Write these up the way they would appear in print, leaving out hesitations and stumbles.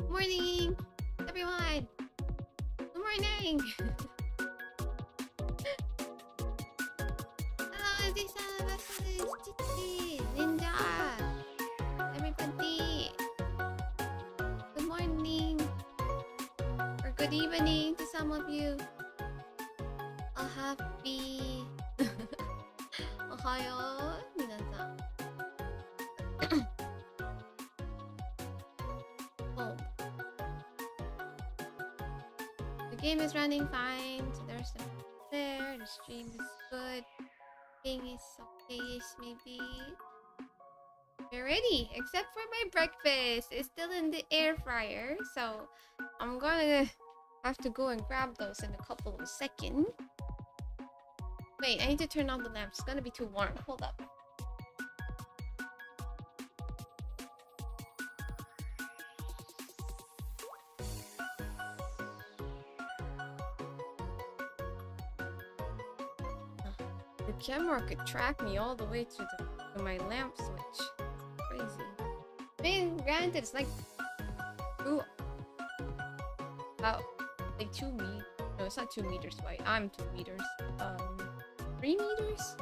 Morning, everyone. Good morning. Hello, this Chichi, Ninja, everybody. Good morning or good evening to some of you. A happy Ohayo, minasan. Oh. The game is running fine, so there's no there. The stream is good. Thing is okay-ish, maybe. We're ready, except for my breakfast. It's still in the air fryer, so I'm gonna have to go and grab those in a couple of seconds. Wait, I need to turn on the lamp. It's gonna be too warm. Hold up. The camera could track me all the way to my lamp switch. It's crazy. I mean, granted, it's like 2 like 2 meters. No, it's not 2 meters wide. I'm 2 meters. 3 meters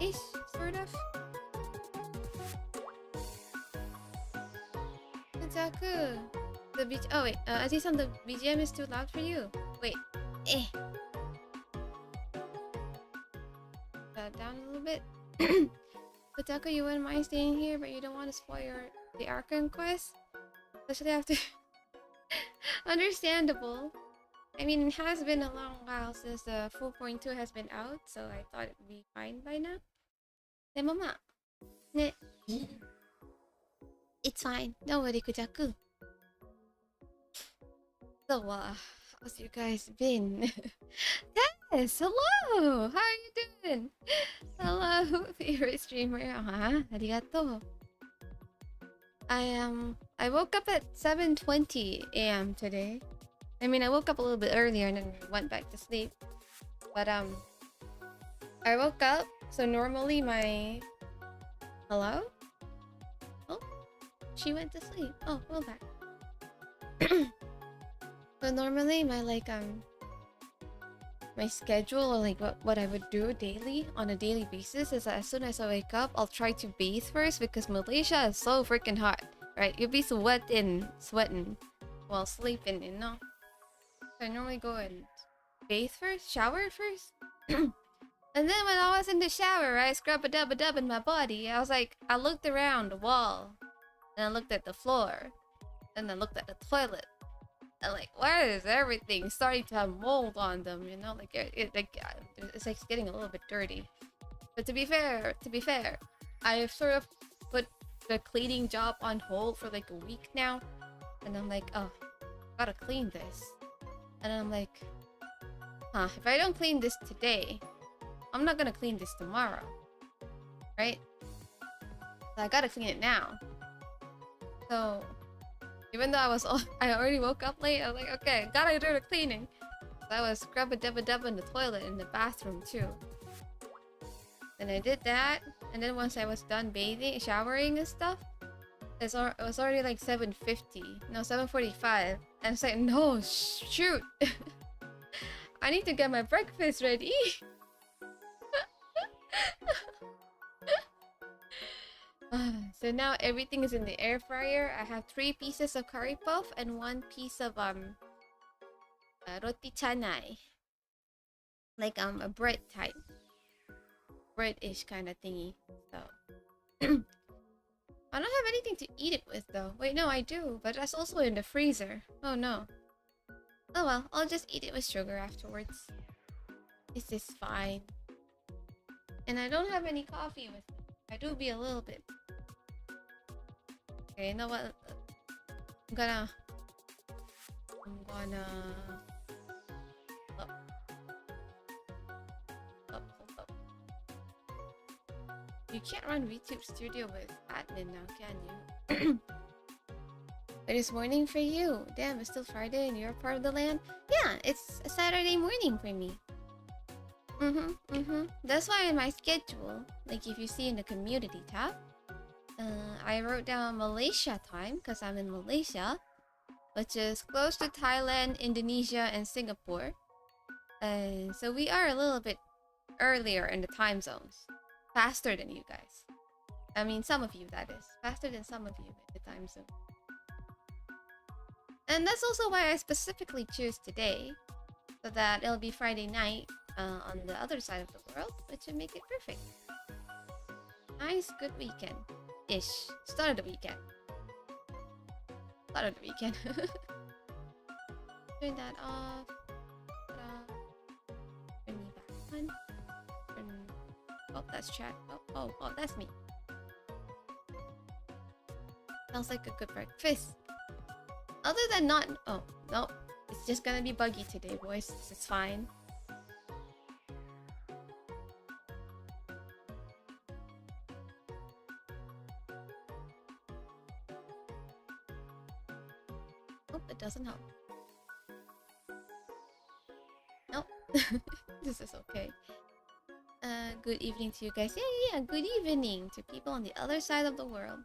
ish, sort of. Zaku, the beach. Oh wait, Aziz-san, the BGM is too loud for you. Wait, down a little bit. But Zaku, you wouldn't mind staying here, but you don't want to spoil the archon quest, especially after. Understandable. I mean, it has been a long while since the 4.2 has been out, so I thought it would be fine by now. It's fine. Don't worry, Kujaku. So, how's you guys been? Yes, hello! How are you doing? Hello, favorite streamer. Arigato. I woke up at 7:20 a.m. today. I mean, I woke up a little bit earlier and then went back to sleep. But I woke up, so normally my... Hello? she went to sleep. Oh, well back. So normally my schedule, or like what I would do daily on a daily basis, is that as soon as I wake up, I'll try to bathe first because Malaysia is so freaking hot, right? You'll be sweating while sleeping, you know. So I normally go and bathe first, shower first. And then when I was in the shower, right, scrub-a-dub-a-dub in my body, I looked around the wall, and I looked at the floor, and I looked at the toilet. And like, why is everything starting to have mold on them, you know? Like, it's like getting a little bit dirty. But to be fair, I've sort of put the cleaning job on hold for like a week now. And I'm like, oh, gotta clean this. And I'm like, if I don't clean this today, I'm not gonna clean this tomorrow, right? So I gotta clean it now. So even though I already woke up late, I was like, okay, gotta do the cleaning. So I was scrub-a-dub-a-dub in the toilet in the bathroom too. Then I did that, and then once I was done bathing, showering and stuff, it was already like 7:50, no, 7:45, and it's like, no, shoot, I need to get my breakfast ready. So now everything is in the air fryer. I have 3 pieces of curry puff and 1 piece of roti canai, like a bread type, bread-ish kind of thingy. So I don't have anything to eat it with though. Wait, no, I do, but that's also in the freezer. Oh no. Oh well, I'll just eat it with sugar afterwards. This is fine. And I don't have any coffee with me. I do be a little bit. Okay, you know what? I'm gonna hold up. You can't run VTube Studio with admin now, can you? It is morning for you. Damn, it's still Friday and you're part of the land? Yeah, it's a Saturday morning for me. That's why in my schedule, like if you see in the community tab, I wrote down Malaysia time because I'm in Malaysia, which is close to Thailand, Indonesia, and Singapore. And so we are a little bit earlier in the time zones. Faster than you guys. I mean, some of you, that is. Faster than some of you in the time zone. And that's also why I specifically choose today, so that it'll be Friday night on the other side of the world, which would make it perfect. Nice, good weekend. Ish. Start of the weekend. Turn that off. Turn me back on. Oh, that's chat. Oh, that's me. Sounds like a good breakfast. Other than not... Oh, no. It's just gonna be buggy today, boys. It's fine. Oh, it doesn't help. Nope. This is okay. Good evening to you guys. Yeah, good evening to people on the other side of the world.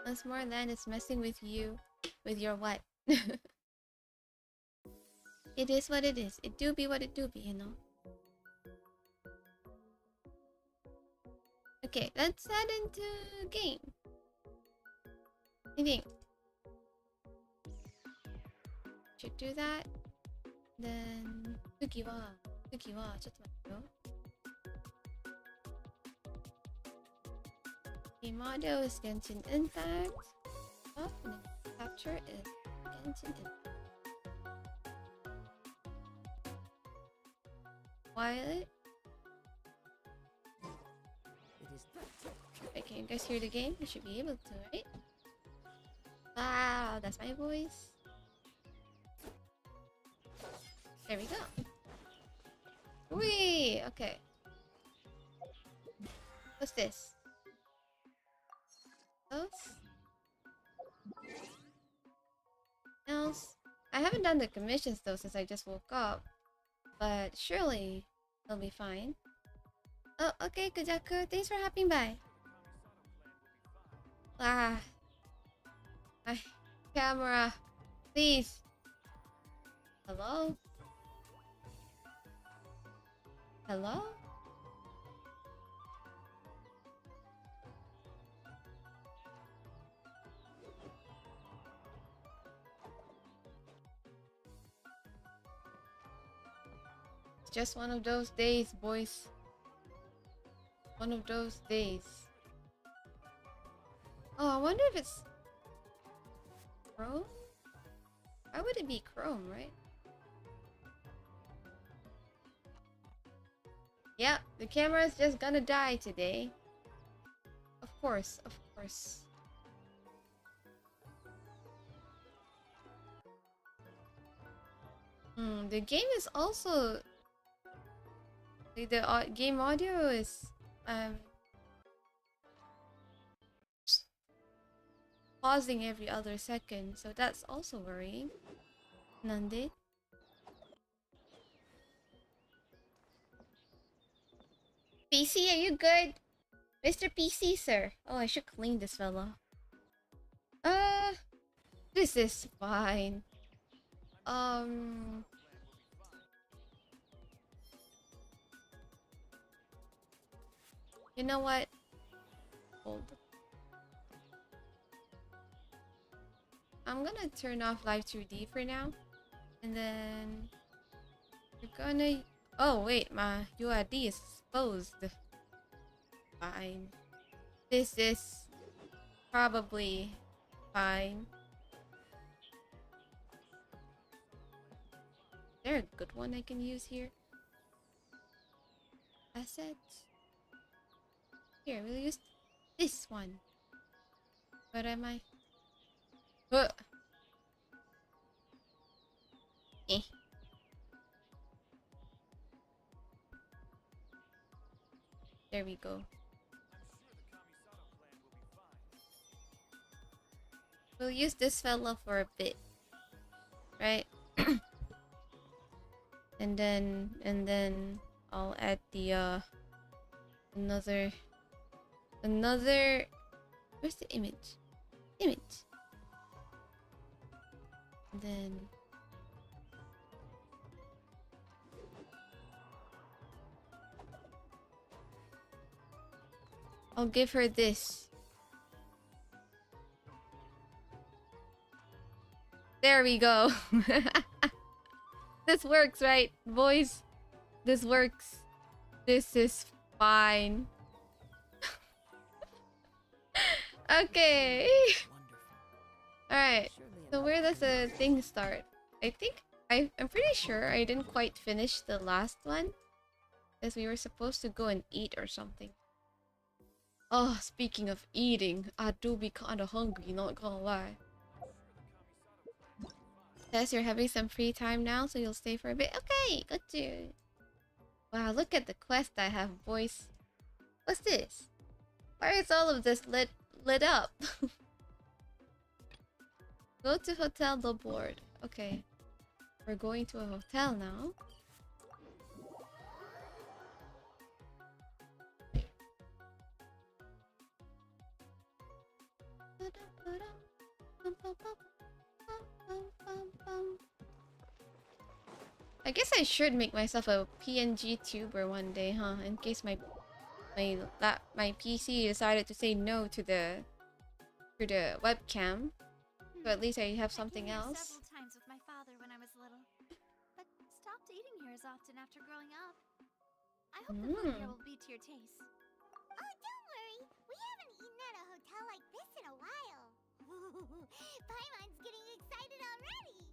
Once more, land is messing with you. With your what? It is what it is. It do be what it do be, you know? Okay, let's head into game. I think should do that. Then Cookie wa chotto matte yo. The model is Genshin Impact. Oh, and the capture is Genshin Impact. Violet. Okay, can you guys hear the game? You should be able to, right? Wow, that's my voice. There we go. Whee! Okay. What's this? Else? I haven't done the commissions though since I just woke up. But surely it'll be fine. Oh, okay, Kujaku. Thanks for hopping by. Ah. Ay, camera, please. Hello? Hello? It's just one of those days, boys. One of those days. Oh, I wonder if it's Chrome? Why would it be Chrome, right? Yeah, the camera's just gonna die today. Of course, of course. The game is also... The game audio is... pausing every other second, so that's also worrying. Nande? PC, are you good? Mr. PC, sir. Oh, I should clean this fella. This is fine. You know what? Hold. I'm gonna turn off Live 2D for now. And then... You're gonna... Oh, wait, my UID is exposed. Fine. This is... probably... fine. Is there a good one I can use here? Assets? Here, we'll use this one. What am I? Eh. There we go. We'll use this fella for a bit. Right? and then I'll add the another where's the image? Image. And then I'll give her this. There we go. This works, right, boys? This works. This is fine. Okay. Alright. So where does the thing start? I think I'm pretty sure I didn't quite finish the last one. Because we were supposed to go and eat or something. Oh, speaking of eating, I do be kinda hungry, not gonna lie. Says you're having some free time now, so you'll stay for a bit. Okay, got you. Wow, look at the quest I have, boys. What's this? Why is all of this lit up? Go to hotel the board. Okay. We're going to a hotel now. I guess I should make myself a PNG tuber one day, huh? In case my PC decided to say no to the webcam. So at least I have something else. Several times with my father when I was little, but stopped eating here as often after growing up. I hope the food here will be to your taste. Oh, don't worry. We haven't eaten at a hotel like this in a while. Paimon's getting excited already.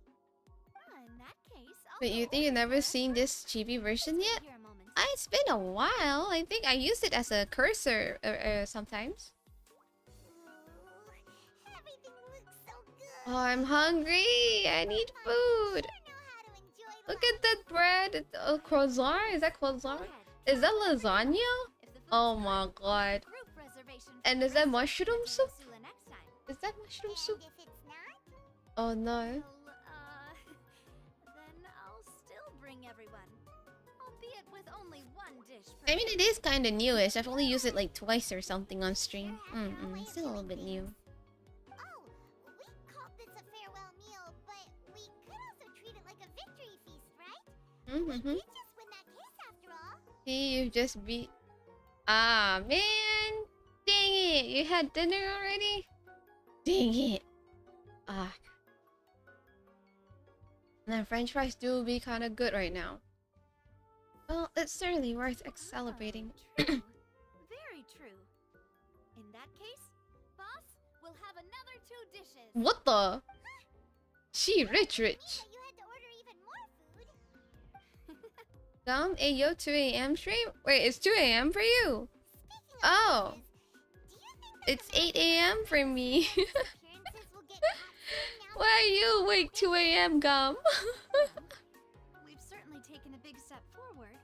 In that case, But you think you've never seen this chibi version yet? It's been a while. I think I used it as a cursor sometimes. Everything looks so good. Oh, I'm hungry. I need food. Look at that bread. It's a croissant. Is that croissant? Is that lasagna? Oh my god. And is that mushroom soup? Is that mushroom soup? If it's not, Oh no. then I'll still bring everyone, albeit with only one dish. I mean, it is kind of newish. I've only used it like twice or something on stream. Still a little bit new. oh, we Mm-hmm. Did just win that case after all. See, you just beat. Ah, man! Dang it! You had dinner already? Dang it! Ah. And then French fries do be kind of good right now. Well, it's certainly worth celebrating. True. Very true. In that case, boss, we'll have another 2 dishes. What the? She rich. Mean that you had to order even more food. Ayo, 2 a.m. stream? Wait, it's 2 a.m. for you? Speaking of Oh. dishes, do you think that It's 8 a.m. for me. appearances will get caught soon now Why are you awake 2 a.m. Gum? We've certainly taken a big step forward,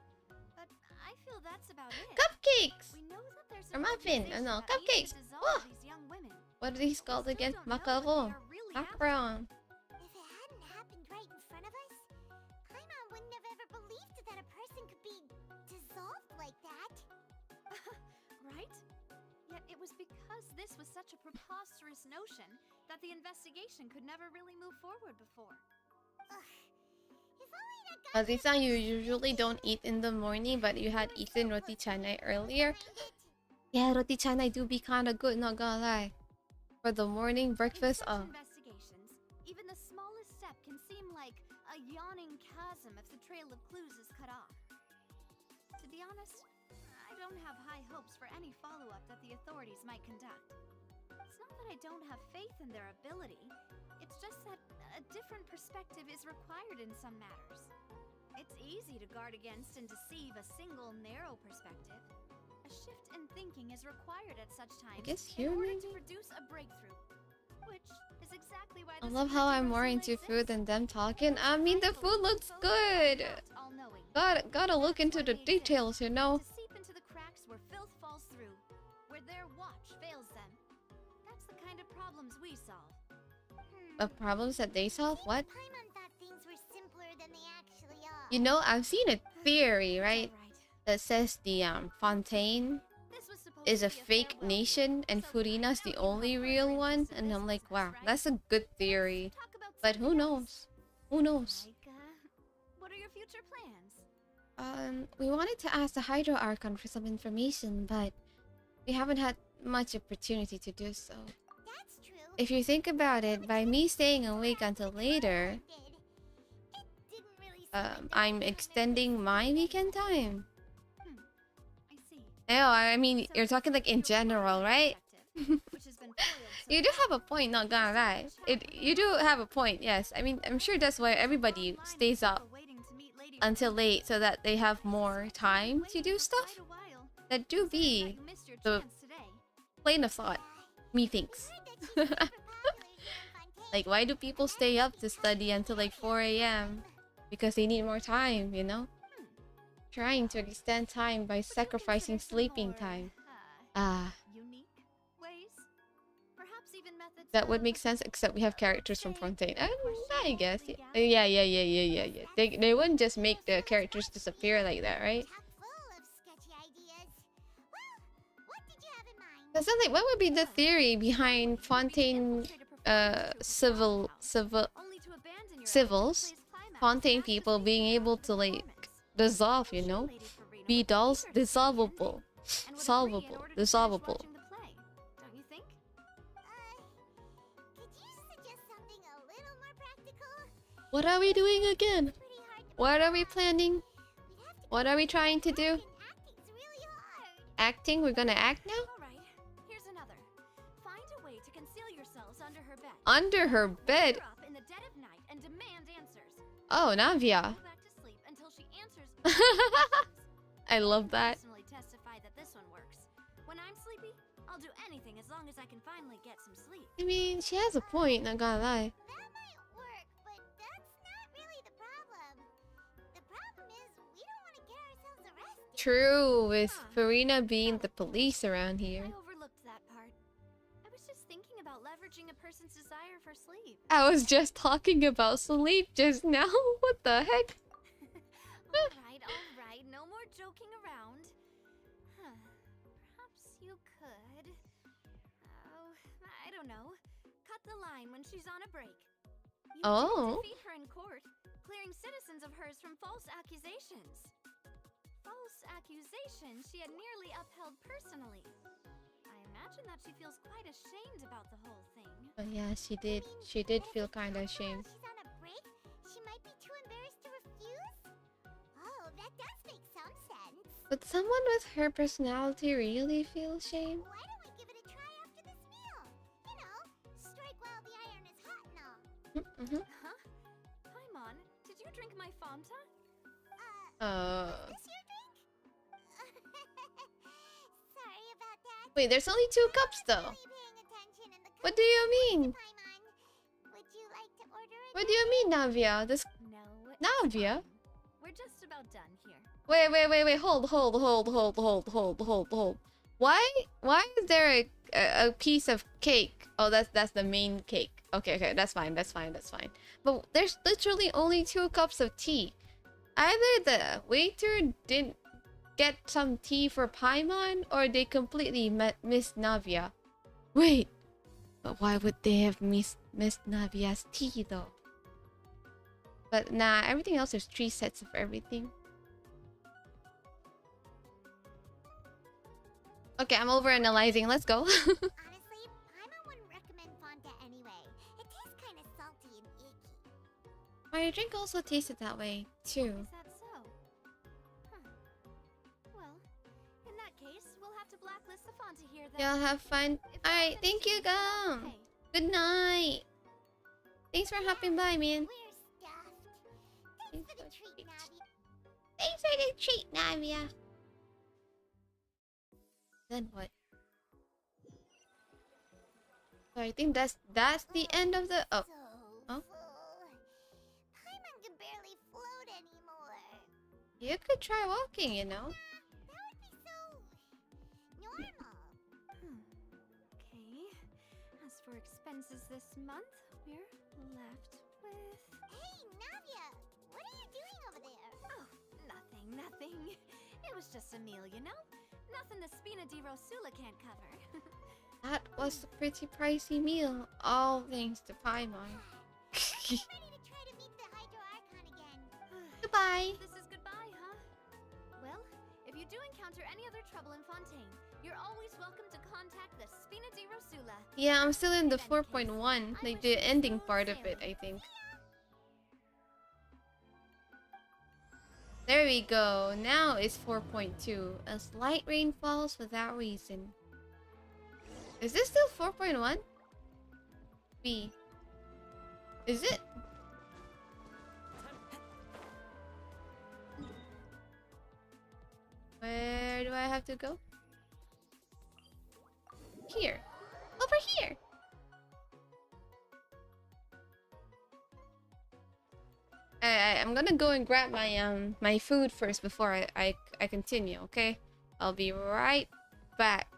but I feel that's about it. Cupcakes! We know that there's Or an muffin, organization no, that aims cupcakes. to dissolve Whoa. these young women. What are these called We still again? don't know what they Macaron. are really after. Macaron. If it hadn't happened right in front of us, Paimon wouldn't have ever believed that a person could be dissolved like that. Right? Yet it was because this was such a preposterous notion that the investigation could never really move forward before. Ugh. If only that guy Aziz-san, you usually don't eat in the morning, but you had eaten roti canai earlier. Yeah, roti canai do be kinda good, not gonna lie. For the morning breakfast, In such investigations, even the smallest step can seem like a yawning chasm if the trail of clues is cut off. To be honest, I don't have high hopes for any follow-up that the authorities might conduct. It's not that I don't have faith in their ability, it's just that a different perspective is required in some matters. It's easy to guard against and deceive a single narrow perspective. A shift in thinking is required at such times guess in here, order to maybe? produce a breakthrough, which is exactly why I this love how I'm more controversy into food exists. than them talking. I mean, the food looks good. Not all-knowing. Gotta look That's into why the they exist, details, you know? To seep into the cracks where filth falls through, where their watch fails them. That's the kind of problems we solve. The problems that they solve? What? Paimon thought things were simpler than they actually are. You know, I've seen a theory, It's right? alright. That says the Fontaine This was supposed is to a be fake farewell nation meal, and so Furina's I the know you only have real further one. interest in And this I'm like, business, wow, right? that's a good theory. Let's talk about But who something knows? else. Who knows? Like, what are your future plans? We wanted to ask the Hydro Archon for some information, but we haven't had much opportunity to do so. That's true. If you think about it, by me staying awake until later, It didn't really seem like there I'm was much of extending my weekend time. I see. No, I mean, So you're talking like in your primary general, right? objective, which has been foiled so You do far, have a point, not gonna is lie. chatting. You do have a point, yes. I mean, I'm sure that's why everybody Online stays people up waiting to meet Lady until Ray. late so that they have more time to Waiting do for stuff. quite a while. That do Sorry that be you missed your the chance today. plain of thought, methinks. heard that she's super popular here in Fontaine. Like, why do people stay up to study until like 4 a.m.? Because they need more time, you know? Trying to extend time by Would you sacrificing consider some sleeping more, time. Ah, unique ways? Perhaps even methods that would of, make sense, except we have characters from say, Fontaine. I questionable guess. legality? Yeah. They wouldn't just make the characters disappear like that, right? Chock full of sketchy ideas. Well, what did you have in mind? That's something. What would be the theory behind Fontaine, civils, Fontaine people being able to like dissolve, you know? Be dolls, dissolvable, solvable, dissolvable. Don't you think? Could you suggest something a little more practical? What are we doing again? Pretty hard to What pull are we off. planning? We'd have to What are we trying to do? and acting's really hard. Acting? We're gonna act now? All right. Here's another. Find a way to conceal yourselves under her bed. Under her bed? Wake her up in the dead of night and demand answers. Oh, Navia. Go back to sleep until she answers. I love that. Personally testify that this one works. When I'm sleepy, I'll do anything as long as I can finally get some sleep. I mean, she has a point, not gonna lie. That might work, but that's not really the problem. The problem is we don't want to get ourselves arrested. True, with Farina being the police around here. I overlooked that part. I was just thinking about leveraging a person's desire for sleep. I was just talking about sleep just now. What the heck? All right. No more joking around. Huh. Perhaps you could. Oh, I don't know. Cut the line when she's on a break. You Oh. did defeat her in court, clearing citizens of hers from false accusations. False accusations she had nearly upheld personally. I imagine that she feels quite ashamed about the whole thing. Oh yeah, she did. She did feel kind of ashamed. She's on a break. She might be too embarrassed to refuse. Oh, that does make some sense. Would someone with her personality really feel shame? Why don't we give it a try after this meal? You know, strike while the iron is hot and all. Mm-hmm. Huh? Paimon, did you drink my Fanta? Is this your drink? Sorry about that. Wait, there's only 2 cups though. Really paying attention in the What do you mean? Paimon, would you like to order it? What do you mean, Navia? This No. it's Navia? fine. We're just about done here. Wait. Hold. Why is there a piece of cake? Oh, that's the main cake. Okay, that's fine. But there's literally only 2 cups of tea. Either the waiter didn't get some tea for Paimon, or they completely missed Navia. Wait, but why would they have missed Navia's tea though? But nah, everything else, there's 3 sets of everything. Okay, I'm overanalyzing. Let's go. Honestly, Paimon wouldn't recommend Fanta anyway. It tastes kind of salty and icky. My drink also tasted that way too. Is that so? Huh. Well, in that case, we'll have to blacklist the Fanta here then. Y'all have fun. If Alright, Fanta thank you, tastes bad, Gum. okay. Good night. Thanks for hopping by, man. We're stuffed. Thanks for the treat, Navi. Thanks for the treat, Navia. Then what? So I think that's the end of the. Oh, So Oh. full. Paimon can barely float anymore. you could try walking, you know. That would be so normal. Okay. As for expenses this month, we're left with... Hey, Navia, what are you doing over there? Oh, nothing. It was just a meal, you know? Nothing the Spina di Rosula can't cover. That was a pretty pricey meal. All thanks to Paimon. Ready to try to meet the Hydro Archon again. Goodbye. This is goodbye, huh? Well, if you do encounter any other trouble in Fontaine, you're always welcome to contact the Spina di Rosula. Yeah, I'm still in the 4.1, like the ending part of it, I think. There we go. Now it's 4.2. As light rain falls without reason. Is this still 4.1? B. Is it? Where do I have to go? Here. Over here. I'm gonna go and grab my my food first before I continue, okay? I'll be right back.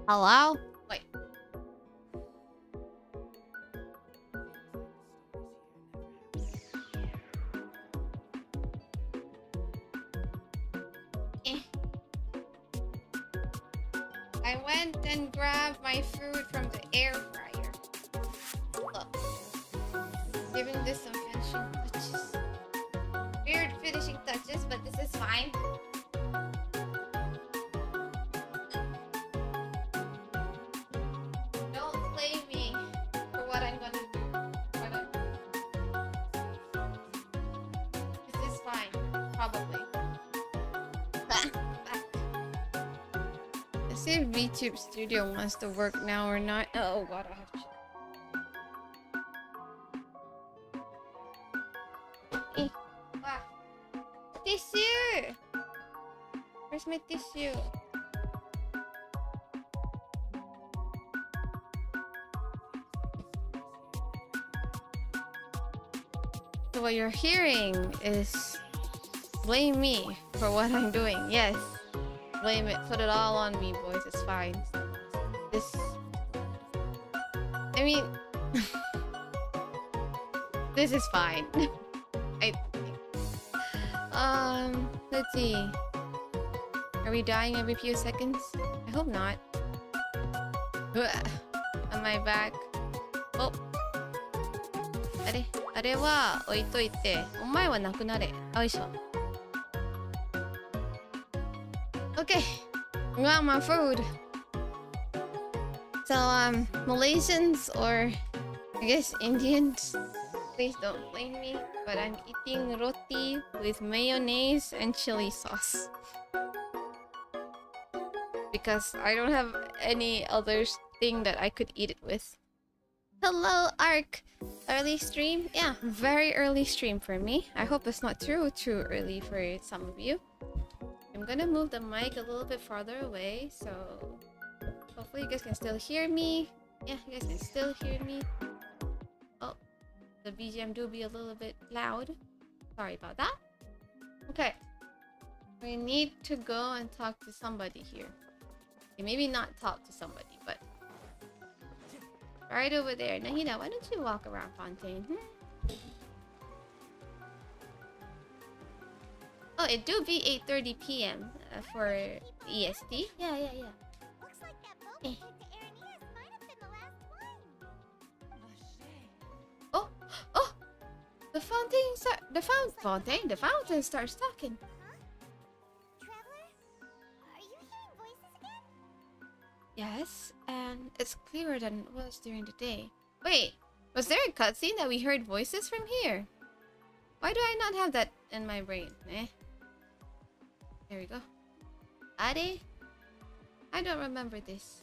Hello? Wait. I went and grabbed my food from the air fryer. Look. Giving this some finishing touches. Weird finishing touches, but this is fine. Don't blame me for what I'm gonna do. This is fine. Probably. Let's see if VTube Studio wants to work now or not. Oh god, I have to. Wow. Tissue! Where's my tissue? So what you're hearing is blame me for what I'm doing. Yes. Blame it. Put it all on me, boys. It's fine. This... I mean... this is fine. I think. Let's see. Are we dying every few seconds? I hope not. On my back. Oh. あれは置いといて、お前はなくなれ。よいしょ。Okay. Got my food. So, Malaysians or I guess Indians, please don't blame me, but I'm eating roti with mayonnaise and chili sauce. Because I don't have any other thing that I could eat it with. Hello, Ark! Early stream? Yeah, very early stream for me. I hope it's not too early for some of you. I'm gonna move the mic a little bit farther away, so hopefully you guys can still hear me. Yeah, you guys can still hear me. Oh, the BGM do be a little bit loud. Sorry about that. Okay. We need to go and talk to somebody here. Okay, maybe not talk to somebody, but... right over there. Nahida, why don't you walk around, Fontaine? Oh, it do be 8:30 p.m. For EST. Yeah. Looks like that boat we took to Aranias might have been the last one. Oh! The fountain starts talking. Huh? Traveler? Are you hearing voices again? Yes, and it's clearer than it was during the day. Wait, was there a cutscene that we heard voices from here? Why do I not have that in my brain? There we go. Are? I don't remember this.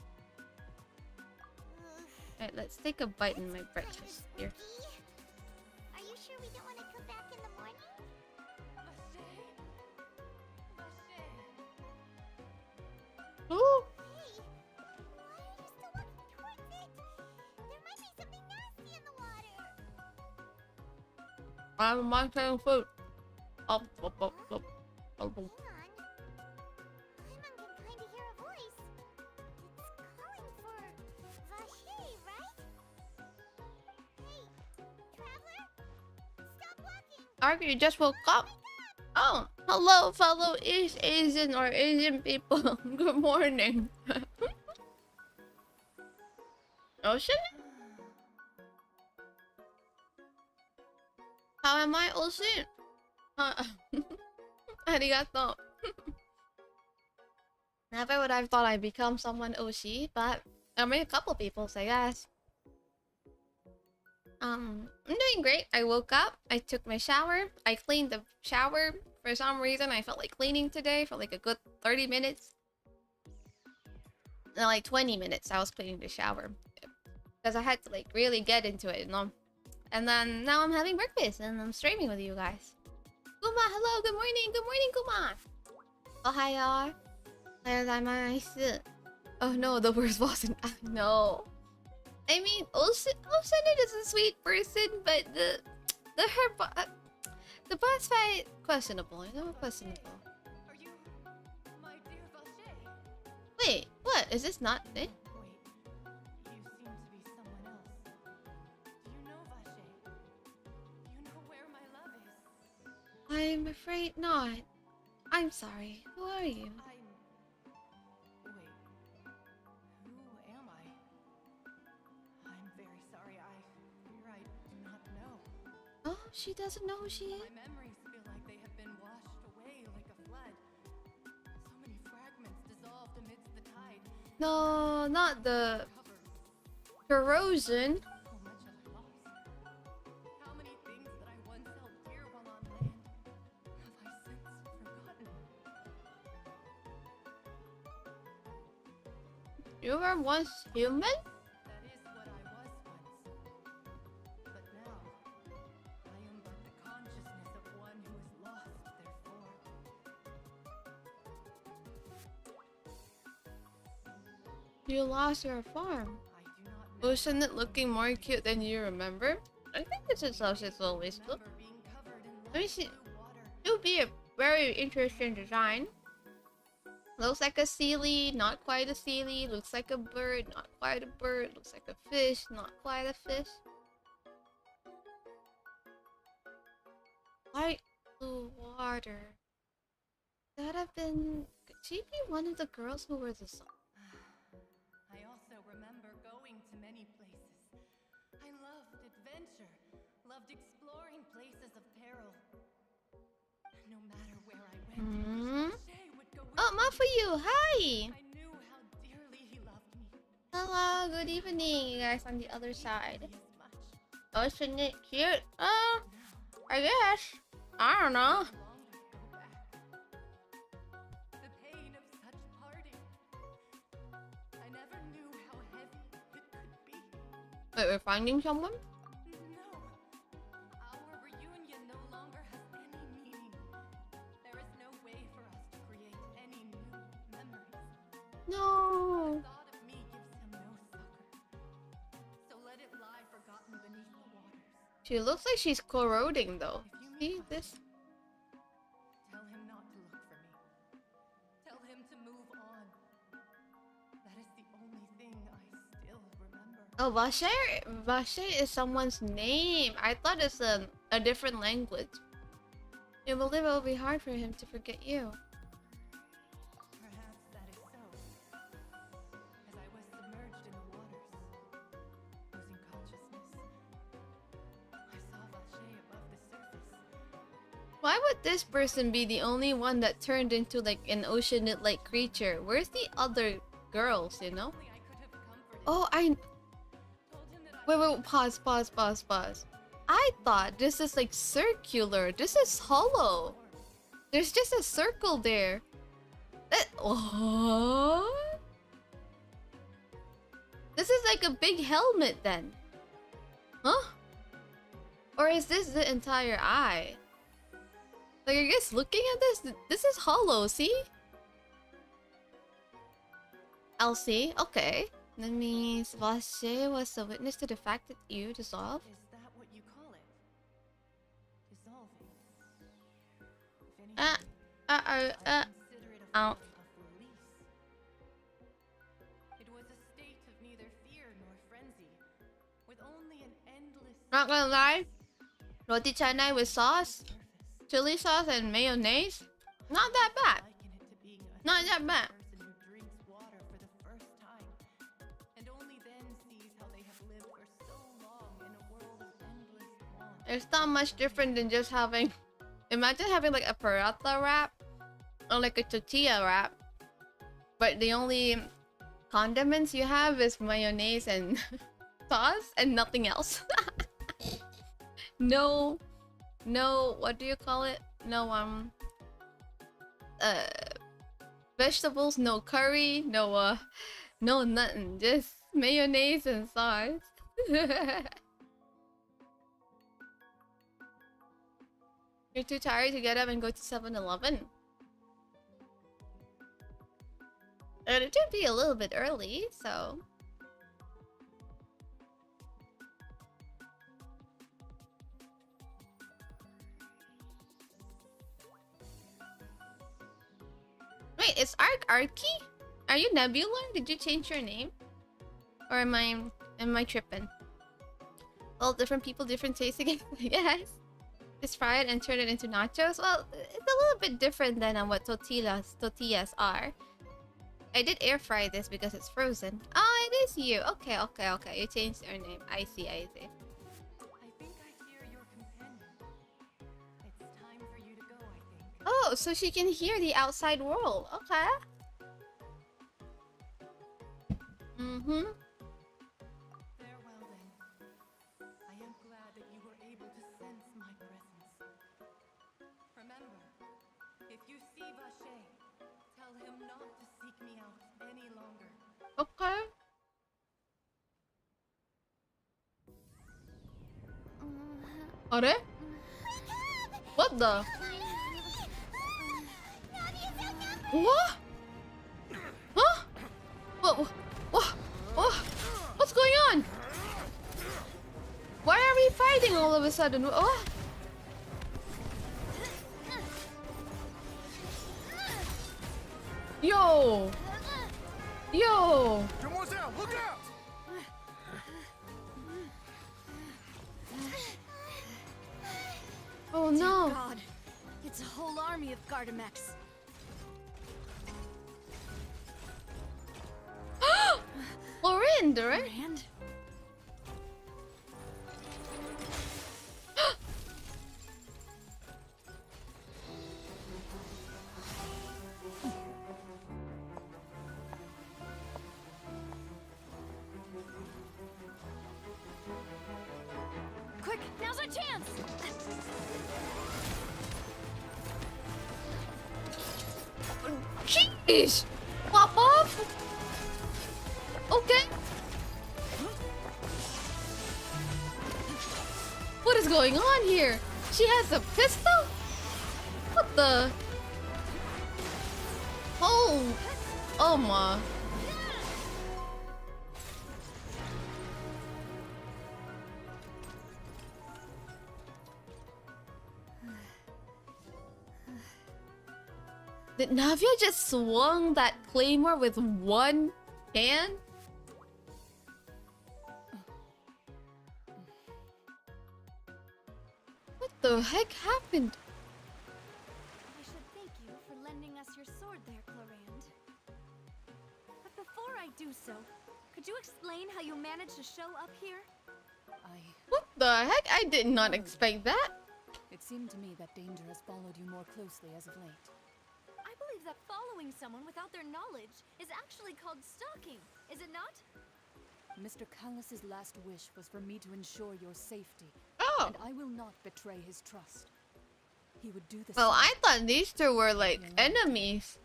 Alright, let's take a bite in my breakfast here. Are you sure we don't want to come back in the morning? Ooh! Hey, why are you still walking towards it? There might be something nasty in the water. I'm monitoring food. Oh. Hang on. Paimon can kind of hear a voice. It's calling for Vache, right? Hey, traveler? Stop walking! Ark, you just woke up? Oh, hello fellow East Asian or Asian people. Good morning. Ocean? How am I Ocean? Arigato. Never would I thought I'd become someone Oshi, but I mean a couple people, I guess. I'm doing great. I woke up, I took my shower, I cleaned the shower. For some reason, I felt like cleaning today for like a good 30 minutes. No, like 20 minutes I was cleaning the shower. Because I had to like really get into it, you know? And then now I'm having breakfast and I'm streaming with you guys. Kuma, hello, good morning, Kuma. Ohayo. Ohayou. Oh no, the worst wasn't. No. I mean, Ocean is a sweet person, but the boss fight questionable. You know, questionable. Are you my dear Vache? Wait, what? Is this not it? Wait, you seem to be someone else. Do you know Vache? Do you know where my love is? I'm afraid not. I'm sorry. Who are you? Wait, who am I? I'm very sorry, I fear I do not know. Oh, she doesn't know who she is? My memories feel like they have been washed away like a flood. So many fragments dissolved amidst the tide. No, not the Covered. corrosion. How much have I lost? How many things that I once held dear while on land have I since forgotten? You were once human? That is what I was once. But now, I am but the consciousness of one who is lost, therefore. You lost your farm. I do not know. Wasn't it looking more cute than you remember? I think this is how it's always looked. Remember being covered in Let me light see. blue water. It would be a very interesting design. Looks like a sealy, not quite a sealy. Looks like a bird, not quite a bird. Looks like a fish, not quite a fish. Light blue water. Could have been. Could she be one of the girls who were the song? I also remember going to many places. I loved adventure, loved exploring places of peril. No matter where I went, Shay would go with Oh, me. Ma for you. Hi. I knew how dearly he loved me. Hello. Good evening, you guys on the other side. As much. Oh, isn't it cute? Now, I guess. I don't know. I long to go back. The pain of such parting. I never knew how heavy it could be. Wait, we're finding someone? No. Our reunion no longer has any meaning. There is no way for us to create any new memories. No. The thought of me gives him no succor. So let it lie forgotten beneath the waters. She looks like she's corroding though. If you See meet this? Tell him not to look for me. Tell him to move on. That is the only thing I still remember. Oh, Vache is someone's name. I thought it's a different language. You believe it will be hard for him to forget you. Perhaps that is so. As I was submerged in the waters, losing consciousness, I saw Vache above the surface. Why would this person be the only one that turned into like an oceanid-like creature? Where's the other girls, you know? Only I could have comforted Oh, told him that Wait, pause. I thought this is like circular. This is hollow. There's just a circle there. What? This is like a big helmet then. Huh? Or is this the entire eye? Like, I guess looking at this, this is hollow, see? Elsie, okay. That means Vache was a witness to the fact that you dissolved. Is that what you call it? Dissolving. If anything, I consider it a ow. form of release. It was a state of neither fear nor frenzy, with only an endless Not gonna lie, roti canai with sauce, surface. chili sauce, and mayonnaise, not that bad. Liken it to being a Not that bad. person who drinks water for the first time, and only then sees how they have lived for so long in a world of endless want. It's not much different than just having. Imagine having like a paratha wrap or like a tortilla wrap, but the only condiments you have is mayonnaise and sauce and nothing else. No, what do you call it? No, vegetables, no curry, no nothing, just mayonnaise and sauce. You're too tired to get up and go to 7-Eleven. And it should be a little bit early, so... Wait, is Archie? Are you Nebula? Did you change your name? Or am I tripping? Well, different people, different tastes again. Yes. Just fry it and turn it into nachos. Well, it's a little bit different than what tortillas are. I did air fry this because it's frozen. Oh, it is you. Okay. You changed your name. I see. I think I hear your companion. It's time for you to go, I think. Oh, so she can hear the outside world. Okay. Farewell then. I am glad that you were able to sense my presence. Remember, if you see Vache, tell him not to seek me out any longer. Okay. Are? What the? What? Huh? What's going on? Why are we fighting all of a sudden? What? Yo! Demoiselle, look out! Oh Dear no! God, it's a whole army of Gardamex. Lorinda, right? And quick, now's our chance. Jeez! Pop off! Okay. What is going on here? She has a pistol? What the? Oh my. Did Navia just swung that claymore with one hand? What the heck happened? I should thank you for lending us your sword there, Clorand. But before I do so, could you explain how you managed to show up here? What the heck? I did not expect that. It seemed to me that danger has followed you more closely as of late. I believe that following someone without their knowledge is actually called stalking, is it not? Mr. Callus's last wish was for me to ensure your safety, Oh. and I will not betray his trust. He would do the Well, same. I thought these two were like enemies.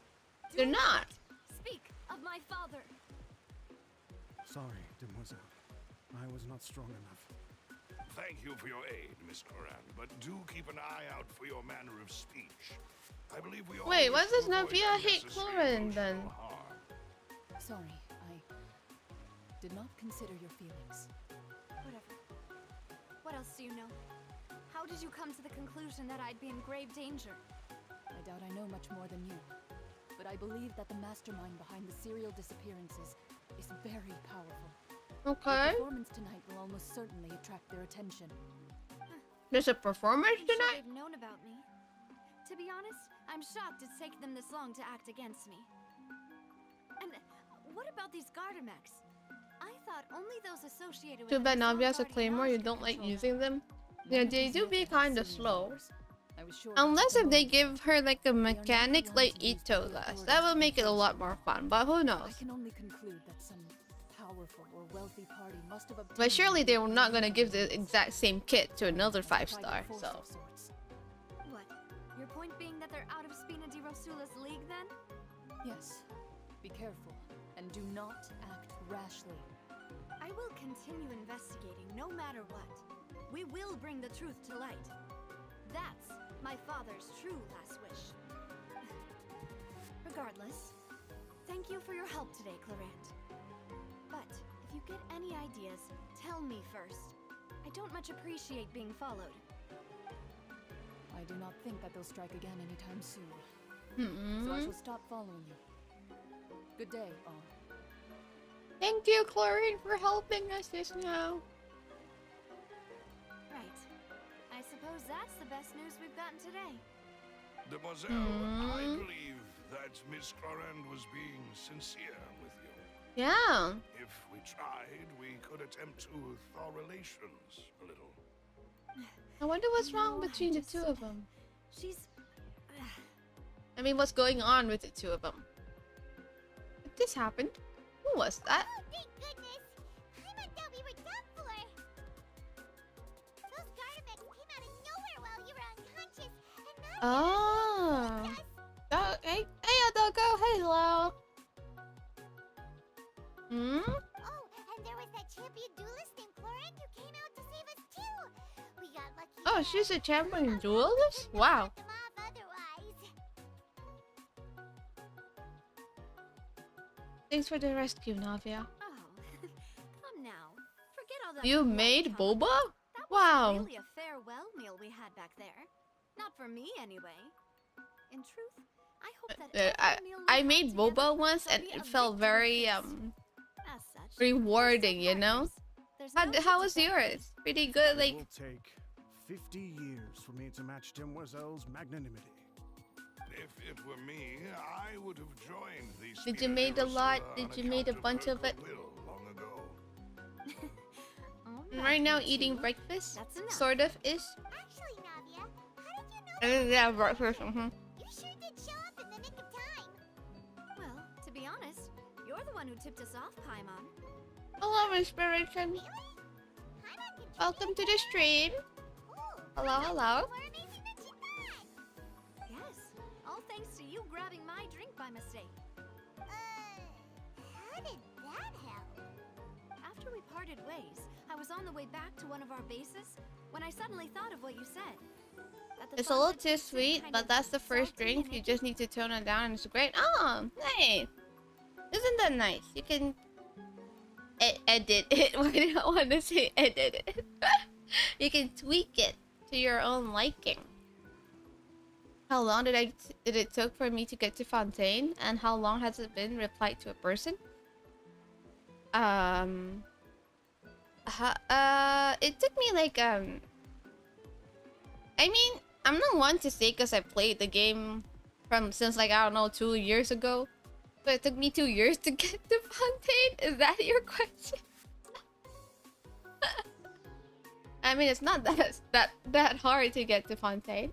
They're not. Speak of my father. Sorry, Demoiselle. I was not strong enough. Thank you for your aid, Miss Coran, but do keep an eye out for your manner of speech. I believe we all Wait, why wish does to avoid Navia hate unnecessary Clorin then? emotional harm. Sorry, I did not consider your feelings. Whatever. What else do you know? How did you come to the conclusion that I'd be in grave danger? I doubt I know much more than you, but I believe that the mastermind behind the serial disappearances is very powerful. Okay. The performance tonight will almost certainly attract their attention. There's a performance I'm sure tonight? they've known about me. To be honest, I'm shocked it's taken them this long to act against me. And what about these Gardamex? I thought only those associated with Too bad the Navia has a Guardian claymore, Lodge you could don't like control using them. None Yeah, of they these do yet be have kinda seen slow. yours. I was sure that Unless the if they moment give her like a not the mechanic ones like to use Ito the does, authorities that will to make it a enforce lot it. more fun, but who I knows? can only conclude that some powerful or wealthy party must have obtained. But surely they were not gonna give the the exact same kit to another 5-star, so. What? Your point being that they're out of Spina di Rosula's league then? Yes. Be careful and do not act rashly. I will continue investigating no matter what. We will bring the truth to light. That's my father's true last wish. Regardless, thank you for your help today, Clorand. But if you get any ideas, tell me first. I don't much appreciate being followed. I do not think that they'll strike again anytime soon. So I Mm-mm. shall stop following you. Good day, all. Thank you, Chlorine, for helping us just now. Right. I suppose that's the best news we've gotten today. Demoiselle, I believe that Miss Clorand was being sincere with you. Yeah. If we tried, we could attempt to thaw relations a little. I wonder what's wrong No, between the just- two of them. She's... I mean, what's going on with the two of them? Did this happen? Who was that? Oh, thank goodness! I thought we were done for! Those Gardemex came out of nowhere while you were unconscious, and now Oh. us! Oh, hey, Adoko, hello. Hmm? Oh, and there was that champion duelist named Chlorine who came out to save us too! We got lucky. Oh, she's a champion duelist? Wow. Them off otherwise. Thanks for the rescue, Navia. Oh, come now. Forget all that. You polite made talk. boba? That Wow. wasn't really a farewell meal we had back there. Not for me, anyway. In truth, I hope that every meal we I have made together boba once shall and be it a felt victory very feast. As such, rewarding, we're you know? partners. There's no need How to was separate. yours? Pretty good, It like will take 50 years for me to match Demoiselle's magnanimity. If it were me, I would have joined the Did you Spear made a lot? Jerusalem Did on you made a account bunch her of it? goodwill long ago. Oh, I'm right now that's eating too. breakfast. That's enough. Sort of ish. Actually, Navia, how did you know Yeah, breakfast. you sure did show up in the nick of time? Well, to be honest, you're the one who tipped us off, Paimon. Hello, Inspiration. Really? I'm not contributing. Welcome to the stream. Ooh, Hello, hello. more amazing than she thought. Yes, all thanks to you grabbing my drink by mistake. How did that help? After we parted ways, I was on the way back to one of our bases when I suddenly thought of what you said. That the It's a little fondant too tasted sweet, kind but of that's the first salty drink. and You icky. just need to tone it down and it's great. Oh, nice. Isn't that nice? You can edit it. Why did I want to say edit it? You can tweak it to your own liking. How long did it took for me to get to Fontaine? And how long has it been replied to a person? It took me like I mean, I'm not one to say because I played the game since like I don't know 2 years ago. But it took me 2 years to get to Fontaine. Is that your question? I mean, it's not that hard to get to Fontaine.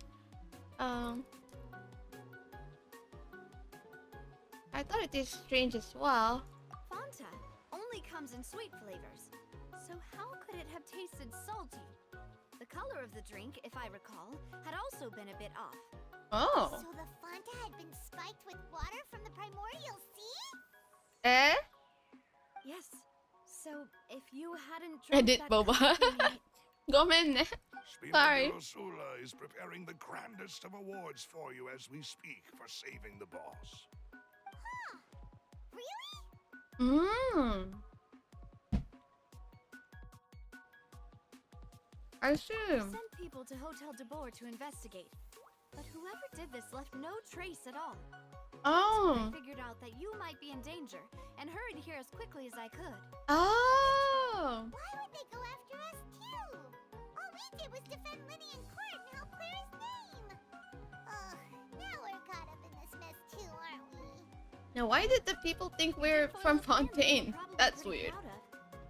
I thought it tastes strange as well. Fanta only comes in sweet flavors. So how could it have tasted salty? The color of the drink, if I recall, had also been a bit off. Oh. So the Fanta had been spiked with water from the primordial sea? Eh? Yes. So if you hadn't drank Edit that boba. coffee- Gomen. Spear Sorry. Jerusalem is preparing the grandest of awards for you as we speak for saving the boss. Really? Mmm. I see. sent people to Hotel de Boer to investigate. But whoever did this left no trace at all. Oh. I figured out that you might be in danger and hurried here as quickly as I could. Oh. Why would they go after us too? All we did was defend Linny in court and help clear his name. Ugh, now we're caught up in this mess too, aren't we? Now, why did the people think we're from Fontaine? That's weird.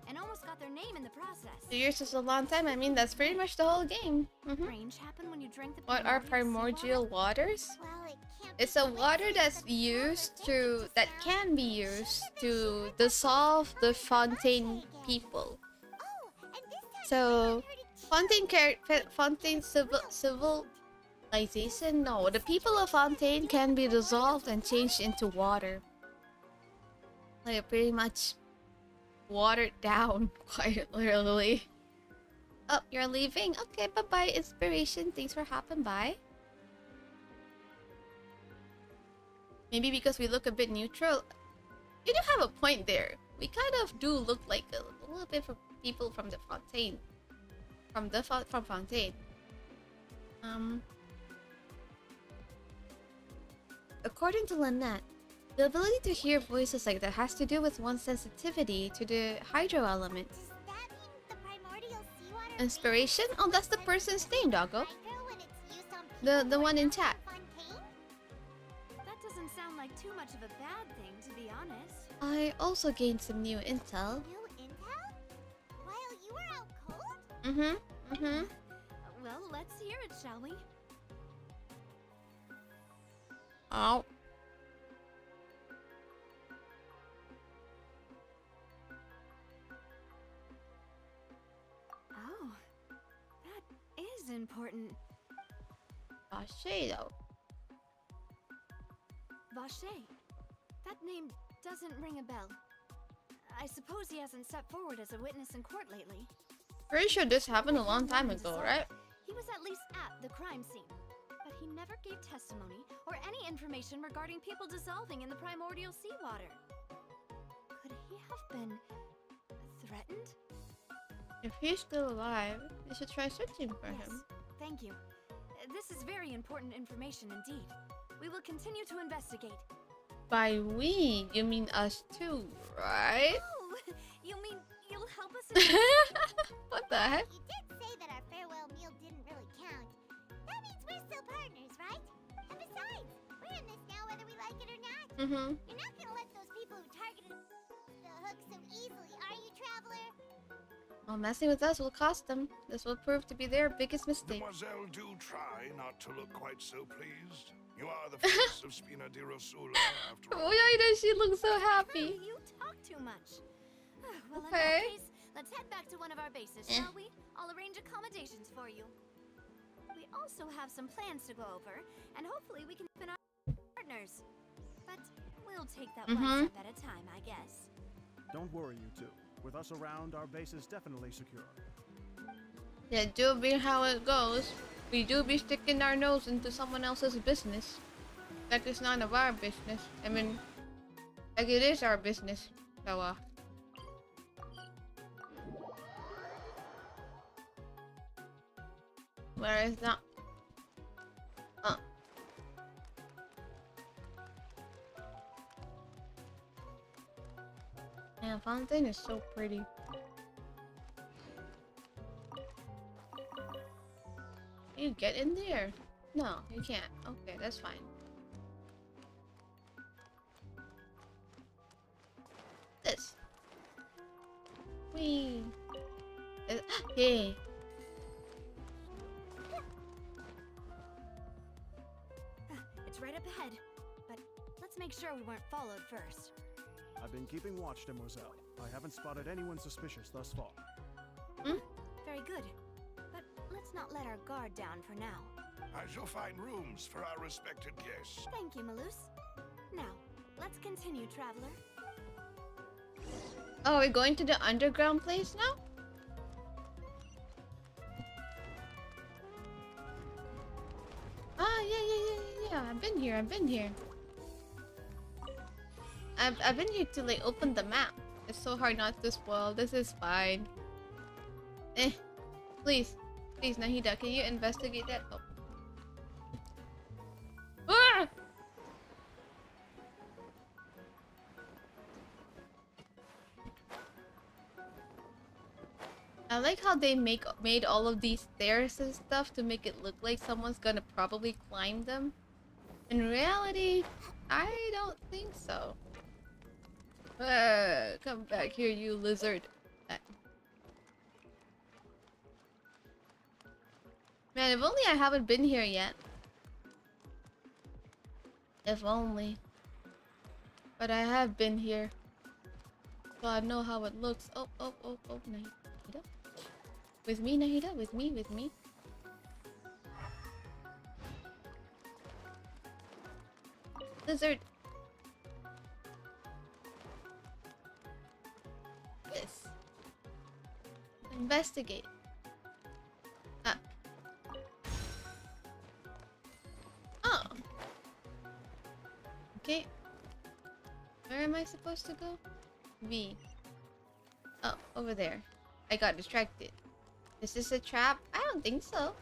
And almost got their name in the process. 2 years is a long time. I mean, that's pretty much the whole game. Strange happened when you drank the What are primordial seawater? waters? Well, it can't be It's a the water liquid that's that the power used advantage that found. can be used to dissolve the Fontaine people. Oh, and this time So, Fontaine Fontaine civilization? No, the people of Fontaine can be dissolved and changed into water. Like, pretty much watered down, quite literally. Oh, you're leaving? Okay, bye-bye, Inspiration. Thanks for hopping by. Maybe because we look a bit neutral. You do have a point there. We kind of do look like a little bit from people from the Fontaine. From Fontaine. According to Lynette, The ability to hear voices like that has to do with one's sensitivity to the hydro element. Does that mean the primordial seawater Inspiration? Oh, that's the person's name, doggo. hydro when it's used on The people who one are in not chat. Fontaine? That doesn't sound like too much of a bad thing, to be honest. I also gained some new intel. New intel? While you were out cold? Mm-hmm. Well, let's hear it, shall we? Oh. Oh, that is important. Vache, though. Vache. That name doesn't ring a bell. I suppose he hasn't stepped forward as a witness in court lately. Pretty sure this happened a long time Morning ago, dissolved. right? He was at least at the crime scene, but he never gave testimony or any information regarding people dissolving in the primordial seawater. Could he have been threatened? If he's still alive, you should try searching for Yes, him. thank you. This is very important information indeed. We will continue to investigate. By we, you mean us too, right? Oh, you mean you'll help us? What the heck? You did say that our farewell meal didn't really count. That means we're still partners, right? And besides, we're in this now whether we like it or not. Mm-hmm. You're not gonna let those people who targeted the hook so easily, are you, Traveler? Well, messing with us will cost them. This will prove to be their biggest mistake. Mademoiselle, do try not to look quite so pleased. You are the face of Spina di Rosula, after all. Why does she look so happy? You talk too much. Well, in Okay. that case, let's head back to one of our bases, shall we? I'll arrange accommodations for you. We also have some plans to go over, and hopefully we can keep in our partners. But we'll take that one step at a time, I guess. Don't worry, you two. With us around, our base is definitely secure. Yeah, do be how it goes. We do be sticking our nose into someone else's business. Like it's none of our business. I mean, like it is our business. So, where is that? Yeah, Fountain is so pretty. You get in there? No, you can't. Okay, that's fine. This. Whee. Hey. It's right up ahead, but let's make sure we weren't followed first. I've been keeping watch, Demoiselle. I haven't spotted anyone suspicious thus far. Very good. But let's not let our guard down for now. I shall find rooms for our respected guests. Thank you, Malus. Now, let's continue, Traveler. Oh, we're going to the underground place now? Ah, yeah. I've been here. I've been here to like open the map. It's so hard not to spoil. This is fine. Please, Nahida, can you investigate that? Oh. Ah! I like how they made all of these stairs and stuff to make it look like someone's gonna probably climb them. In reality, I don't think so. Come back here, you lizard. Man, if only I haven't been here yet. If only. But I have been here. So I know how it looks. Oh, Nahida. With me, Nahida? With me. Lizard. This. Investigate. Oh. Okay. Where am I supposed to go? V. Oh, over there. I got distracted. Is this a trap? I don't think so.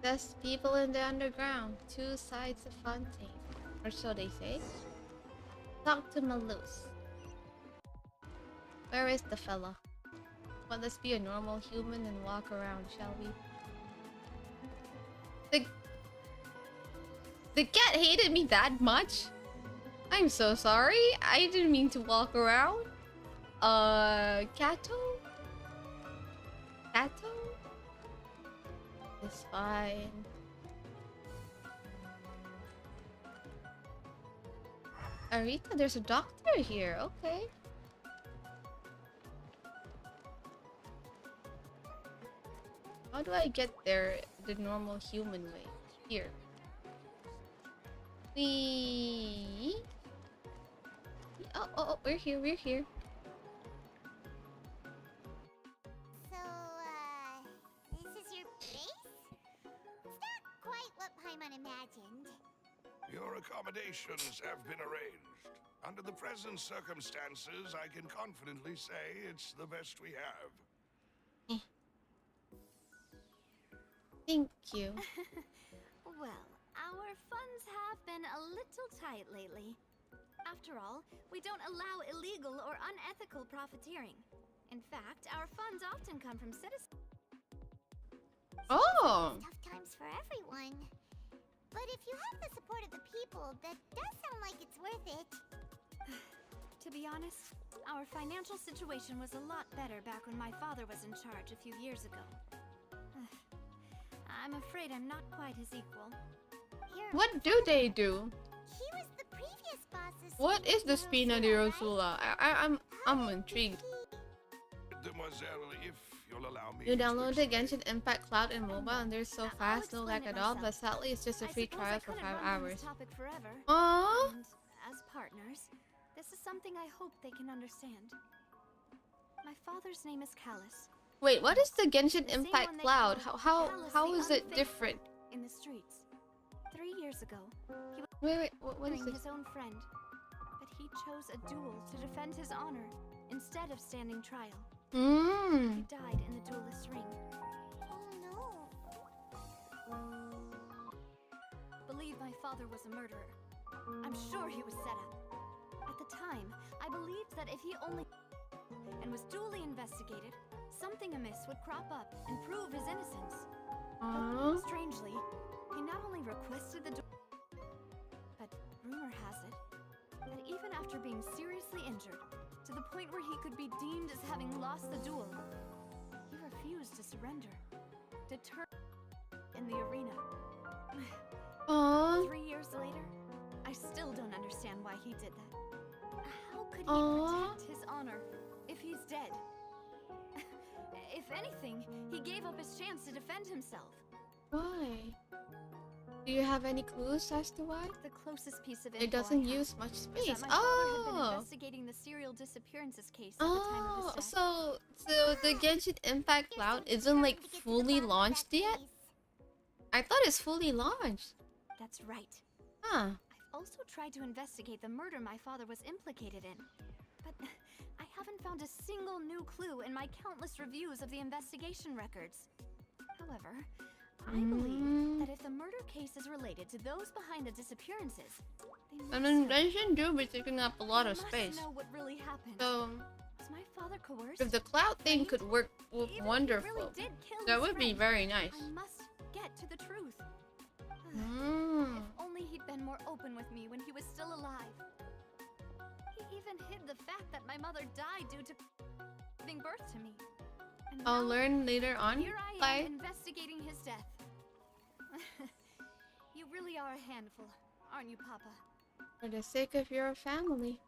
There's people in the underground. 2 sides of Fontaine. Or so they say. Talk to Malus. Where is the fella? Well, let's be a normal human and walk around, shall we? The cat hated me that much? I'm so sorry. I didn't mean to walk around. Kato? Kato? It's fine. Arita, there's a doctor here. Okay. How do I get there the normal human way? Here. Oh, we're here, we're here. So, this is your base? It's not quite what Paimon imagined. Your accommodations have been arranged. Under the present circumstances, I can confidently say it's the best we have. Thank you. Well, our funds have been a little tight lately. After all, we don't allow illegal or unethical profiteering. In fact, our funds often come from citizens. Oh! Tough times for everyone. But if you have the support of the people, that does sound like it's worth it. To be honest, our financial situation was a lot better back when my father was in charge a few years ago. I'm afraid I'm not quite his equal. What do they do? He was the previous boss's. What is the Spina di Rosula? I'm intrigued. Demoiselle, if you'll allow me You to download the explain. Genshin Impact Cloud in mobile and they're so fast, no lag at all, but sadly it's just a free trial for 5 hours. Forever. Aww! And as partners, this is something I hope they can understand. My father's name is Callus. Wait, what is the Genshin The same Impact one they Cloud? call How Callus is the it Unfaithful different? In the streets. 3 years ago, he was Wait, what is murdering it? his own friend, but he chose a duel to defend his honor instead of standing trial. He Mmm. died in the duelist's ring. Oh no. Believe my father was a murderer. I'm sure he was set up. At the time, I believed that if he only and was duly investigated, something amiss would crop up and prove his innocence. Aww. Strangely, he not only requested the duel, but rumor has it that even after being seriously injured, to the point where he could be deemed as having lost the duel, he refused to surrender, determined in the arena. Aww. 3 years later, I still don't understand why he did that. How could he Aww. protect his honor if he's dead? If anything, he gave up his chance to defend himself. Why? Do you have any clues as to why? The closest piece of info It doesn't I have use much is space. that my father had been Oh! investigating the serial disappearances case at the time of Oh, his death. so the Genshin Impact Cloud isn't like fully launched yet? I thought it's fully launched. That's right. Huh. I've also tried to investigate the murder my father was implicated in, but I haven't found a single new clue in my countless reviews of the investigation records. However, I believe that if the murder case is related to those behind the disappearances, they And must then have- Genshin do be taking up a lot they of must space. know what really happened. So Was my father coerced? if the cloud thing could work Even if he wonderful, really did kill that his would be friend, very nice. I must get to the truth. Mm. If only he'd been more open with me when he was still alive. He even hid the fact that my mother died due to giving birth to me. And I'll now, learn later on. here I Bye. am investigating his death. You really are a handful, aren't you, Papa? For the sake of your family.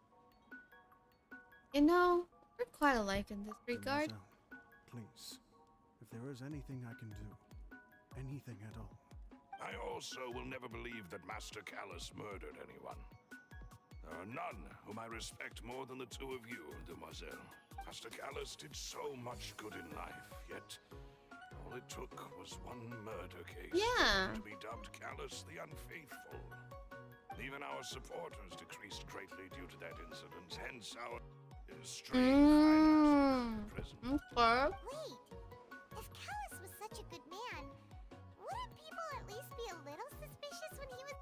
You know, we're quite alike in this regard. Mademoiselle, please, if there is anything I can do, anything at all, I also will never believe that Master Callus murdered anyone. There are none whom I respect more than the two of you, Demoiselle. Master Callus did so much good in life, yet all it took was one murder case Yeah. to be dubbed Callus the Unfaithful. Even our supporters decreased greatly due to that incident, hence our strained finances at present. Okay. Wait, if Callus was such a good man, wouldn't people at least be a little suspicious when he was...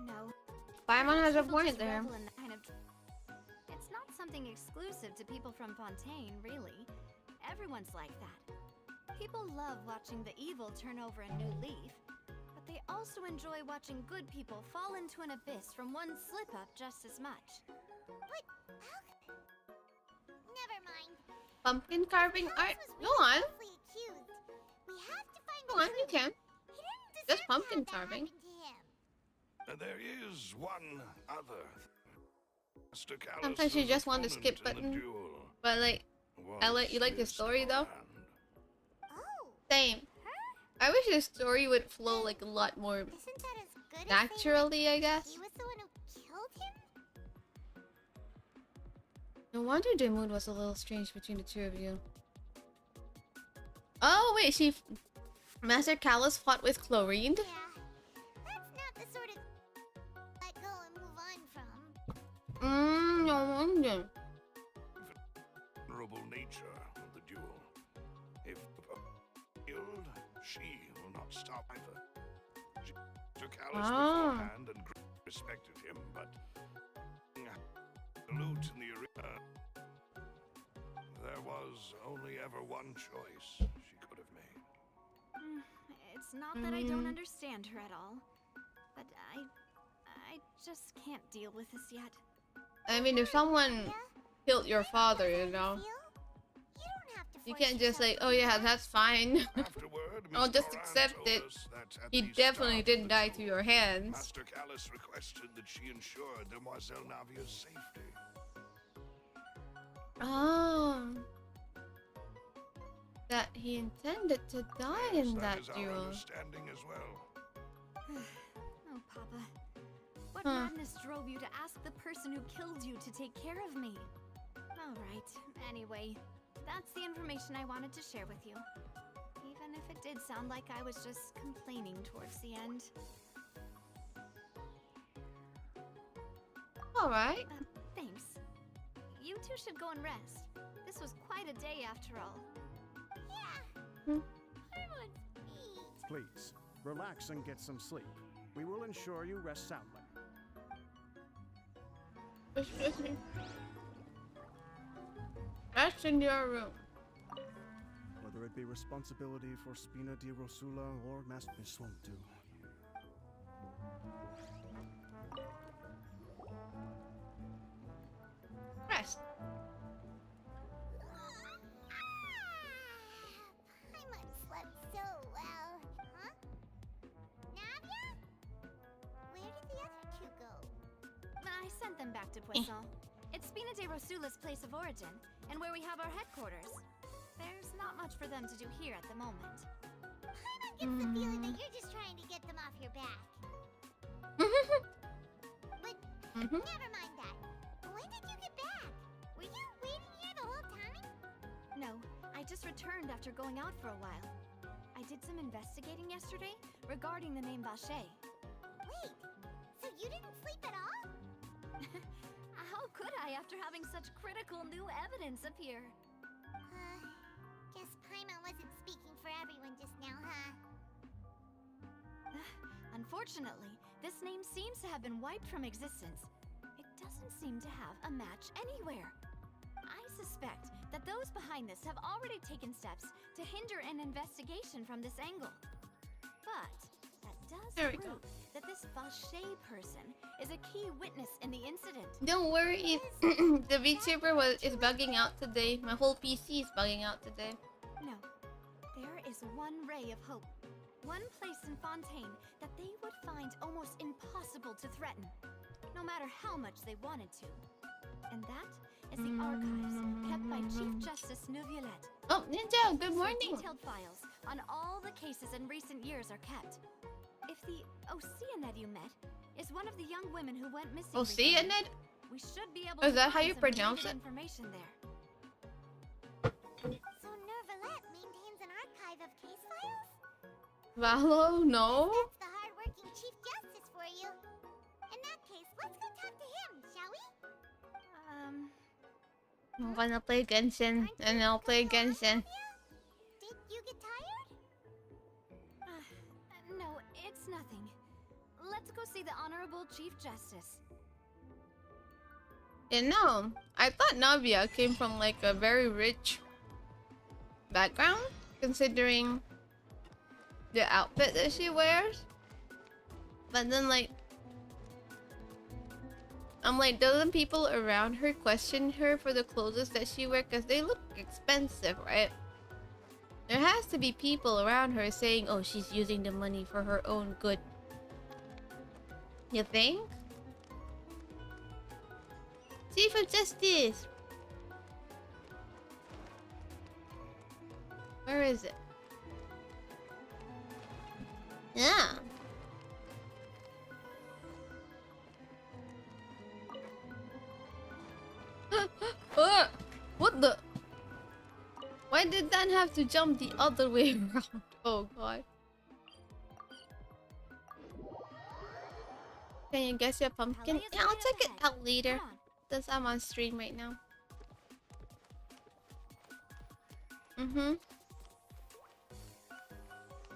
No. Paimon has a People point just there. revel in that kind of. It's not something exclusive to people from Fontaine, really. Everyone's like that. People love watching the evil turn over a new leaf, but they also enjoy watching good people fall into an abyss from one slip up just as much. But how? Never mind. Pumpkin carving art. Carlos was Go really on. falsely accused. We have to find Go the on, you truth. can. He didn't deserve Just to pumpkin have that carving. happen to him. There is one other. Master Callus' Sometimes you just want the opponent skip in the button. duel But like, I was like you like the his story though. command. Oh, Same. I wish the story would flow like a lot more isn't that as good as saying naturally, I guess. he was the one who killed him? No wonder the mood was a little strange between the two of you. Oh wait, Master Callus fought with chlorine. Yeah, that's not the sort of let go and move on from. No wonder. Honorable nature of the duel. If killed, she will not stop either. She took Callus beforehand and respected him, but salute in the arena. There was only ever one choice she could have made. It's not that I don't understand her at all, but I just can't deal with this yet. I mean, if someone Yeah? killed your father, you Feel? know, You don't have to you force can't just yourself like, to oh do yeah, that. that's fine. Afterward, I'll Miss just Moran accept told it. us that at He the definitely start didn't of the die through duel, your hands. Master Callus requested that she ensure Demoiselle Navia's safety. Oh. That he intended to die Yes, in that is our duel. understanding as well. Oh, Papa. What Huh. madness drove you to ask the person who killed you to take care of me? Alright, anyway, that's the information I wanted to share with you. Even if it did sound like I was just complaining towards the end. Alright. Thanks. You two should go and rest. This was quite a day after all. Yeah. Hmm. I want speed. Please, relax and get some sleep. We will ensure you rest soundly. Excuse me. Rest in your room. Whether it be responsibility for Spina di Rosula or Master, this won't do. Rest. Paimon slept so well. Huh? Navia? Where did the other two go? I sent them back to Poisson. It's Spina de Rosula's place of origin, and where we have our headquarters. There's not much for them to do here at the moment. Paimon gets the feeling that you're just trying to get them off your back. But never mind that. When did you get back? Were you waiting here the whole time? No, I just returned after going out for a while. I did some investigating yesterday regarding the name Vache. Wait, so you didn't sleep at all? How could I after having such critical new evidence appear? Guess Paimon wasn't speaking for everyone just now, huh? Unfortunately, this name seems to have been wiped from existence. It doesn't seem to have a match anywhere. I suspect that those behind this have already taken steps to hinder an investigation from this angle. But that does There we go. prove that this Vache person is a key witness in the incident. Don't worry, the VTuber is bugging out today. My whole PC is bugging out today. No, there is one ray of hope. One place in Fontaine that they would find almost impossible to threaten, no matter how much they wanted to. And that is the archives kept by Chief Justice Neuvillette. Oh, Ninja, good Where morning. detailed files on all the cases in recent years are kept. If the Oceanid you met is one of the young women who went missing recently, Oceanid? we should be able Is to that how find you some pronounce related it? information there. So Neuvillette maintains an archive of case files? Valo, no? That's the hard-working Chief Justice for you. In that case, let's go talk to him, shall we? I'm gonna play Genshin, and I'll play Genshin. Did you get tired? No, it's nothing. let's go see the Honorable Chief Justice. You know, I thought Navia came from like a very rich background, considering the outfit that she wears. But then like, I'm like, doesn't people around her question her for the clothes that she wears? Because they look expensive, right? There has to be people around her saying, oh, she's using the money for her own good. You think? Chief of Justice! Where is it? Yeah. What the? Why did Dan have to jump the other way around? Oh god. Can you guess your pumpkin? Yeah, I'll check it out later. Since I'm on stream right now.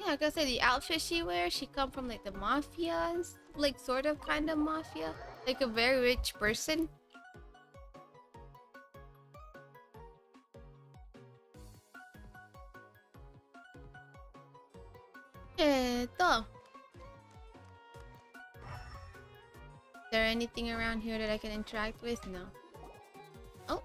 Yeah, like I said, the outfit she wears, she come from like the mafia, like sort of kind of mafia. Like a very rich person. Is there anything around here that I can interact with? No. Oh.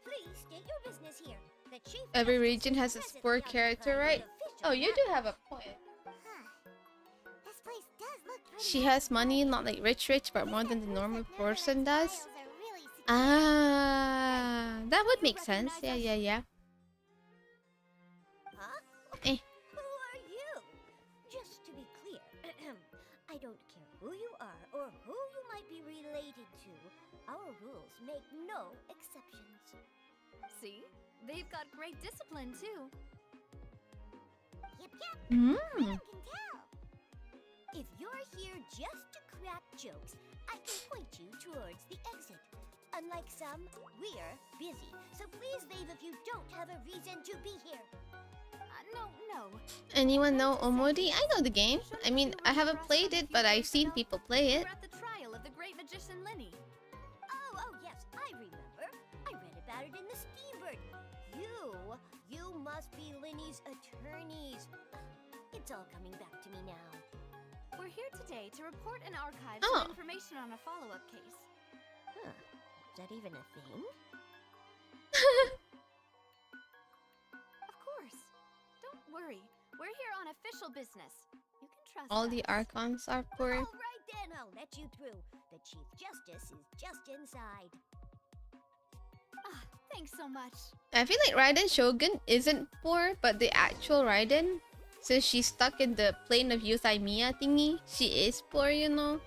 Please state your business here. The chief Every justice region has its doesn't poor have to character, provide right? the official Oh, you map. do have a point. This place does look pretty She has nice. money, not like rich, but more than the normal person does. Files are really secure. Ah, that would make sense. Yeah, yeah, yeah. Huh? Eh. Who are you? Just to be clear, I don't care who you are or who you might be related to. Our rules make no exceptions. See? They've got great discipline, too. Yep, yep. Mm. Anyone can tell. If you're here just to crack jokes, I can point you towards the exit. Unlike some, we're busy, so please leave if you don't have a reason to be here. No. Anyone know Omodi? I know the game. I mean, I haven't played it, but I've seen people play it. We're at the trial of the great magician Linny. Oh, yes, I remember. I read about it in the Steambird. You must be Linny's attorneys. It's all coming back to me now. We're here today to report and archive Oh. some information on a follow-up case. Huh. Is that even a thing? Of course. Don't worry. We're here on official business. You can trust All us. the archons are poor. All right then, I'll let you through. The Chief Justice is just inside. Ah, thanks so much. I feel like Raiden Shogun isn't poor, but the actual Raiden, since she's stuck in the plane of Yusaimiya thingy, she is poor, you know?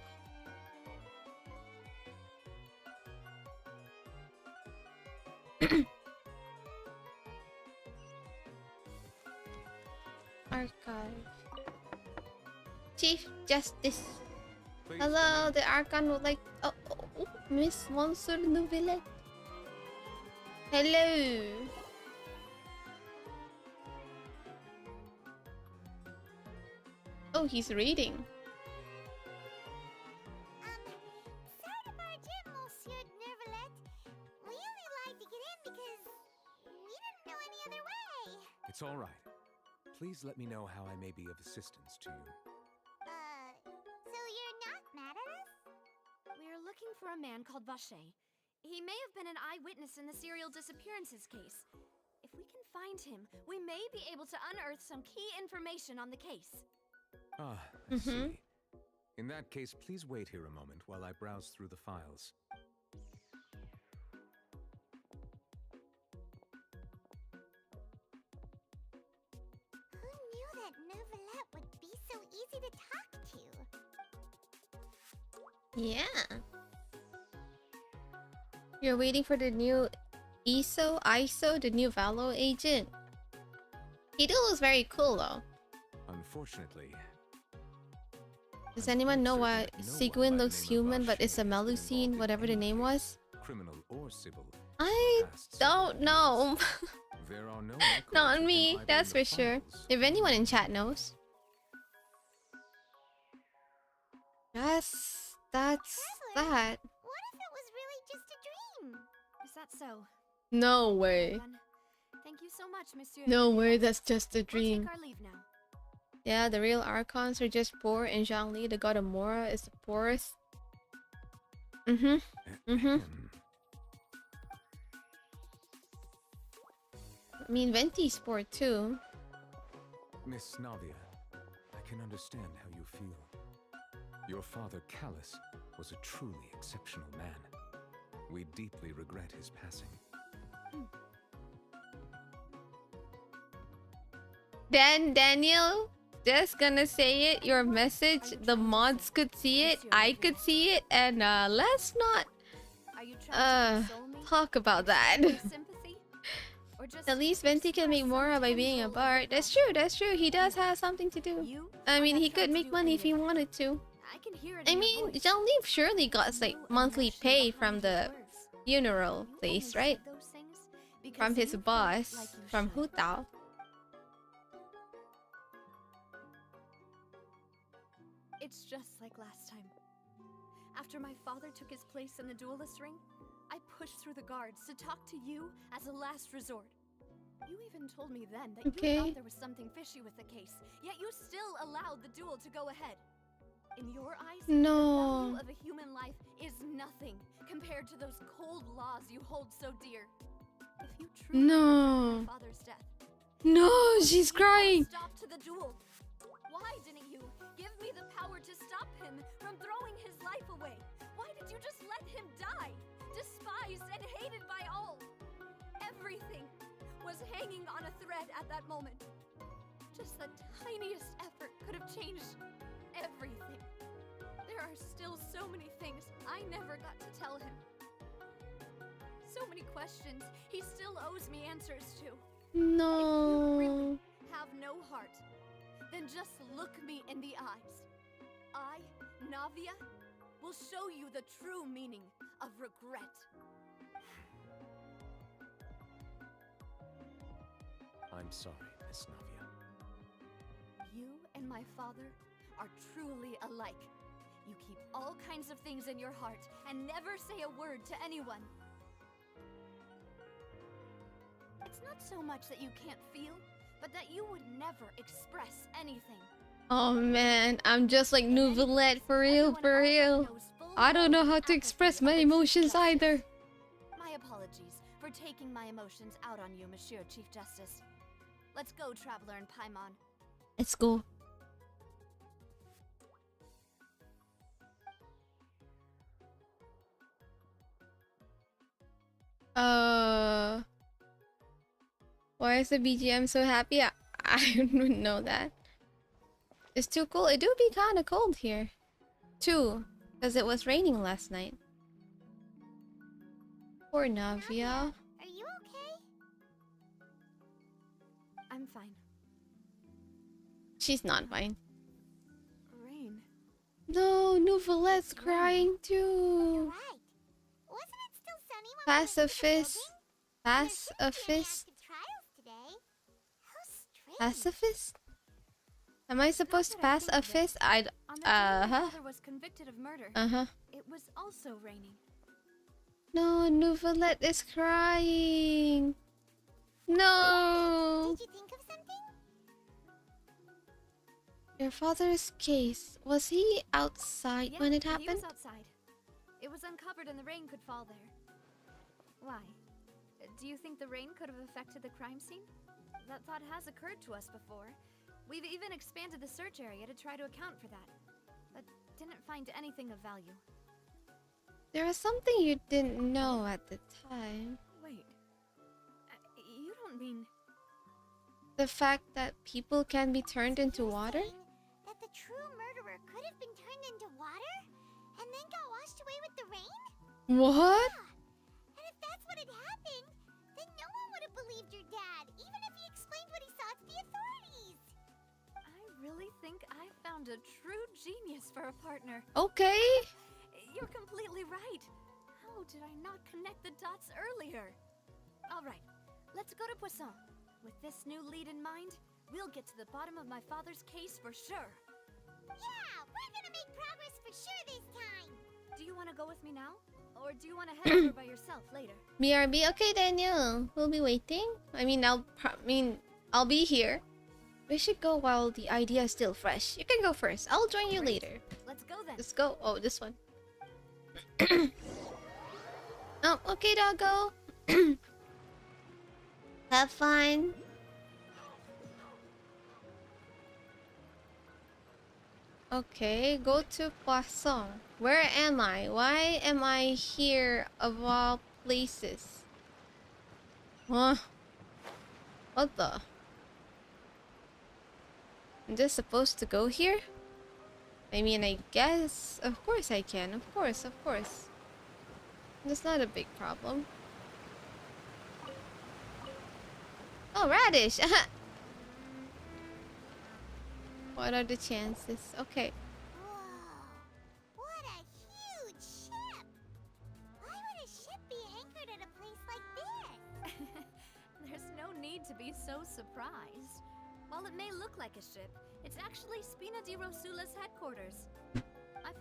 Archive. Chief Justice. Hello, the Archon would like... Oh, Miss Monsieur Nouvelle. Hello. Oh, he's reading. Sort of our gym, Monsieur Nervalet. We only lied to get in because we didn't know any other way. It's all right. Please let me know how I may be of assistance to you. So you're not mad at us? We're looking for a man called Vache. He may have been an eyewitness in the serial disappearances case. If we can find him, we may be able to unearth some key information on the case. Ah, I see. In that case, please wait here a moment while I browse through the files. Who knew that Novelette would be so easy to talk to? Yeah. You're waiting for the new ISO, the new Valo agent. He looks very cool though. Unfortunately, Does anyone know why Sigwin looks human but is a Melusine, whatever the name was? criminal or civil. I past don't know. There are no Not records of me, imbibing that's the for sure. files. If anyone in chat knows. That's that. What if it was really just a dream? Is that so? No way. Then, thank you so much, Monsieur. No way, that's just a We'll dream. take our leave now. Yeah, the real archons are just poor, and Zhangli, the god of Mora, is the poorest. Mm-hmm. Mm-hmm. I mean, Venti's poor too. Miss Navia, I can understand how you feel. Your father, Callus, was a truly exceptional man. We deeply regret his passing. Daniel, just gonna say it. Your message, the mods could see it, I could see it, and let's not Are you trying to console me? talk about that. Or sympathy? Or just At least Venti can make more by being a bard. That's true, that's true. He does have something to do. You I are mean, not he trying could to make do money any if he of that. wanted to. I can hear it I in your mean, voice. Zhangli surely got like No monthly emotion pay behind from your the words. funeral You only place, said right? those things because From his you felt boss, like you from should. Hu Tao. It's just like last time. After my father took his place in the duelist ring, I pushed through the guards to talk to you as a last resort. You even told me then that Okay. you thought there was something fishy with the case, yet you still allowed the duel to go ahead. In your eyes, the No. value of a human life is nothing compared to those cold laws you hold so dear. If you truly No. regret my father's death, No, why she's didn't you put a crying. Stop to the duel. Why didn't you give me the power to stop him from throwing his life away? Why did you just let him die, despised and hated by all? Everything was hanging on a thread at that moment. Just the tiniest effort could have changed everything. There are still so many things I never got to tell him. So many questions he still owes me answers to. No. Have no heart, then just look me in the eyes. I, Navia, will show you the true meaning of regret. I'm sorry, Miss Navia. You and my father are truly alike. You keep all kinds of things in your heart and never say a word to anyone. It's not so much that you can't feel, but that you would never express anything. Oh man, I'm just like Nouvellette, for real, Everyone for already real. knows full I don't know well how the to express apathy my of the Chief emotions Justice. either. My apologies for taking my emotions out on you, Monsieur Chief Justice. Let's go, Traveler and Paimon. Let's go. Why is the BGM so happy? I don't know that. It's too cool. It do be kind of cold here. Too. Because it was raining last night. Poor Navia. Are you okay? I'm fine. She's not fine. Rain. No, Nouvellette's crying You're too. right. Wasn't it still sunny when we went into the Pacifist. building? There should be any Pacifist. active trials today. How strange. Pacifist? Am I supposed to Now that I pass think a of it, fist? I'd. On the day my Uh-huh. father was convicted of murder, Uh-huh. it was also raining. No, Nouvellette is crying. No. Did you think of something? Your father's case. Was he outside Yeah, when it He happened? was outside. It was uncovered and the rain could fall there. Why? Do you think the rain could have affected the crime scene? That thought has occurred to us before. We've even expanded the search area to try to account for that, but didn't find anything of value. There was something you didn't know at the time. Wait. You don't mean... The fact that people can be turned into You're water? saying that the true murderer could have been turned into water and then got washed away with the rain? What? Yeah. And if that's what had happened, then no one would have believed your dad, even if he explained what he saw to the authorities. I really think I found a true genius for a partner. Okay. You're completely right. How How did I not connect the dots earlier? Alright, let's go to Poisson. With this new lead in mind, we'll get to the bottom of my father's case for sure. Yeah, we're gonna make progress for sure this time. Do you want to go with me now? Or do you want to head over by yourself later? BRB. Okay, Daniel. We'll be waiting. I'll be here. We should go while the idea is still fresh. You can go first. I'll join you Great. later. Let's go then. Let's go. Oh, this one. Oh, okay, doggo. Have fun. Okay, go to Poisson. Where am I? Why am I here of all places? Huh? What the? I'm just supposed to go here? I mean, I guess... Of course I can. Of course, of course. That's not a big problem. Oh, radish! What are the chances? Okay. Whoa, what a huge ship! Why would a ship be anchored at a place like this? There's no need to be so surprised. While it may look like a ship, it's actually Spina di Rosula's headquarters.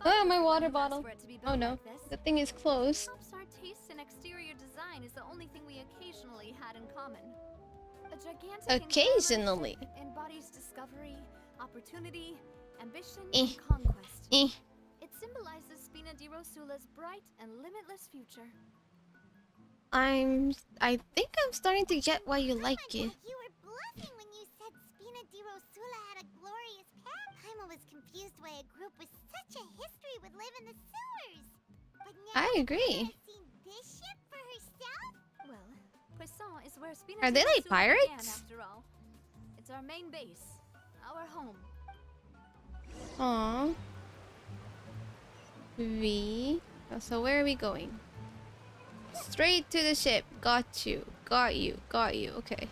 Oh, my water I've asked bottle. for it to be Oh built no, like this. the thing is closed. Perhaps our taste in exterior design is the only thing we occasionally had in common. A gigantic Occasionally. ship embodies discovery, opportunity, ambition, Eh. and conquest. Eh. It symbolizes Spina di Rosula's bright and limitless future. I think I'm starting to get why you like it. You were bluffing when you said Spina di Rosula had a glorious past. Paimon was confused why a group with such a history would live in the sewers. But now I agree. Paimon has seen this ship for herself? Well, Poisson is where Spina Are di they like Rosula began, pirates? after all. It's our main base, our home. Aww. So where are we going? Straight to the ship. Got you. Got you. Got you. Okay.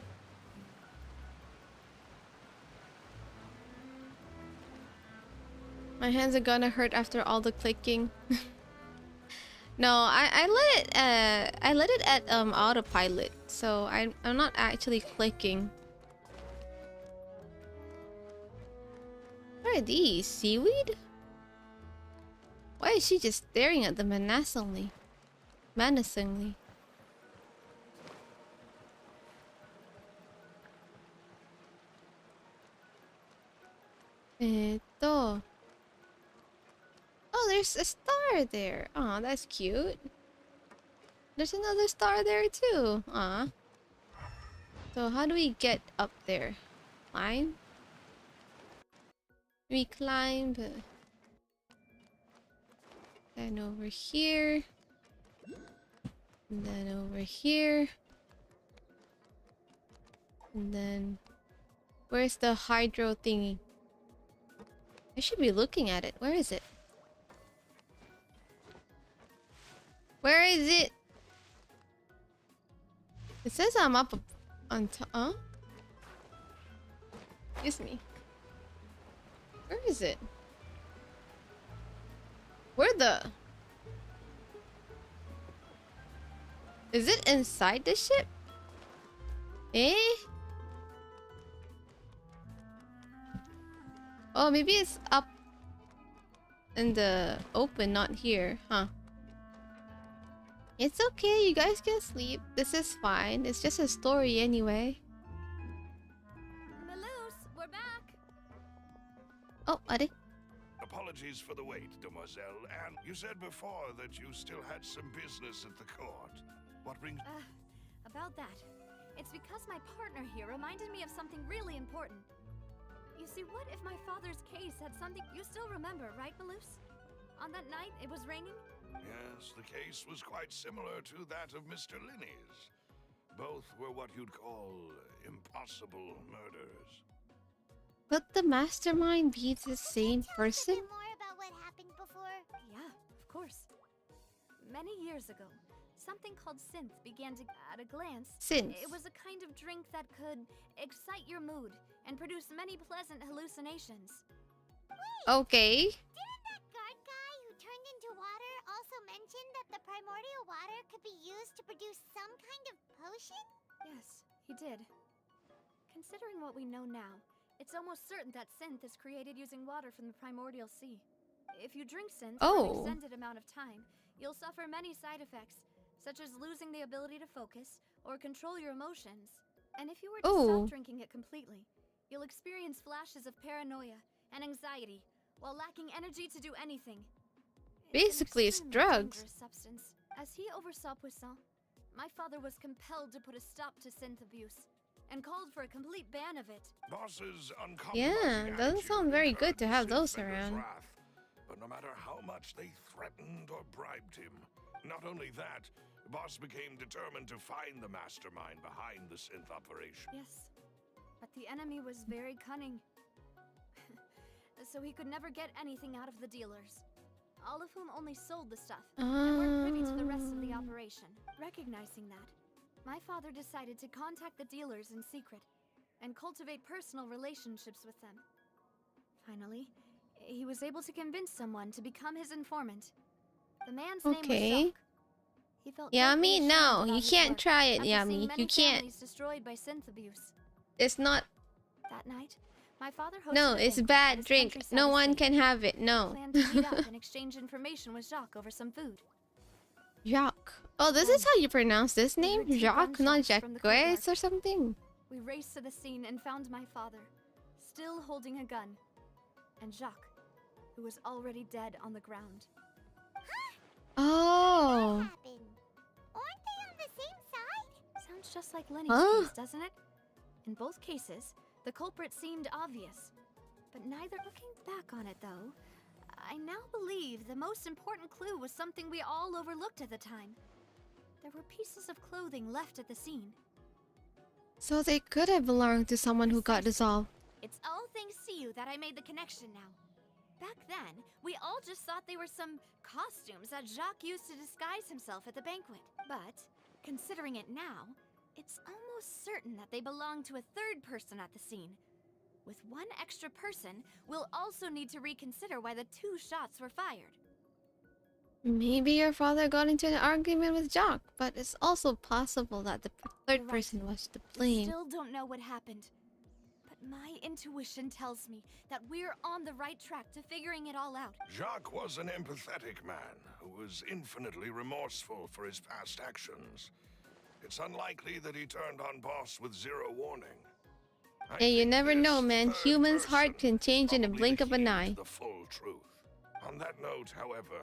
My hands are gonna hurt after all the clicking. No, I let it at autopilot, so I'm not actually clicking. What are these? Seaweed? Why is she just staring at them menacingly? Menacingly. Oh, there's a star there. Aw, that's cute. There's another star there too. Aw. So how do we get up there? Climb? We climb. Then over here. And then over here. And then... Where's the hydro thingy? I should be looking at it. Where is it? Where is it? It says I'm up on top. Huh? Excuse me. Where is it? Where the... Is it inside the ship? Eh? Oh, maybe it's up in the open, not here, huh? It's okay, you guys can sleep. This is fine. It's just a story anyway. Melus, we're back. Oh, Ade. Apologies for the wait, demoiselle. And you said before that you still had some business at the court. What brings... About that. It's because my partner here reminded me of something really important. You see, what if my father's case had something... You still remember, right, Melus? On that night, it was raining? Yes, the case was quite similar to that of Mr. Linney's. Both were what you'd call impossible murders. Could the mastermind be the same person? A bit more about what happened before? Yeah, of course. Many years ago, something called synth began to... At a glance, Synth. it was a kind of drink that could excite your mood and produce many pleasant hallucinations. Okay. Didn't that guard guy who turned into water also mention mention that the primordial water could be used to produce some kind of potion? Yes, he did. Considering what we know now, it's almost certain that synth is created using water from the primordial sea. If you drink synth for an extended amount of time, you'll suffer many side effects, such as losing the ability to focus or control your emotions. And if you were to stop drinking it completely, you'll experience flashes of paranoia and anxiety while lacking energy to do anything. Basically, it's drugs. Dangerous substance. As he oversaw Poisson, my father was compelled to put a stop to synth abuse and called for a complete ban of it. Boss's Yeah, doesn't sound very good to have those around. Wrath, but no matter how much they threatened or bribed him, not only that, Boss became determined to find the mastermind behind the synth operation. Yes, but the enemy was very cunning. So he could never get anything out of the dealers, all of whom only sold the stuff and weren't privy to the rest of the operation. Recognizing that, my father decided to contact the dealers in secret and cultivate personal relationships with them. Finally, he was able to convince someone to become his informant. The man's name was Jacques. He felt Yami, deeply no, ashamed about you his can't work try it, after seeing Yami. many You can't. families destroyed by synth abuse. It's not. That night, my father hosted No, a it's banquet at bad his drink. countryside No one estate. can have it. He No. planned to meet up and exchange information with Jacques over some food. Jacques. Oh, this is how you pronounce this name? heard two Jacques, not gunshots Jacques from the courtyard. or something. We raced to the scene and found my father, still holding a gun, and Jacques, who was already dead on the ground. Oh. What happened? Aren't they on the same side? Sounds just like Lenny's Huh? case, doesn't it? In both cases, the culprit seemed obvious. But neither. Looking back on it, though, I now believe the most important clue was something we all overlooked at the time. There were pieces of clothing left at the scene. So they could have belonged to someone who got dissolved. It's all thanks to you that I made the connection now. Back then, we all just thought they were some costumes that Jacques used to disguise himself at the banquet. But, considering it now, it's almost certain that they belong to a third person at the scene. With one extra person, we'll also need to reconsider why the 2 shots were fired. Maybe your father got into an argument with Jacques, but it's also possible that the third You're right. person was to We blame. still don't know what happened. But my intuition tells me that we're on the right track to figuring it all out. Jacques was an empathetic man who was infinitely remorseful for his past actions. It's unlikely that he turned on Boss with zero warning. I Yeah, you think never this know, man. third Human's heart person can change in a probably blink the of an key to eye. The full truth. On that note, however,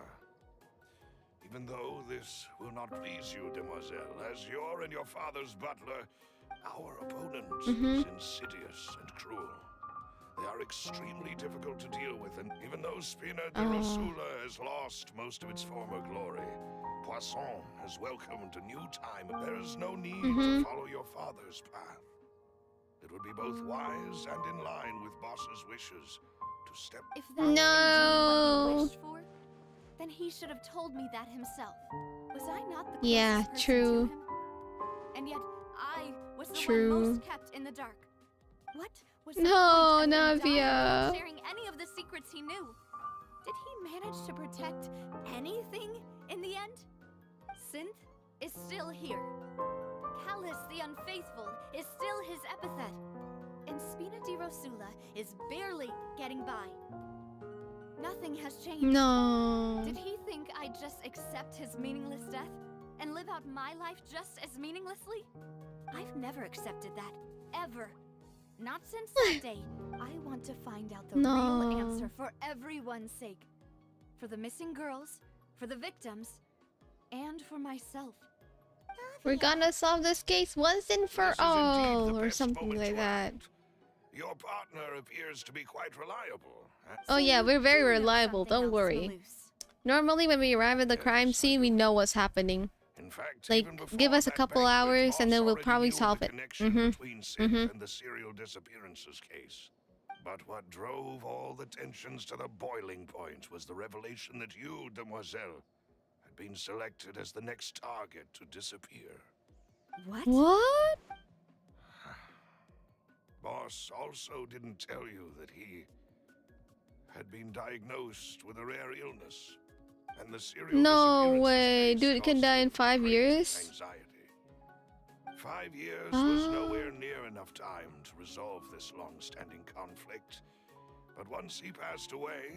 even though this will not please you, demoiselle, as you're and your father's butler, our opponent is insidious and cruel. They are extremely difficult to deal with, and even though Spina de Rosula has lost most of its former glory, Poisson has welcomed a new time. There is no need to follow your father's path. It would be both wise and in line with Boss's wishes to step. If that's indeed No. what he wished for, then he should have told me that himself. Was I not the closest Yeah, person true. to him? And yet, I was the True. one most kept in the dark. What was the No, point of him dying Navia. without sharing any of the secrets he knew? Did he manage to protect anything in the end? Synth is still here. Callus the Unfaithful is still his epithet. And Spina di Rosula is barely getting by. Nothing has changed. No. Did he think I'd just accept his meaningless death and live out my life just as meaninglessly? I've never accepted that. Ever. Not since that day. I want to find out the No. real answer for everyone's sake. For the missing girls, for the victims, and for myself. We're gonna solve this case once and for This is indeed all, the or best something moment like to that. act. Your partner appears to be quite reliable. Oh yeah, you we're very do know reliable, something don't else, worry. Malus. Normally when we arrive at the crime Yes, I scene, we do. know what's happening. In fact, Like, even before give us a that couple banquet, hours and Boss then we'll already probably knew solve the it. connection between Synth and the serial disappearances case. But what drove all the tensions to the boiling point was the revelation that you, demoiselle, had been selected as the next target to disappear. What? What? Boss also didn't tell you that he had been diagnosed with a rare illness. and the serial No disappearances way. case Dude can caused die him in 5 great years? Anxiety. 5 years was nowhere near enough time to resolve this long-standing conflict. But once he passed away,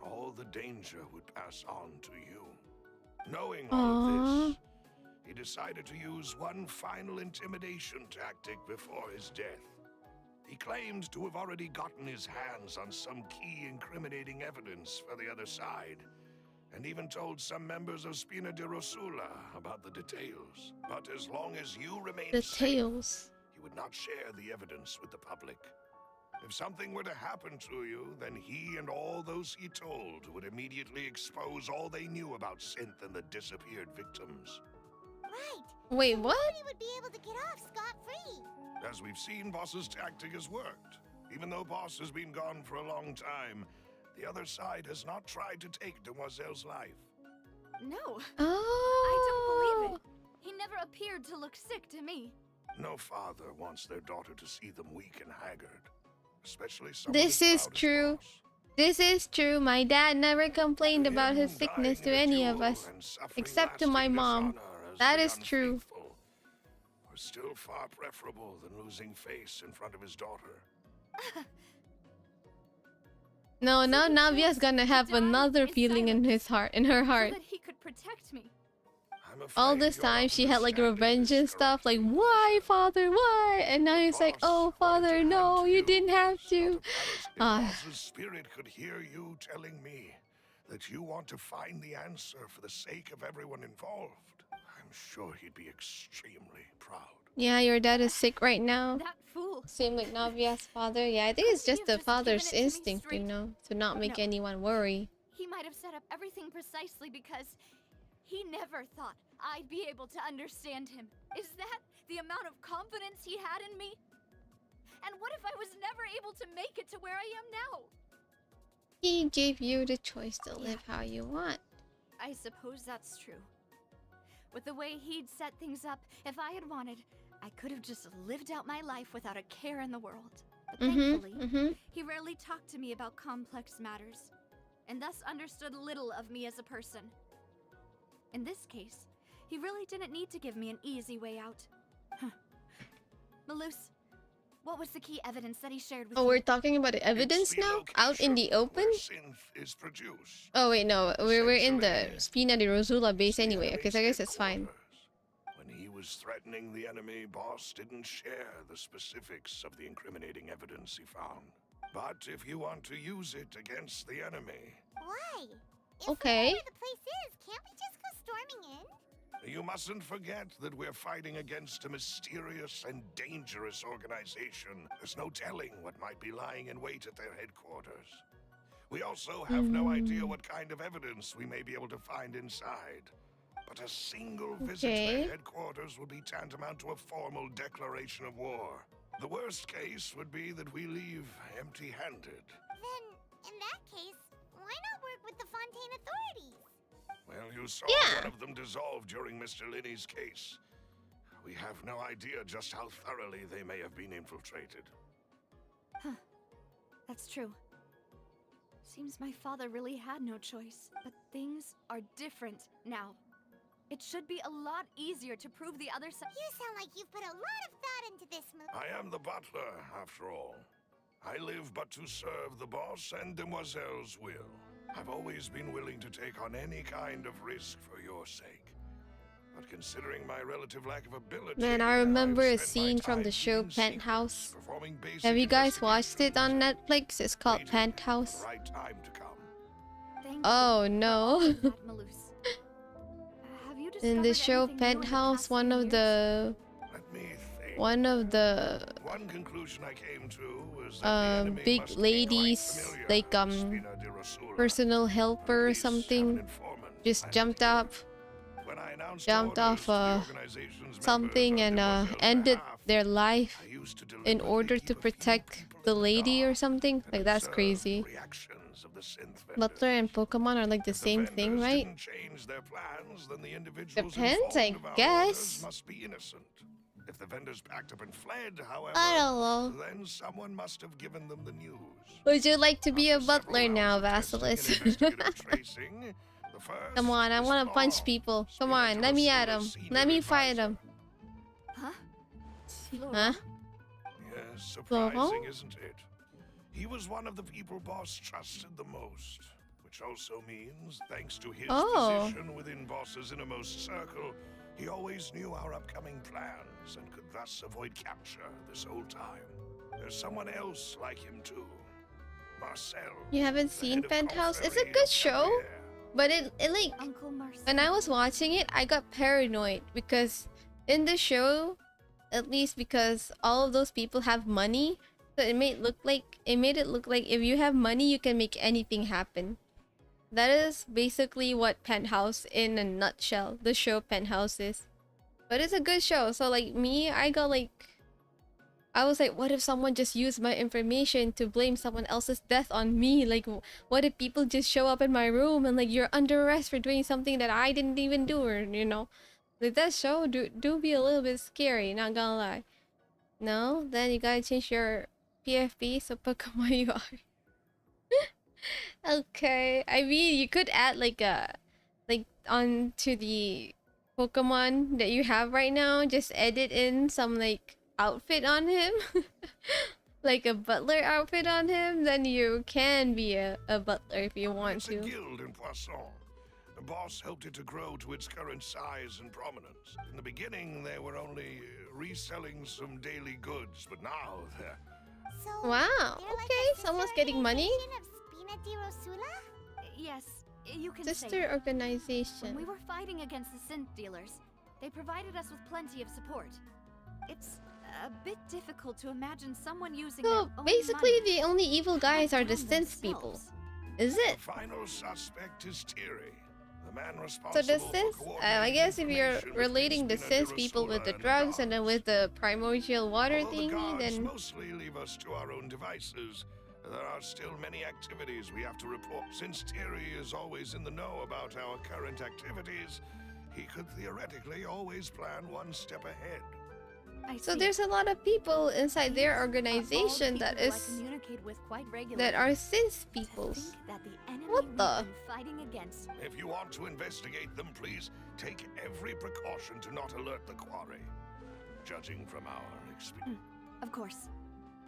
all the danger would pass on to you. Knowing all of this, he decided to use one final intimidation tactic before his death. He claimed to have already gotten his hands on some key incriminating evidence for the other side, and even told some members of Spina di Rosula about the details. But as long as you remained The safe, tails. he would not share the evidence with the public. If something were to happen to you, then he and all those he told would immediately expose all they knew about Synth and the disappeared victims. Right. Wait, So what? nobody would be able to get off scot-free. As we've seen, Boss's tactic has worked. Even though Boss has been gone for a long time, the other side has not tried to take Demoiselle's life. No, Oh. I don't believe it. He never appeared to look sick to me. No father wants their daughter to see them weak and haggard, especially someone This as is proud as true. Boss. This is true. My dad never complained about his Him sickness to dying in a any of duel us, and suffering except to my lasting mom. dishonor as That the is true. unfaithful was still far preferable than losing face in front of his daughter. No, So now he Navia's chose gonna to have die another in feeling in his heart, in her So heart. that he could protect me. I'm All afraid this you're time not she had like understanding revenge this and stuff, like, correctly, why, Demoiselle. father, why? And now he's like, Boss oh, wanted father, to hand no, to you didn't have Not to. a palace. If Ah. Boss's spirit could hear you telling me that you want to find the answer for the sake of everyone involved, I'm sure he'd be extremely proud. Yeah, your dad is sick right now. That fool. Same like Navia's father. Yeah, I think it's Couldn't he just the have just given father's it to me instinct, you straight? know, to not make No. anyone worry. He might have set up everything precisely because he never thought I'd be able to understand him. Is that the amount of confidence he had in me? And what if I was never able to make it to where I am now? He gave you the choice to live how you want. I suppose that's true. With the way he'd set things up, if I had wanted, I could have just lived out my life without a care in the world. But thankfully, he rarely talked to me about complex matters, and thus understood little of me as a person. In this case, he really didn't need to give me an easy way out. Huh. Malus, what was the key evidence that he shared with Oh, you? we're talking about the evidence It's the now? Out in the location open? where Synth is produced. Oh wait, no, we're in the Essentially, Spina di Rosula base the anyway. Okay, so I enemy's guess it's fine. headquarters. When he was threatening the enemy, Boss didn't share the specifics of the incriminating evidence he found. But if you want to use it against the enemy, Why? If Okay. we know where the place is, can't we just go storming in? you mustn't forget that we're fighting against a mysterious and dangerous organization. There's no telling what might be lying in wait at their headquarters. We also have no idea what kind of evidence we may be able to find inside. But a single visit to Okay. their headquarters would be tantamount to a formal declaration of war. The worst case would be that we leave empty-handed. Then, in that case, why not work with the Fontaine authorities? Well, you saw Yeah. one of them dissolve during Mr. Linney's case. We have no idea just how thoroughly they may have been infiltrated. That's true. Seems my father really had no choice. But things are different now. It should be a lot easier to prove the other side. You sound like you've put a lot of thought into this move. I am the butler, after all. I live but to serve the boss and Demoiselle's will. I've always been willing to take on any kind of risk for your sake. But considering my relative lack of ability, Man, I remember I've a spent my scene from time the show in secret, Penthouse. performing basic Have you guys watched it on investigations, Netflix? It's called waiting for the Penthouse. right time to come. Thank Oh you for no. all of that, Malus. Have you In the discovered show anything new in the Penthouse, past one few of years? the Let me think. One conclusion I came to was that the enemy big must be quite ladies, familiar like with Spina di Rosula. personal helper or Police have an something, informant just planted jumped here. up When I announced jumped orders off to the organization's something members on and Demoiselle's ended behalf, their life I used to in deliberately order keep to a few protect people the in lady or dark something. and Like that's observe crazy. the reactions of the synth Butler and vendors. Pokemon are like the If same the thing, vendors right? didn't change their plans, then the individuals Depends, I informed of our guess. orders must be innocent. If the vendors packed up and fled, however, I don't know. then someone must have given them the news. Would you like to be a After several butler now, rounds of testing and Vasilis? investigative tracing, The first Come on, I is want to punch Flora. people. Come Spina on, let me at Drosula's him. senior Let me fight advisor. him. Huh? Huh? Yes, surprising, isn't it? He was one of the people Boss trusted the most, which also means, thanks to his Oh. position within Boss's innermost circle, he always knew our upcoming plans and could thus avoid capture this whole time. There's someone else like him too. Marcel. You haven't the seen head of Penthouse? It's a Confrérie good of show, Derrière. but it like Uncle Marcel. when I was watching it, I got paranoid because in the show, at least because all of those people have money, so it made it look like if you have money, you can make anything happen. That is basically what Penthouse in a nutshell, the show Penthouse is. But it's a good show. So like me, I was like, what if someone just used my information to blame someone else's death on me? Like, what if people just show up in my room and like you're under arrest for doing something that I didn't even do, or you know, like that show do be a little bit scary. Not gonna lie. No, then you gotta change your PFP so Pokemon you are. Okay, I mean you could add like onto the Pokemon that you have right now. Just edit in some like outfit on him. Like a butler outfit on him, then you can be a butler if you want It's a to. guild in Poisson. The boss helped it to grow to its current size and prominence. In the beginning, they were only reselling some daily goods, but now they're... So, Wow, they're like okay, a someone's sister getting money. organization of Spina di Rosula? Yes, you can say Sister that. When organization. we were fighting against the synth dealers, they provided us with plenty of support. It's a bit difficult to imagine someone using So their own basically, money the only evil to guys hunt are the down synth people. themselves. Is it? The final suspect is Thierry, the man So responsible the for synth, I coordinating guess if you're information between relating the Spina di synth people with the Rosula drugs and then guards. with the primordial water Although the thingy, guards then mostly leave us to our own devices, there are still many activities we have to report. Since Thierry is always in the know about our current activities, he could theoretically always plan one step ahead. I so see. there's a lot of people inside their These are all organization that people I is communicate with quite regularly. that are synth To peoples. think that the enemy What we've the? been fighting against. If you want to investigate them, please take every precaution to not alert the quarry. Judging from our experience. Of course.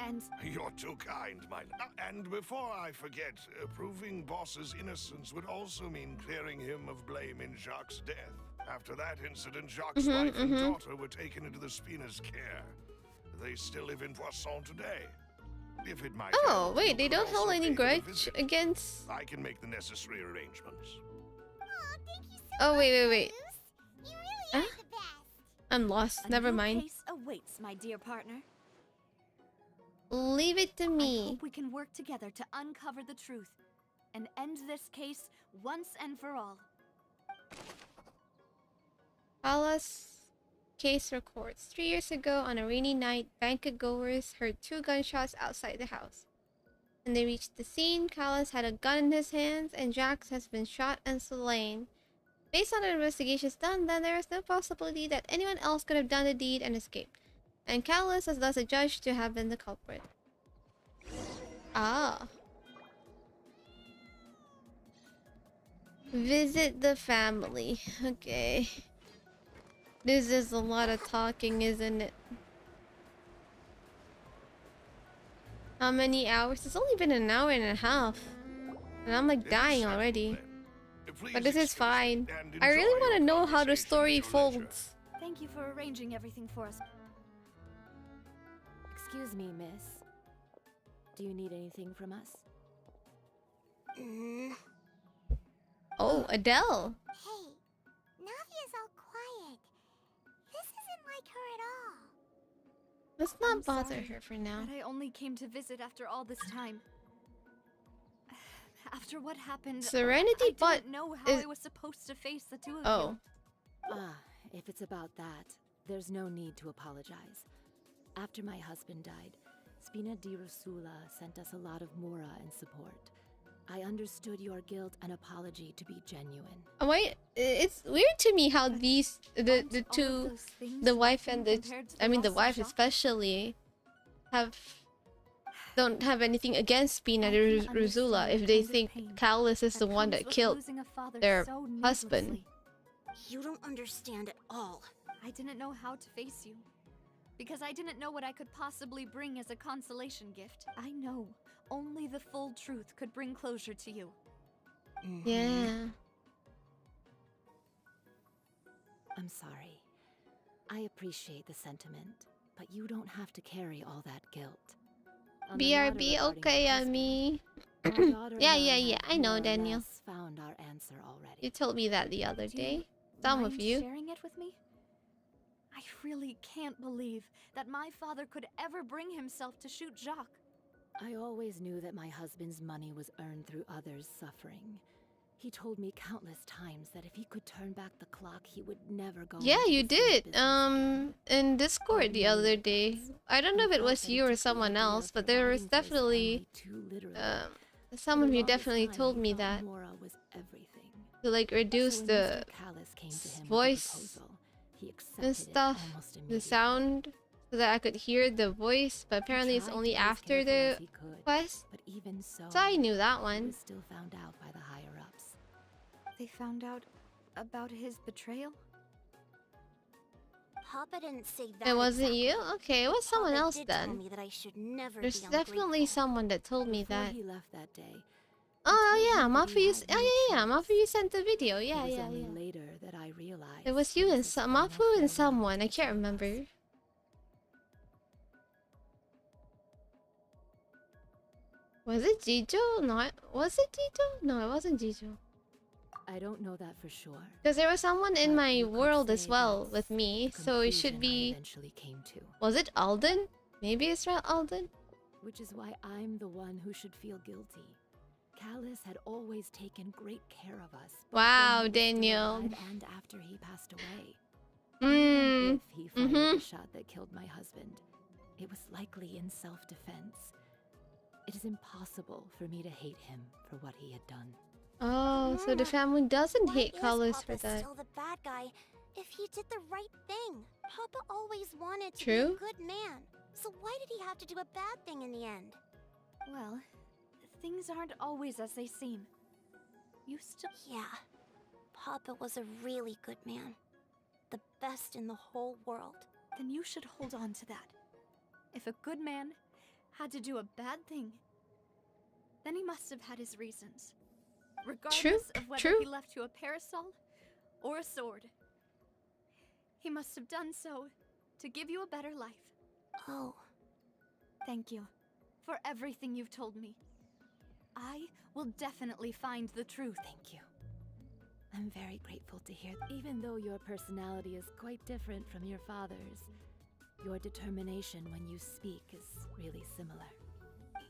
And You're too kind, my love. And before I forget, proving Boss's innocence would also mean clearing him of blame in Jacques' death. After that incident, Jacques' wife and daughter were taken into the Spina's care. They still live in Poisson today. If it might Oh help, wait, you they could don't hold also any pay them a grudge visit. against. I can make the necessary arrangements. Oh, thank you so Oh much, wait. Bruce. You really Huh? are the best. I'm lost. a Never new mind. case awaits, my dear partner. Leave it to I me. hope we can work together to uncover the truth and end this case once and for all. Palace case records. 3 years ago, on a rainy night, banquet goers heard 2 gunshots outside the house. When they reached the scene, Callas had a gun in his hands, and Jax has been shot and slain. Based on the investigations done, then there is no possibility that anyone else could have done the deed and escaped. And Callas is thus adjudged to have been the culprit. Ah. Visit the family. Okay. This is a lot of talking, isn't it? How many hours? It's only been an hour and a half. And I'm like dying already. But this is fine. I really want to know how the story folds. Thank you for arranging everything for us. Excuse me, miss. Do you need anything from us? Oh, Adele. Hey, Navia's all quiet. This isn't like her at all. Let's not I'm bother sorry her for now. That I only came to visit after all this time. After what happened, Serenity I Butt didn't know how is- I was supposed to face the two of Oh. you. Ah, if it's about that, there's no need to apologize. After my husband died, Spina di Rosula sent us a lot of mora and support. I understood your guilt and apology to be genuine. Why? It's weird to me how these the Aren't all of two, those things the wife nothing and the compared to I mean the loss of wife Jacques? especially, have don't have anything against Spina Rosula if they think Callus is the one that killed their husband. You don't understand at all. I didn't know how to face you. Because I didn't know what I could possibly bring as a consolation gift. I know only the full truth could bring closure to you. Yeah. I'm sorry. I appreciate the sentiment, but you don't have to carry all that guilt. On the matter BRB, regarding okay, the husband, Ami. our daughter and Yeah, I I have know, more or Daniel. less found our answer already. You told me that the other Do you day. Some of mind you. sharing it with me? I really can't believe that my father could ever bring himself to shoot Jacques. I always knew that my husband's money was earned through others' suffering. He told me countless times that if he could turn back the clock, he would never go. Yeah, into you the same did. business again. In Discord the other day. I don't know if it was you or someone else, but there was definitely some of you definitely told me that Mora was everything. to like reduce So when the Mr. Callis came to him with a voice proposal, he accepted and it stuff, almost the immediately. sound, so that I could hear the voice, but apparently it's tried only to be as after careful the as he could, quest. But even so, So I knew that he one. was still found out by the higher ups. They found out about his betrayal? Papa didn't say that. It wasn't exactly. you? Okay, it was someone Papa else did tell then. me that I should never There's be definitely ungrateful. someone that told me Before that. he left that day, Oh yeah, told me that he Mafu, had no choice. Mafu sent the video. it Yeah, was yeah, only yeah. later that I realized It was you and his final Mafu and farewell someone. I to can't us. remember. Was it Jijo? No, was it Jijo? No, it wasn't Jijo. I don't know that for sure. Because there was someone in but my you could world as say well that's with me, the so it should conclusion I be. eventually came to, Was it Alden? Maybe it's not Alden. which is why I'm the one who should feel guilty. Callus had always taken great care of us. both when Wow, he was still Daniel. alive and after he passed away. Hmm. Even if he fired Mhm. the shot that killed my husband, it was likely in self-defense. It is impossible for me to hate him for what he had done. Oh, so the family doesn't Why hate is Carlos for Papa that. still the bad guy if he did the right thing? Papa always wanted to True. be a good man. So why did he have to do a bad thing in the end? Well, things aren't always as they seem. You still. Yeah. Papa was a really good man. The best in the whole world. Then you should hold on to that. If a good man had to do a bad thing, then he must have had his reasons. Regardless of whether true. he left you a parasol or a sword. He must have done so to give you a better life. Oh. Thank you for everything you've told me. I will definitely find the truth. Thank you. I'm very grateful to hear that. Even though your personality is quite different from your father's, your determination when you speak is really similar.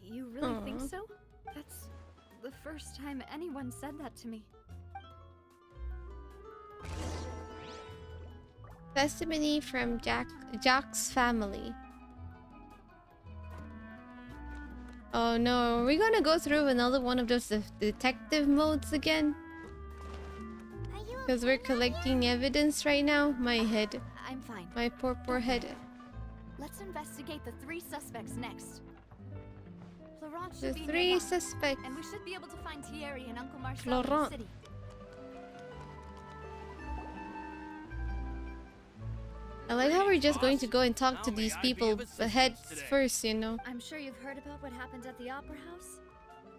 You really think so? That's the first time anyone said that to me. Testimony from Jack's family. Oh no, are we gonna go through another one of those detective modes again? Are you Because we're collecting evidence right now. My head. I'm fine. My poor head. Let's investigate the 3 suspects next. Florent The should be 3 nearby, suspects. and we should be able to find Thierry and Uncle Marcel in the Florent. city. I like how we're just going to go and talk to these people head first, you know. I'm sure you've heard about what happened at the Opera House.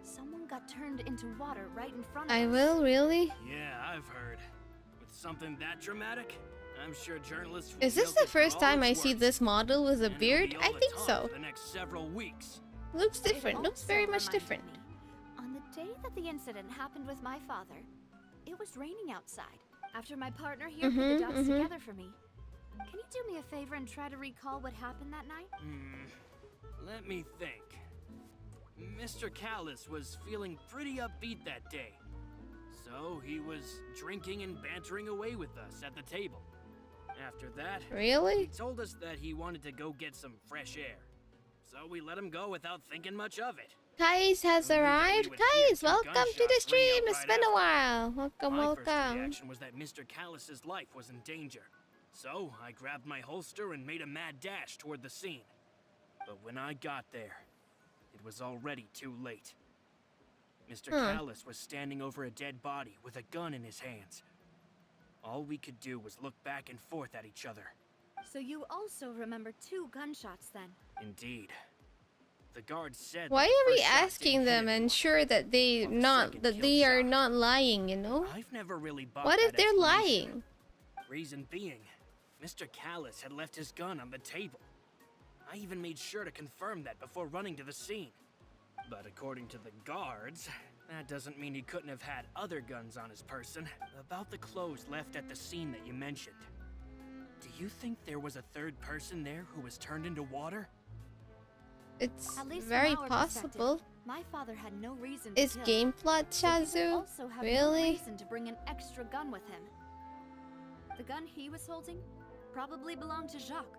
Someone got turned into water right in front of I us. will, really? Yeah, I've heard. With something that dramatic, I'm sure journalists will Is this milk the it for first all time I it's see worth. this model with a And it'll beard? be all I the think talk so. for the next several weeks. Looks It different. Looks also very much reminded different. me, on the day that the incident happened with my father, it was raining outside. After my partner here put the dots together for me, can you do me a favor and try to recall what happened that night? Let me think. Mr. Callis was feeling pretty upbeat that day. So he was drinking and bantering away with us at the table. After that, he Really? told us that he wanted to go get some fresh air. So we let him go without thinking much of it. Kais has We knew that we arrived. would hear Kais, 2 welcome to the gunshots ring stream. out It's right been a after. while. Welcome, My first welcome. reaction was that Mr. Callis's life was in danger. So I grabbed my holster and made a mad dash toward the scene. But when I got there, it it was already too late. Mr. Callus was standing over a dead body with a gun in his hands. All we could do was look back and forth at each other. So you also remember 2 gunshots then? Indeed. The guard said. Why that are the we first shot asking didn't hit them and anyone, sure that they while the not second that kill they are shot. not lying, you know? I've never really bought What if that they're explanation. lying? Reason being, Mr. Callus had left his gun on the table. I even made sure to confirm that before running to the scene. But according to the guards, that doesn't mean he couldn't have had other guns on his person. About the clothes left at the scene that you mentioned. Do you think there was a third person there who was turned into water? It's At least very from our perspective, possible. My father had no reason to Is kill. game plot So he would Syazuuwu? also have no Really? reason to bring an extra gun with him. The gun he was holding probably belonged to Jacques,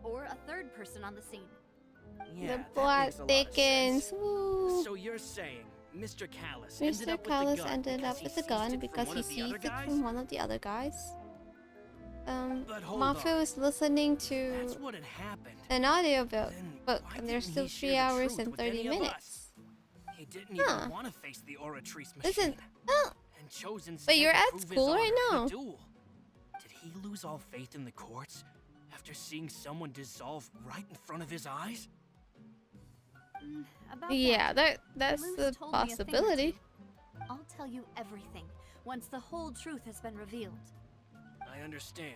or a third person on the scene. Yeah, The that plot makes a lot of thickens. sense. Woo. So you're saying Mr. Callus ended Mr. up Callus with the gun ended because up he with the seized gun it because from he one of the seized other it guys? from one of the other guys. But hold Mafu on. is listening to That's what had happened. an audiobook, Then book, why and there's didn't still he share 3 the hours truth and with 30 any of minutes. us? He didn't Huh. even want to face the Oratrice machine. Listen, oh, And chose instead but you're to at prove his school right honor in a now. duel. Did he lose all faith in the courts after seeing someone dissolve right in front of his eyes? About yeah, that, that's Luz a told me a thing or possibility. two. I'll tell you everything once the whole truth has been revealed. I understand.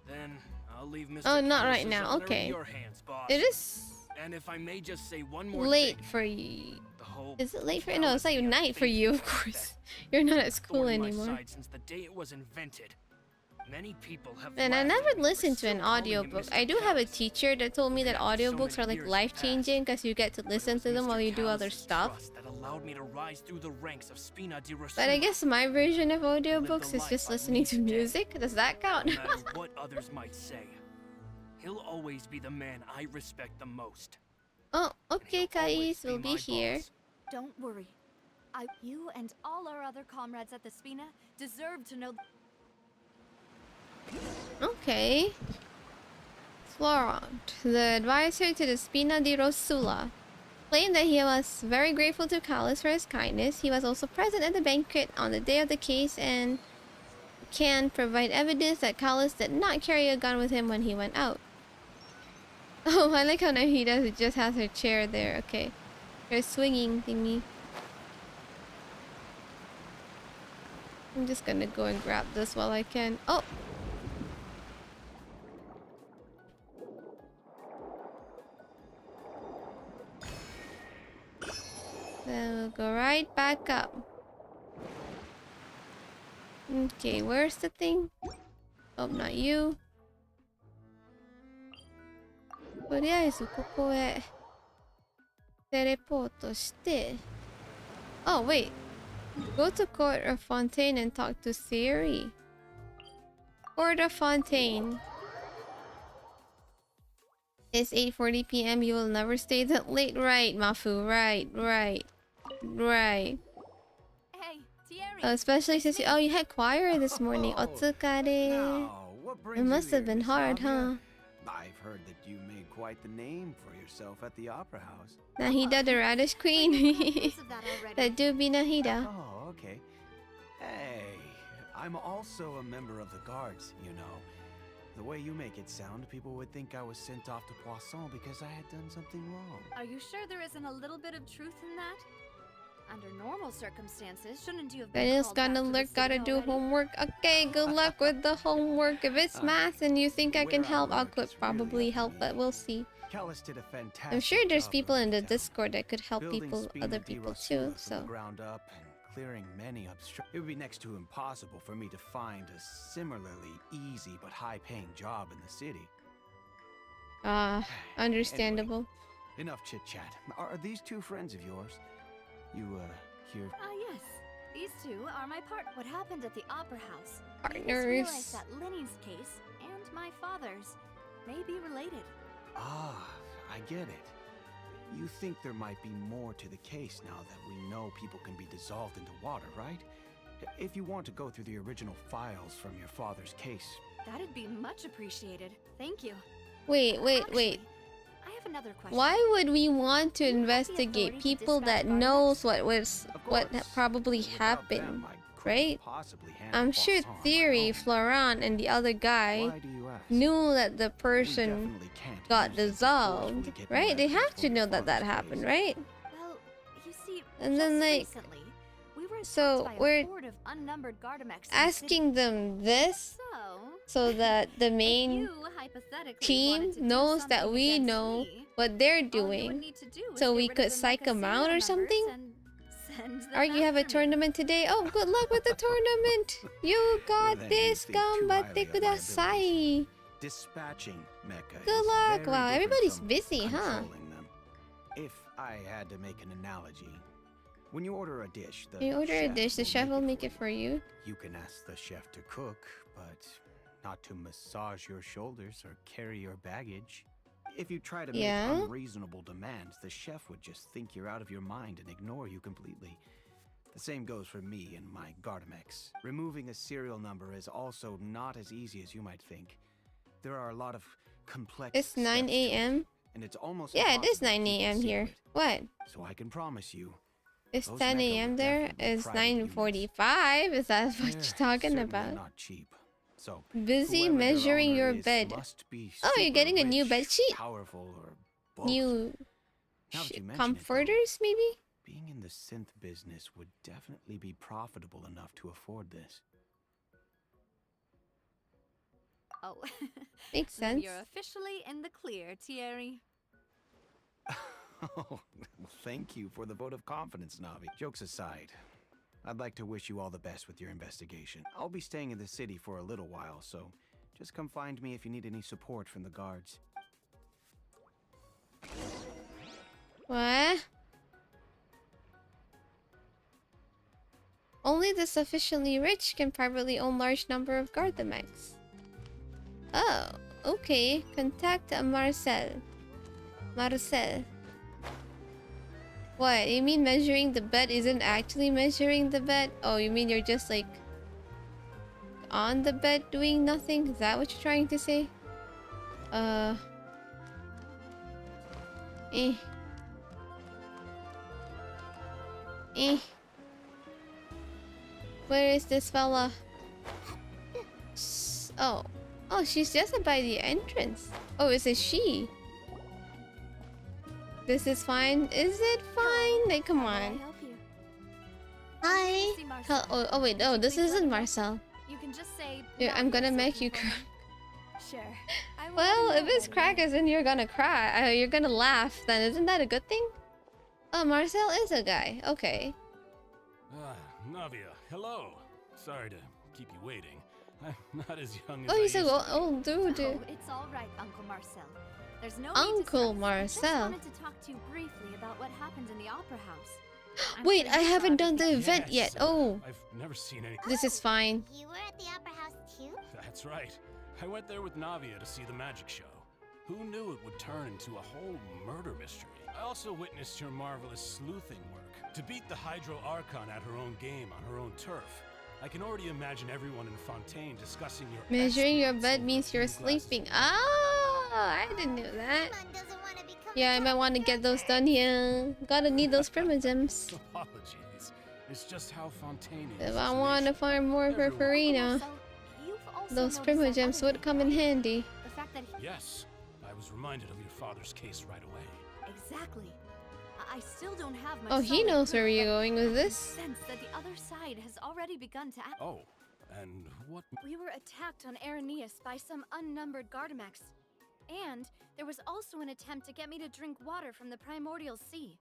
Then I'll leave Mr. Oh, not Callus's right now, honor okay. in your hands, boss. It is And if I may just say one more late thing, for you. the whole Is it late for you? No, it's like fallacy of night for faith you, of fact course. that You're not at thorn school in my anymore. side since the day it was invented. Many people have And I laughed never at me for listened to an still calling him audiobook. Mr. I do have a Callus. teacher that told me that After so audiobooks many are like years life passed, changing because you get to listen to them Mr. while you do other Callus's stuff. trust that allowed me to rise through the ranks of Spina di But I Rosula. guess my version of Live the audiobooks is life just I listening lead to today. music. Does that count? No matter what others might say, he'll always be the man I respect the most. Oh, and okay, he'll always Kais will be my here. boss. Don't worry. You and all our other comrades at the Spina deserve to know. Okay. Florent, the advisor to the Spina di Rosula, claimed that he was very grateful to Callus for his kindness. He was also present at the banquet on the day of the case and can provide evidence that Callus did not carry a gun with him when he went out. Oh, I like how Nahida just has her chair there. Okay. Her swinging thingy. I'm just gonna go and grab this while I can. Oh! Then we'll go right back up. Okay, where's the thing? Oh, not you. とりあえずここへテレポートして。Oh, wait. Go to Court of Fontaine and talk to Theory. Court of Fontaine. It's 8:40 p.m. You will never stay that late. Right, Mafu. Right. Hey, Thierry. Especially since you... Oh, you had choir this morning. Otsukare. Now, what brings It must you have here, been Miss hard, Navia? huh? I've heard that you made quite the name for yourself at the Opera House. Nahida the Radish Queen. News of that already. That do be Nahida. Oh, okay. Hey, I'm also a member of the guards, you know. The way you make it sound, people would think I was sent off to Poisson because I had done something wrong. Are you sure there isn't a little bit of truth in that? Under normal circumstances, shouldn't you have been Daniel's called back gonna to the look, city gotta do already? homework. Okay, good luck with the homework. If it's math and you think I can Where I help, I work could is really probably up to help, me. but we'll see. Callus did a fantastic I'm sure there's job people in the running town, Discord that could help building people, Spina other di people Rosula too, from the so. ground up and clearing many obstructions. It would be next to impossible for me to find a similarly easy but high-paying job in the city. Understandable. Enough chit-chat. Are these two friends of yours? You, here... Yes. These two are my part. What happened at the Opera House? Made us Partners. realize that Linny's case and my father's may be related. Ah, I get it. You think there might be more to the case now that we know people can be dissolved into water, right? If you want to go through the original files from your father's case... That'd be much appreciated. Thank you. Wait. Actually, I I have another question. Why would we want to Do you have the investigate authority to people dispatch that Artemis? knows what Of course. probably Without happened, them, I couldn't right? possibly handle I'm sure Boss on my Theory, own. Florent, and the other guy Why do you ask? knew that the We person definitely can't got use them to dissolved, forcefully get right? They more have to evidence know for that that your father's happened, case. right? Well, you see, And then, just like, recently, we were so attacked by we're a horde of unnumbered Gardamex in the city. Asking them this so that the if main you hypothetically team wanted to do knows that something we against know me, what they're all you would doing, need to do is so get we rid could of the psych them Mecha out or members something? and send them Are you have a after me. tournament today? Oh, good luck with the tournament! You got Then you this! think too Ganbatte highly of my kudasai! Dispatching mecha Good is luck! very Wow, different everybody's from busy, huh? controlling them. If I had to make an analogy, when you order a dish, the You order a dish, the chef will make it it for you. You can ask the chef to cook, but not to massage your shoulders or carry your baggage. If you try to Yeah? make unreasonable demands, the chef would just think you're out of your mind and ignore you completely. The same goes for me and my Gardamex. Removing a serial number is also not as easy as you might think. There are a lot of complex It's 9 steps to it, a.m. and it's almost Yeah, it is impossible to 9 keep it a.m. here. secret. What? So I can promise you, It's those 10 mecha a.m. will there? definitely be It's private units. 9:45. Is that what They're you're talking certainly about? not cheap. So Busy whoever their measuring owner your is bed. must be Oh, you're super getting a new rich, bed sheet? powerful, or both. New Now that you mention it, though, comforters, maybe? being in the synth business would definitely be profitable enough to afford this. Oh, Makes then sense. you're officially in the clear, Thierry. Oh, well, thank you for the vote of confidence, Navi. Jokes aside, I'd like to wish you all the best with your investigation. I'll be staying in the city for a little while, so just come find me if you need any support from the guards. What? Only the sufficiently rich can privately own large number of Gardamex. Oh, okay. Contact Marcel. Marcel. What? You mean measuring the bed isn't actually measuring the bed? Oh, you mean you're just like on the bed doing nothing? Is that what you're trying to say? Eh. Eh. Where is this fella? Oh. Oh, she's just by the entrance. Oh, is it she? This is fine. Is it fine? Like, come How may I on. help you? Hi. See Marcel. Oh, wait. Oh, this Please let isn't me know. Marcel. You can just say. Yeah, I'm "Nadia gonna is make looking you for cry. me." Sure. I will Well, let if you know it's right away. crackers and you're gonna cry, you're gonna laugh, then isn't that a good thing? Oh, Marcel is a guy. Okay. Navia, hello. Sorry to keep you waiting. I'm not as young as Oh, I he's a used to be. old dude. Oh, it's all right, Uncle Marcel. There's no Uncle need to stress. I Marcel. just wanted to talk to you briefly about what happened in the opera house. I'm Wait, sure I you saw haven't done the everything. event yet. Yes, Oh, I've never seen any. this is fine. You were at the opera house too? That's right. I went there with Navia to see the magic show. Who knew it would turn into a whole murder mystery? I also witnessed your marvelous sleuthing work. To beat the Hydro Archon at her own game on her own turf. I can already imagine everyone in Fontaine discussing your Measuring your exploits bed over means you're a few glasses sleeping. of Oh, I didn't know that. Someone doesn't want to become Yeah, I might want to get those done. Yeah, gotta need those primogems. Apologies. It's just how Fontaine is. If as I a want to nation. farm more for Everyone- Farina, Marcel, you've also those noticed that primogems other would thing, come in right? handy. The fact that Yes, I was reminded of your father's case right away. exactly. I still don't have much. Oh, he solid knows where proof, you're but going with I this. sense that the other side has already begun to act. Oh, and what? We were attacked on Araneus by some unnumbered Gardamex. And there was also an attempt to get me to drink water from the primordial sea.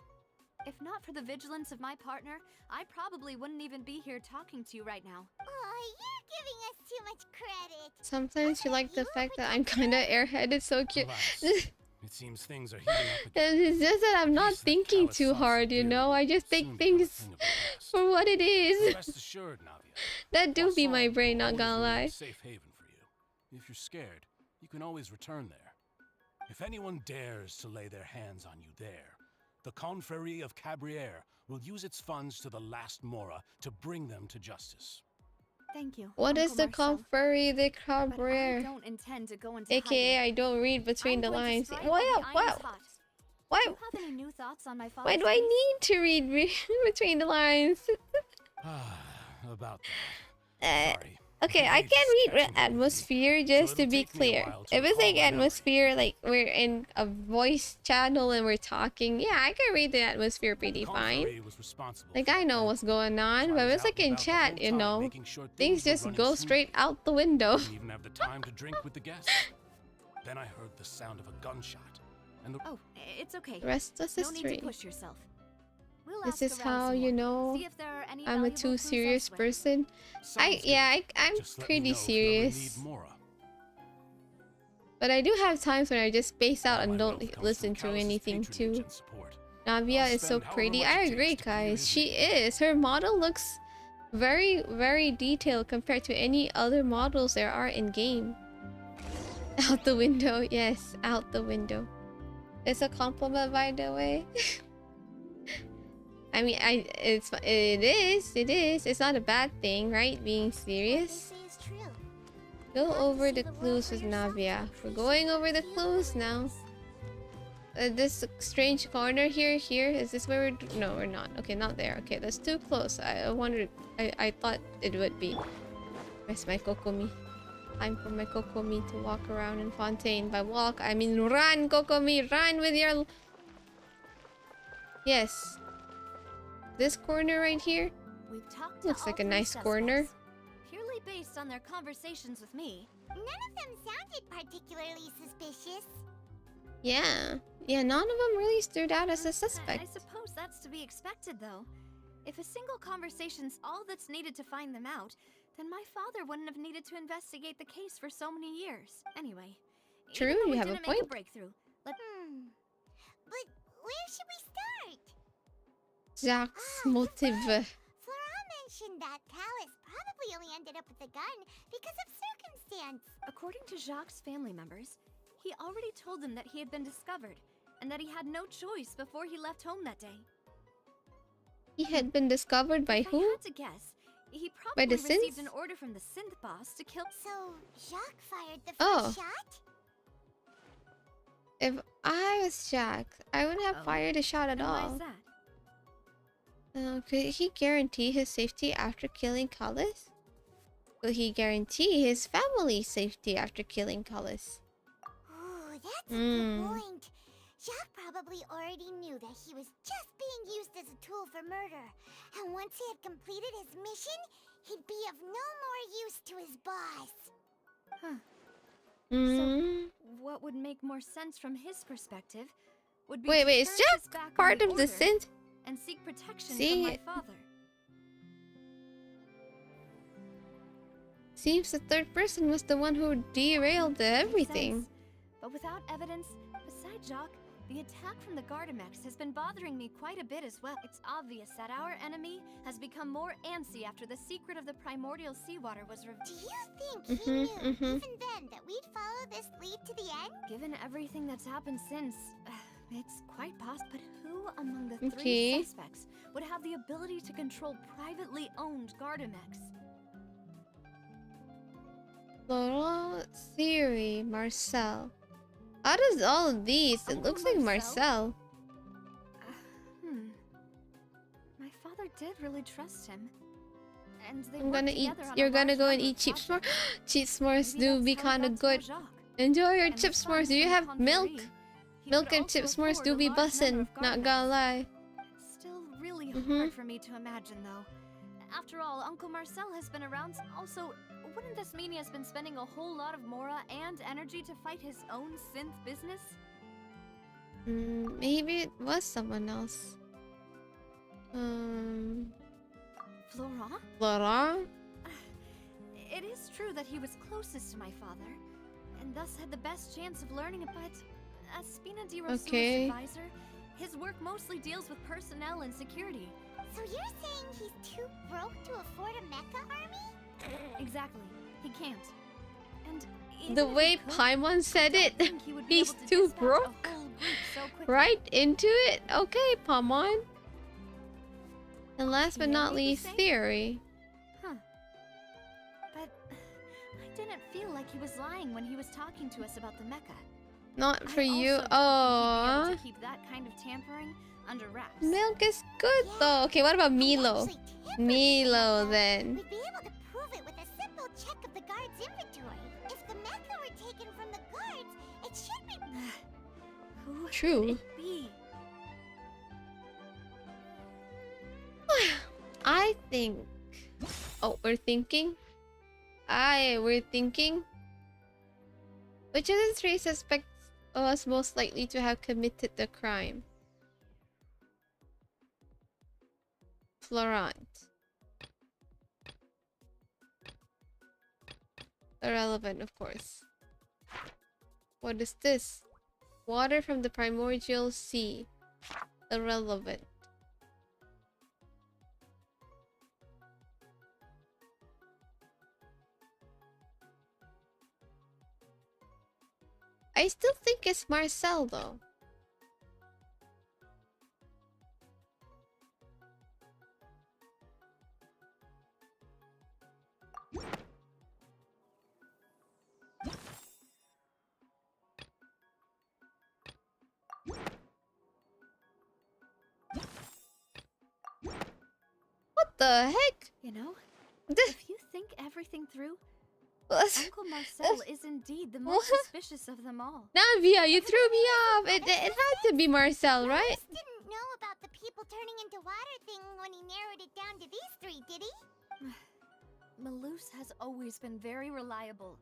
If not for the vigilance of my partner, I probably wouldn't even be here talking to you right now. Oh, you're giving us too much credit. Sometimes you like the fact that I'm kind of airheaded, so cute. Alas, it seems things are heating up again. And it's just that I'm not Peace that thinking Callus too sought hard, you severely know? I just will take soon become a things thing of the past. for what it But is. rest assured, Navia. That do be my Warsong brain, will not always gonna remain lie. a safe haven for you. If you're scared, you can always return there. If anyone dares to lay their hands on you there, the Confrérie of Cabriere will use its funds to the last Mora to bring them to justice. Thank you. What is Uncle the Marcel. Confrérie de But I Cabrera? don't intend to go into AKA hiding. I don't read between I'm the going to lines. strike What? while the What? iron's hot. Why? Do you have any new thoughts on my father's Why do I case? need to read between the lines? About Uh, that. Sorry. Okay, I can read atmosphere just to be clear. If it's like atmosphere, like we're in a voice channel and we're talking, yeah, I can read the atmosphere pretty fine. Like I know what's going on, but if it's like in chat, you know, things just go straight out the window. Didn't even have the time to drink with the guests. Then I heard the sound of a gunshot, and the Oh, it's okay. The rest is No need history. to push yourself. We'll This ask is around how some you more. know See if there are any I'm a valuable too clues serious elsewhere. person. I'm Just let me pretty know if you ever need serious. Mora. But I do have times when I just space out All and my don't wealth comes listen from to Callus' anything patronage too. and support. Navia I'll is so spend however pretty. much I it agree, takes to clear guys. his She name. is. Her model looks very, very detailed compared to any other models there are in game. Out the window. Yes, out the window. It's a compliment, by the way. I mean, it is. It's not a bad thing, right? Being serious. What they say is true. Go You have to over see the the world clues for with yourself Navia. to We're appreciate going over the the clues now. This strange corner here. Is this where we're... No, we're not. Okay, not there. Okay, that's too close. I wondered... I thought it would be. Where's my Kokomi? Time for my Kokomi to walk around in Fontaine. By walk, I mean run, Kokomi! Run with your... Yes. This corner right here? We've talked to Looks all like a three nice corner. suspects. Purely based on their conversations with me. None of them sounded particularly suspicious. Yeah. Yeah, none of them really stood out as a I suspect. suppose that's to be expected, though. If a single conversation's all that's needed to find them out, then my father wouldn't have needed to investigate the case for so many years. Anyway, True, even though you we have a didn't make point. a breakthrough. But where should we start? Jack's motive. Flora mentioned that Callus probably only ended up with the gun because of circumstance. According to Jacques' family members, he already told them that he had been discovered, and that he had no choice before he left home that day. He had been discovered by If I who? had to guess, he probably the received synth? an order from the synth boss to kill. So Jacques fired the Oh. first shot? If I was Jack, I wouldn't have Oh. fired a shot at And why is all. that? Could he guarantee his safety after killing Callus? Will he guarantee his family's safety after killing Callus? Ooh, that's a good Hmm. point. Jacques probably already knew that he was just being used as a tool for murder. And once he had completed his mission, he'd be of no more use to his boss. Huh. Mm. What would make more sense from his perspective would be Wait, to is turn Jack his back on part the of the order synth? and seek protection See? from my father. Seems the third person was the one who derailed Makes everything. sense. But without evidence, besides Jacques, the attack from the Gardamex has been bothering me quite a bit as well. It's obvious that our enemy has become more antsy after the secret of the primordial seawater was revealed. Do you think he knew, even then, that we'd follow this lead to the end? Given everything that's happened since, it's quite possible. But who among the Okay. three suspects would have the ability to control privately owned Gardamex? Laurent, Theory, Marcel. Out of all of these, it Uncle looks like Marcel? Marcel. My father did really trust him. And they I'm worked gonna eat. together on a You're gonna large go and number eat of cheap s'mores. projects. Cheap s'mores Maybe do that's be how he kind got of to know good. Jacques. Enjoy your And chip aside s'mores. Do you from have Confrérie, milk? he Milk could and chip also s'mores afford do a be large number bussin'. of Not Gardamex. gonna lie. Still really Mhm. hard for me to imagine, though. After all, Uncle Marcel has been around. Also, wouldn't this mean he has been spending a whole lot of mora and energy to fight his own synth business? Maybe it was someone else. Florent? Laurent? It is true that he was closest to my father, and thus had the best chance of learning it, but as Spina di Rosula's Okay. advisor, his work mostly deals with personnel and security. So you're saying he's too broke to afford a mecha army? Exactly. He can't. And The even if way he could, Paimon said I it, don't think he would be he's able to too dispatch a broke. whole group so quickly. Right into it. Okay, Paimon. And last but Yeah, not maybe least, same. Theory. Huh. feel like he was lying when he was talking to us about the mecha. Not for I you. also don't think he'd be Oh, able to keep that kind of tampering under wraps. milk is good though. Okay, what about Milo? Actually, tampered Milo with the mecha, then. We'd be able to prove it with a simple check of the guard's inventory. If the mecha were taken from the guards, it should be. Who True. could it be? I think. Oh, we're thinking. We're thinking. Which of the three suspects was most likely to have committed the crime? Florent. Irrelevant, of course. What is this? Water from the primordial sea. Irrelevant. I still think it's Marcel though. What the heck? You know, This, if you think everything through, this, Uncle Marcel is indeed the most suspicious of them all. Navia, you threw me off. It had to be Marcel, right? Malus didn't know about the people turning into water thing when he narrowed it down to these three, did he? Malus has always been very reliable,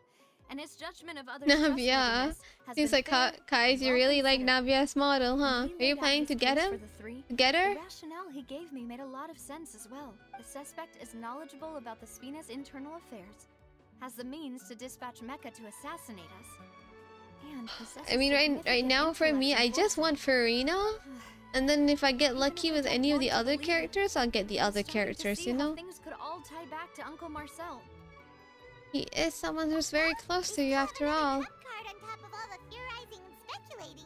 and his judgment of others' Navia. trustworthiness has Seems been like fair Kais, you and really like well-considered. Navia's model, huh? When Are we you laid out planning his to get case him? for the three, Get her? The rationale he gave me made a lot of sense as well. The suspect is knowledgeable about the Spina's internal affairs, has the means to dispatch Mecha to assassinate us, and possesses I mean, right significant now for me, I intellect just and want Farina. And then if I get Even lucky if I with don't any of want the to other believe it, characters, I'll get the I'm other starting to characters, see you how know? things could all tie back to Uncle Marcel. He is someone who's very close to you after all. Trump card on top of all the theorizing and speculating.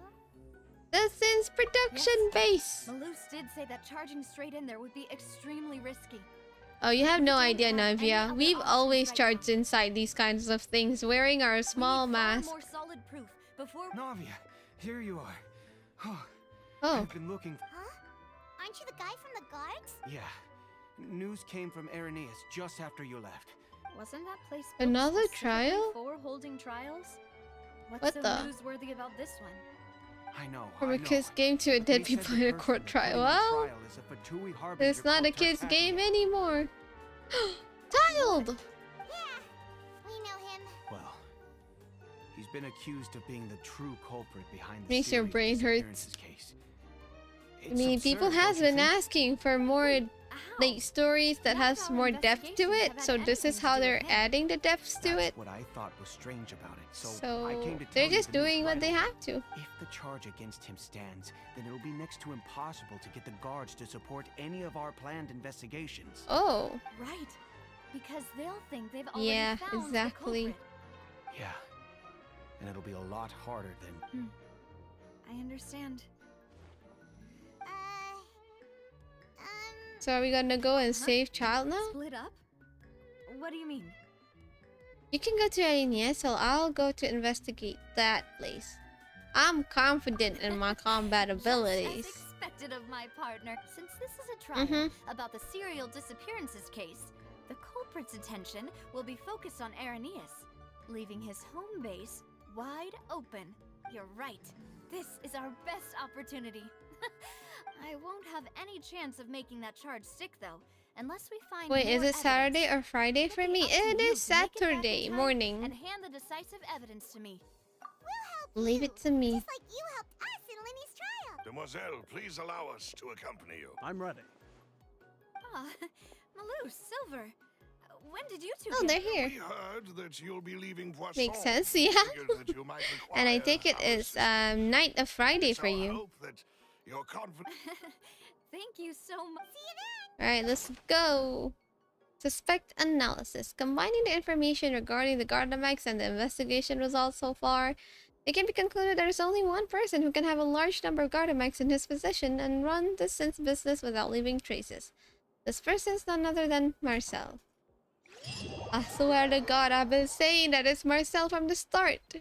This is production base. Malus did say that charging straight in there would be extremely risky. Oh, you have no don't idea, have any Navia. other We've options always right charged now. inside these kinds of things, wearing our small We need far mask. more solid proof before. Navia, here you are. Oh, Oh, I've been looking. Huh? Aren't you the guy from the guards? Yeah. News came from Irenaeus just after you left. Wasn't that place booked Another specifically trial? for holding trials? What's What so the? newsworthy about this one? I know. from I a know. kid's game to a They dead said people the in a person court they're trial. putting on Well, trial is a Fatui harbinger it's not a called kid's Tartaglia. game anymore. Child! Yeah, we know him. Well, he's been accused of being the true culprit behind the Makes your series brain disappearances hurt. case. I It's mean, people absurd, has don't you been think? asking for more How? like stories that None of has our more depth to investigations it. have had So this anything is to how do they're with him. adding the depths to That's it. what I thought was strange about it. So, I So came to they're tell you just the news doing what right they away. have to. If the charge against him stands, then it'll be next to impossible to get the guards to support any of our planned investigations. Oh, Right. Because they'll think they've already yeah, found exactly. the culprit. Yeah. And it'll be a lot harder than... I understand. So are we gonna go and save Child now? Split up? What do you mean? You can go to Alinea, so I'll go to investigate that place. I'm confident in my combat abilities. Just as expected of my partner. Since this is a trial about the serial disappearances case, the culprit's attention will be focused on Irenaeus, leaving his home base wide open. You're right. This is our best opportunity. I won't have any chance of making that charge stick, though, unless we find Wait, is more it Saturday evidence. or Friday It'll for be me? up to It you is to make it back in Saturday time morning. and hand the decisive evidence to me. Leave it to me. Just like you helped us in Linny's trial. Demoiselle, please allow us to accompany you. I'm ready. Ah, Malus, Silver. When did you two Oh, get they're We here. heard that you'll be leaving Poisson. Makes sense, yeah. Figured that you might And I require take it our it's assistance. night of Friday It's for our you. hope that you're confident. Thank you so much. Alright, let's go. Suspect analysis. Combining the information regarding the Gardamax and the investigation results so far, it can be concluded there is only one person who can have a large number of Gardamax in his possession and run the Synth business without leaving traces. This person is none other than Marcel. I swear to God, I've been saying that it's Marcel from the start. Now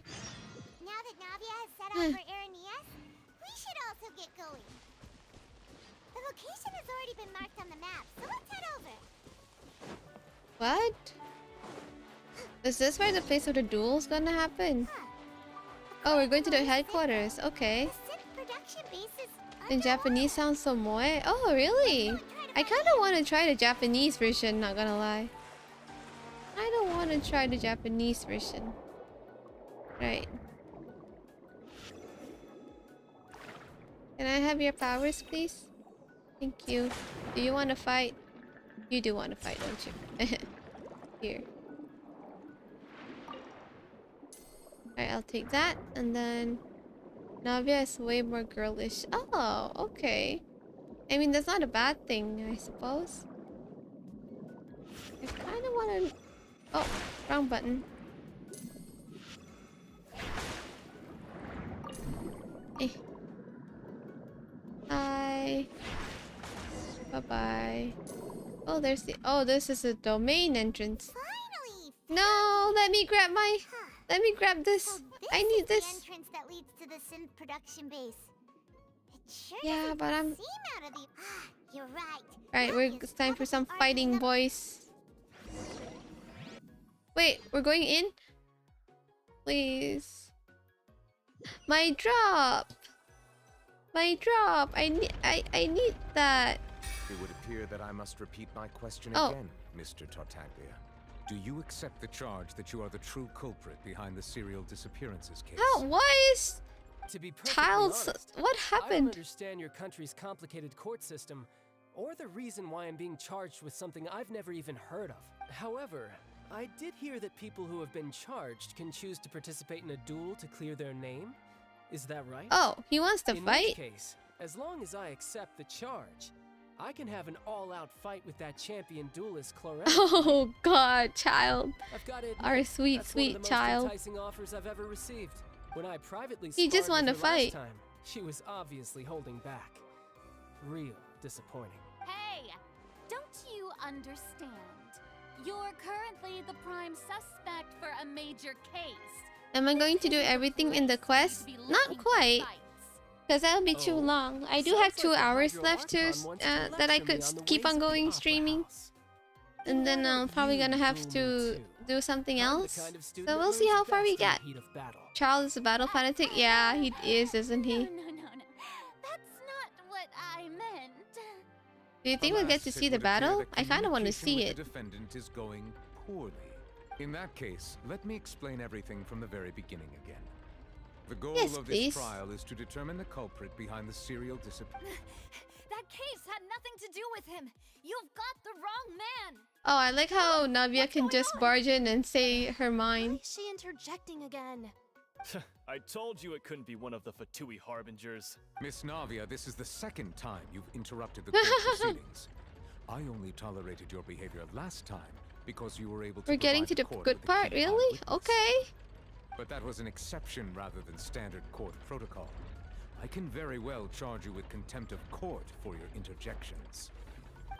that Navia has set off for Irenaeus, we should also get going. The location has already been marked on the map, so let's head over. What? Is this where the place of the duel's gonna happen? Oh, we're going to the headquarters. Okay. The synth production base is In Japanese sounds so moe. Oh, really? I kind of want to try the Japanese version, not gonna lie. I don't want to try the Japanese version. Right. Can I have your powers, please? Thank you. Do you want to fight? You do want to fight, don't you? Here. Alright, I'll take that. And then... Navia is way more girlish. Oh, okay. I mean, that's not a bad thing, I suppose. I kind of want to... Oh, wrong button. Eh. Hi. Bye-bye. Oh, there's the... Oh, this is a domain entrance. finally. No, let me grab my... Let me grab this. So this I need is this. the entrance that leads to the synth production base. It sure Yeah, doesn't but I'm... seem out of the... You're right. Alright, it's time for some fighting, boys. Wait, we're going in? Please. My drop! My drop! I need that. It would appear that I must repeat my question Oh. again, Mr. Tartaglia. Do you accept the charge that you are the true culprit behind the serial disappearances case? How? Why is To be perfectly Child's... honest, What I don't happened? understand your country's complicated court system, or the reason why I'm being charged with something I've never even heard of. However, I did hear that people who have been charged can choose to participate in a duel to clear their name. Is that right? Oh, he wants to In fight? which case, as long as I accept the charge, I can have an all-out fight with that champion duelist Chlorella. Oh god, child. I've got to admit, Our sweet, that's one of the sweet most child. enticing offers I've ever received. When I privately He just sparred wanted with to her fight. last time, she was obviously holding back. Real disappointing. Hey, don't you understand? You're currently the prime suspect for a major case. Am I going to do everything in the quest? Not quite. Because that'll be too Oh, long. I do sounds have 2 like the hours Hydro left to Archon wants to that I lecture could me on the keep ways on of the going Opera streaming. House. And then Why I'm don't probably you gonna have duel me to too? do something I'm the else. kind of student So that we'll see learns how far we best in the get. heat of battle. Charles is a battle fanatic? Yeah, he is, isn't he? No. That's not what I meant. Do you think we'll get Alas, to it see the would appear battle? that I kind of want to communication see with it. The defendant is going poorly. In that case, let me explain everything from the very beginning again. The goal Yes, of please. this trial is to determine the culprit behind the serial disappearance. That case had nothing to do with him. You've got the wrong man. Oh, I like how Navia What's can going just on? barge in and say her mind. Why is she interjecting again? I told you it couldn't be one of the Fatui harbingers. Miss Navia, this is the second time you've interrupted the court proceedings. I only tolerated your behavior last time because you were able to We're getting provide to the court good with a part, key really? eyewitness. Okay. But that was an exception rather than standard court protocol. I can very well charge you with contempt of court for your interjections.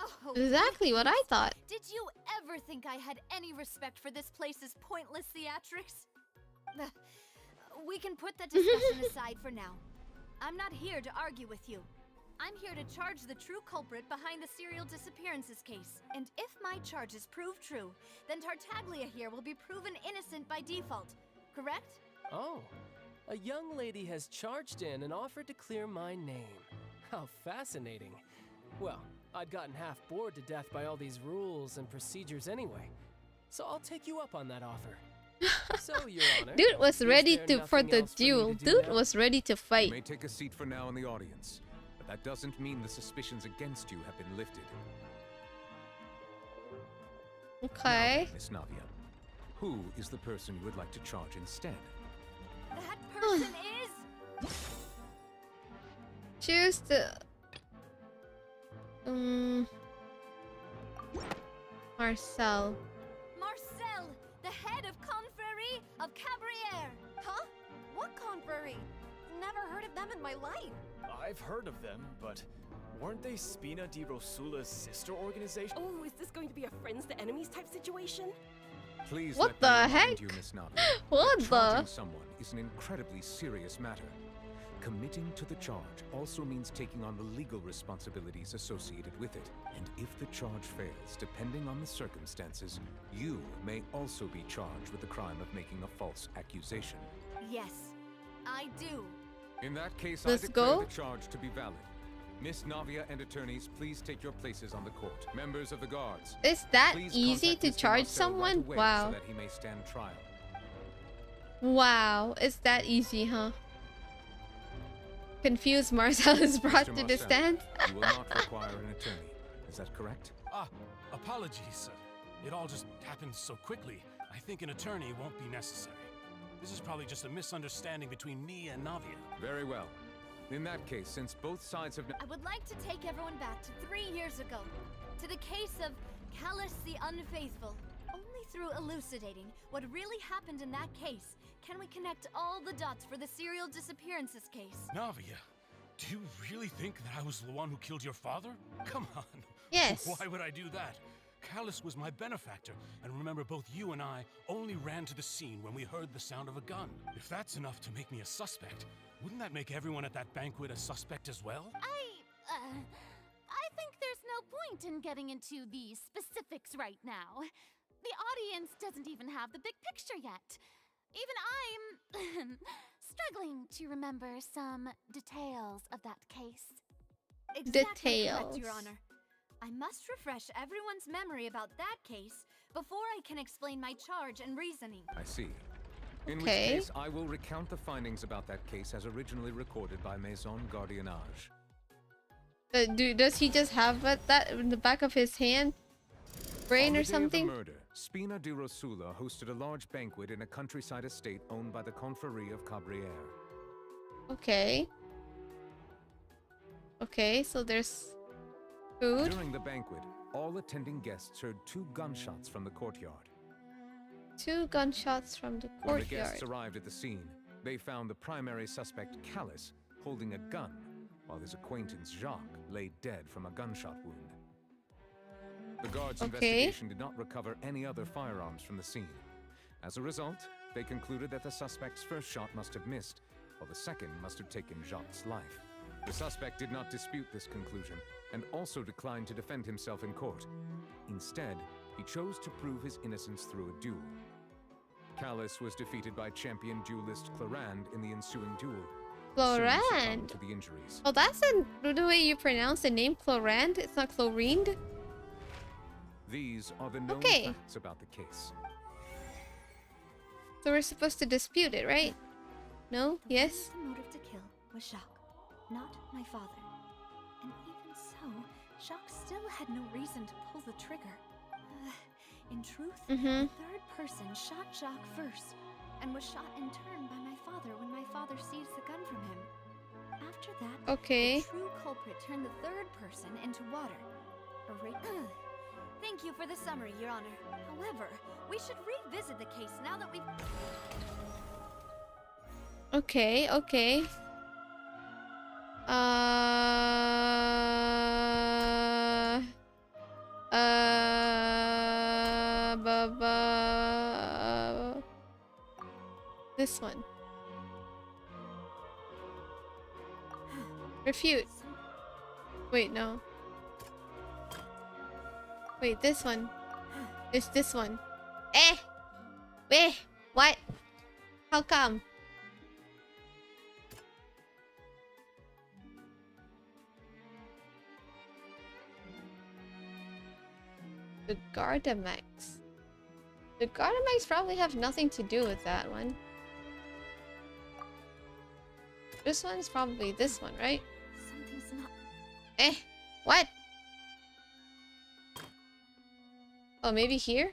Oh, Exactly what I thought. Did you ever think I had any respect for this place's pointless theatrics? We can put that discussion aside for now. I'm not here to argue with you. I'm here to charge the true culprit behind the serial disappearances case. And if my charges prove true, then Tartaglia here will be proven innocent by default. Correct? Oh, a young lady has charged in and offered to clear my name. How fascinating. Well, I'd gotten half bored to death by all these rules and procedures anyway, so I'll take you up on that offer. So, Your Honor, Dude was is ready there to for nothing the else for me to duel. do Dude now? was ready to You fight. may take a seat for now in the audience, but that doesn't mean the suspicions against you have been lifted. Okay. Now, Miss Navia, who is the person you would like to charge instead? That person is... Choose the Marcel. Marcel, the head of Confrérie of Cabrières. Huh? What confrérie? Never heard of them in my life. I've heard of them, but Weren't they Spina di Rosula's sister organization? Oh, is this going to be a friends to enemies type situation? Please What let me the remind heck? you, Miss Navi, What that the? charging someone is an incredibly serious matter. Committing to the charge also means taking on the legal responsibilities associated with it. And if the charge fails, depending on the circumstances, you may also be charged with the crime of making a false accusation. Yes, I do. In that case, Let's I declare go. the charge to be valid. Miss Navia and attorneys, please take your places on the court. Members of the guards, Is that please easy contact to Mr. charge Marcel right someone? away Wow. so that he may stand trial. Wow, it's that easy, huh? Confused Marcel is brought Mr. to the Marcel, stand. you will not require an attorney. Is that correct? Ah, apologies. It all just happened so quickly. I think an attorney won't be necessary. This is probably just a misunderstanding between me and Navia. Very well. In that case, since both sides have... I would like to take everyone back to 3 years ago, to the case of Callus the Unfaithful. Only through elucidating what really happened in that case can we connect all the dots for the serial disappearances case. Navia, do you really think that I was the one who killed your father? Come on. Yes. Why would I do that? Callus was my benefactor, and remember both you and I only ran to the scene when we heard the sound of a gun. If that's enough to make me a suspect, wouldn't that make everyone at that banquet a suspect as well? I think there's no point in getting into the specifics right now. The audience doesn't even have the big picture yet. Even I'm struggling to remember some details of that case. Exactly correct, Your Details. Honor. I must refresh everyone's memory about that case before I can explain my charge and reasoning. I see. In Okay. which case, I will recount the findings about that case as originally recorded by Maison Gardiennage. Does he just have that in the back of his hand? Brain On the or day something? of the murder, Spina di Rosula hosted a large banquet in a countryside estate owned by the Confrérie of Cabrières. Okay. Okay, so there's food. During the banquet, all attending guests heard 2 gunshots from the courtyard. 2 gunshots from the When the courtyard. guests arrived at the scene, they found the primary suspect, Callus, holding a gun, while his acquaintance, Jacques, lay dead from a gunshot wound. The guards' Okay. investigation did not recover any other firearms from the scene. As a result, they concluded that the suspect's first shot must have missed, while the second must have taken Jacques' life. The suspect did not dispute this conclusion, and also declined to defend himself in court. Instead, he chose to prove his innocence through a duel. Callus was defeated by champion duelist Clorand in the ensuing duel. soon succumbed Clorand. to the injuries. Oh, that's the way you pronounce the name Clorand. It's not Chlorinde. These are the known Okay. facts about the case. So we're supposed to dispute it, right? No? Yes? The motive to kill was Jacques, not my father. And even so, Jacques still had no reason to pull the trigger. In truth, Mm-hmm. the third person shot Jacques first, and was shot in turn by my father when my father seized the gun from him. After that, Okay. the true culprit turned the third person into water. Thank you for the summary, Your Honor. However, we should revisit the case now that we've... Okay, okay. This one. Refute. Wait, no. Wait, this one. It's this one. Eh! Wait, what? How come? The Gardamax. The Gardamax probably have nothing to do with that one. This one's probably this one, right? Something's not... Eh, what? Oh, maybe here?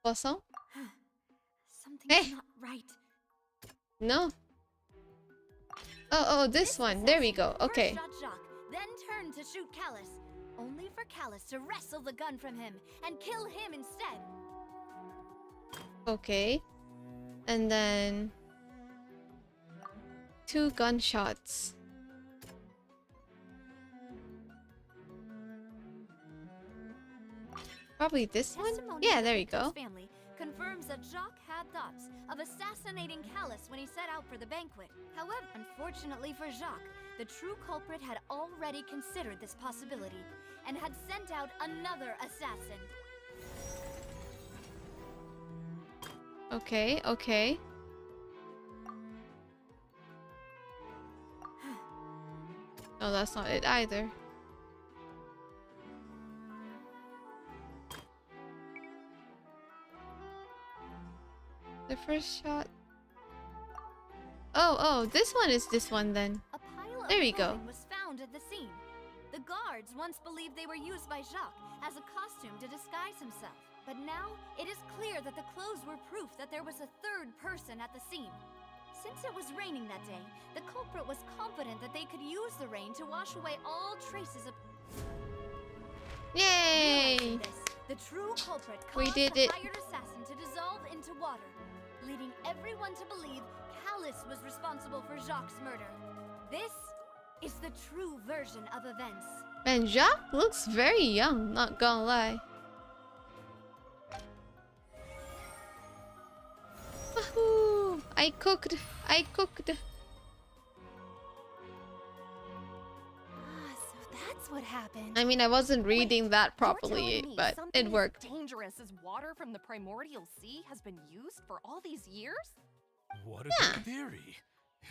Poisson? Something's not right. No. Oh, this one. There we go. Okay. First shot Jacques, then turned to shoot Callus. Only for Callus to wrestle the gun from him and kill him instead. Okay. And then 2 gunshots. Probably this one? Testimony Yeah, of there the you go. victim's family confirms that Jacques had thoughts of assassinating Callus when he set out for the banquet. However, unfortunately for Jacques, the true culprit had already considered this possibility and had sent out another assassin. Okay, okay. No, that's not it either. The first shot. Oh, this one is this one then. A pile There of we go. clothing was found at the scene. The guards once believed they were used by Jacques as a costume to disguise himself. But now, it is clear that the clothes were proof that there was a third person at the scene. Since it was raining that day, the culprit was confident that they could use the rain to wash away all traces of... Yay! Realizing this, the true culprit We caused did the it. hired assassin to dissolve into water, leading everyone to believe Callus was responsible for Jacques' murder. This is the true version of events. Man, Jacques looks very young, not gonna lie. Wahoo! I cooked. So that's what happened. I mean, I wasn't reading that properly, Telling me but something it worked. as dangerous as water from the primordial sea has been used for all these years? What a good theory.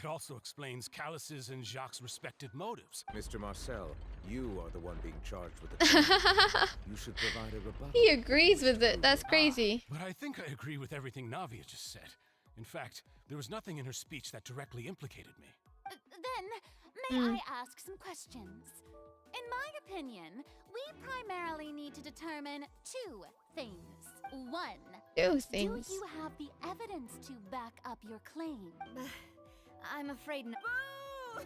It also explains Callus's and Jacques' respective motives. Mr. Marcel, you are the one being charged with the crime. You should provide a rebuttal. He agrees with it. That's crazy. But I think I agree with everything Navia just said. In fact, there was nothing in her speech that directly implicated me. Then, may I ask some questions? In my opinion, we primarily need to determine two things. One, Two do things. you have the evidence to back up your claim? I'm afraid no. Boo!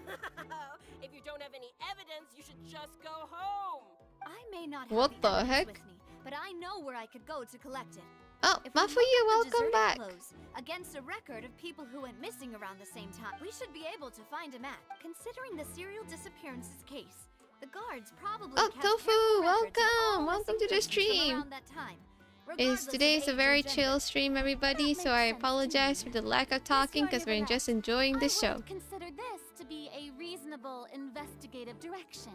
If you don't have any evidence, you should just go home. I may not have What the evidence heck? with me, but I know where I could go to collect it. Oh, If we Mafuyu, look at the welcome deserted back. clothes against a record of people who went missing around the same time, we should be able to find a match. Considering the serial disappearances case, the guards probably Oh, kept Tofu, careful records of all welcome to the missing persons from stream. around that time, regardless of Today's a age or very gender. chill stream, everybody, so I apologize for the lack of talking because we're just enjoying the show. I would consider this to be a reasonable investigative direction.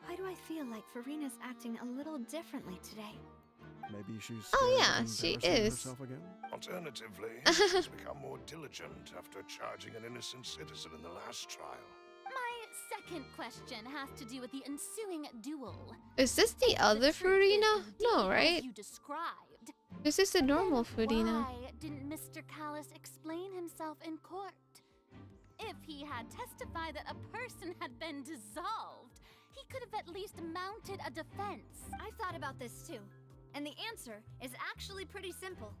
Why do I feel like Farina's acting a little differently today? Maybe she's Oh, scared yeah, of she embarrassing is. herself again? Alternatively, she's become more diligent after charging an innocent citizen in the last trial. My second question has to do with the ensuing duel. Is this the other Farina? No, right? You described. This is the normal Farina. Why didn't Mr. Callus explain himself in court? If he had testified that a person had been dissolved, he could have at least mounted a defense. I thought about this too, and the answer is actually pretty simple.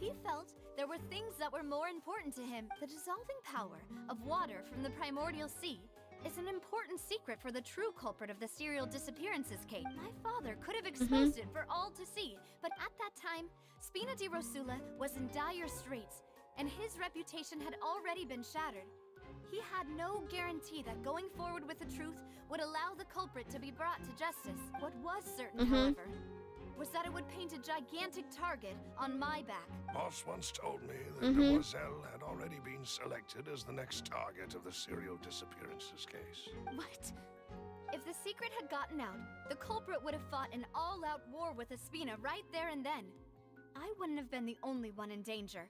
He felt there were things that were more important to him. The dissolving power of water from the primordial sea is an important secret for the true culprit of the serial disappearances case. My father could have exposed it for all to see, but at that time, Spina di Rosula was in dire straits, and his reputation had already been shattered. He had no guarantee that going forward with the truth would allow the culprit to be brought to justice. What was certain, however, was that it would paint a gigantic target on my back. Boss once told me that Demoiselle had already been selected as the next target of the serial disappearances case. What? If the secret had gotten out, the culprit would have fought an all-out war with Espina right there and then. I wouldn't have been the only one in danger.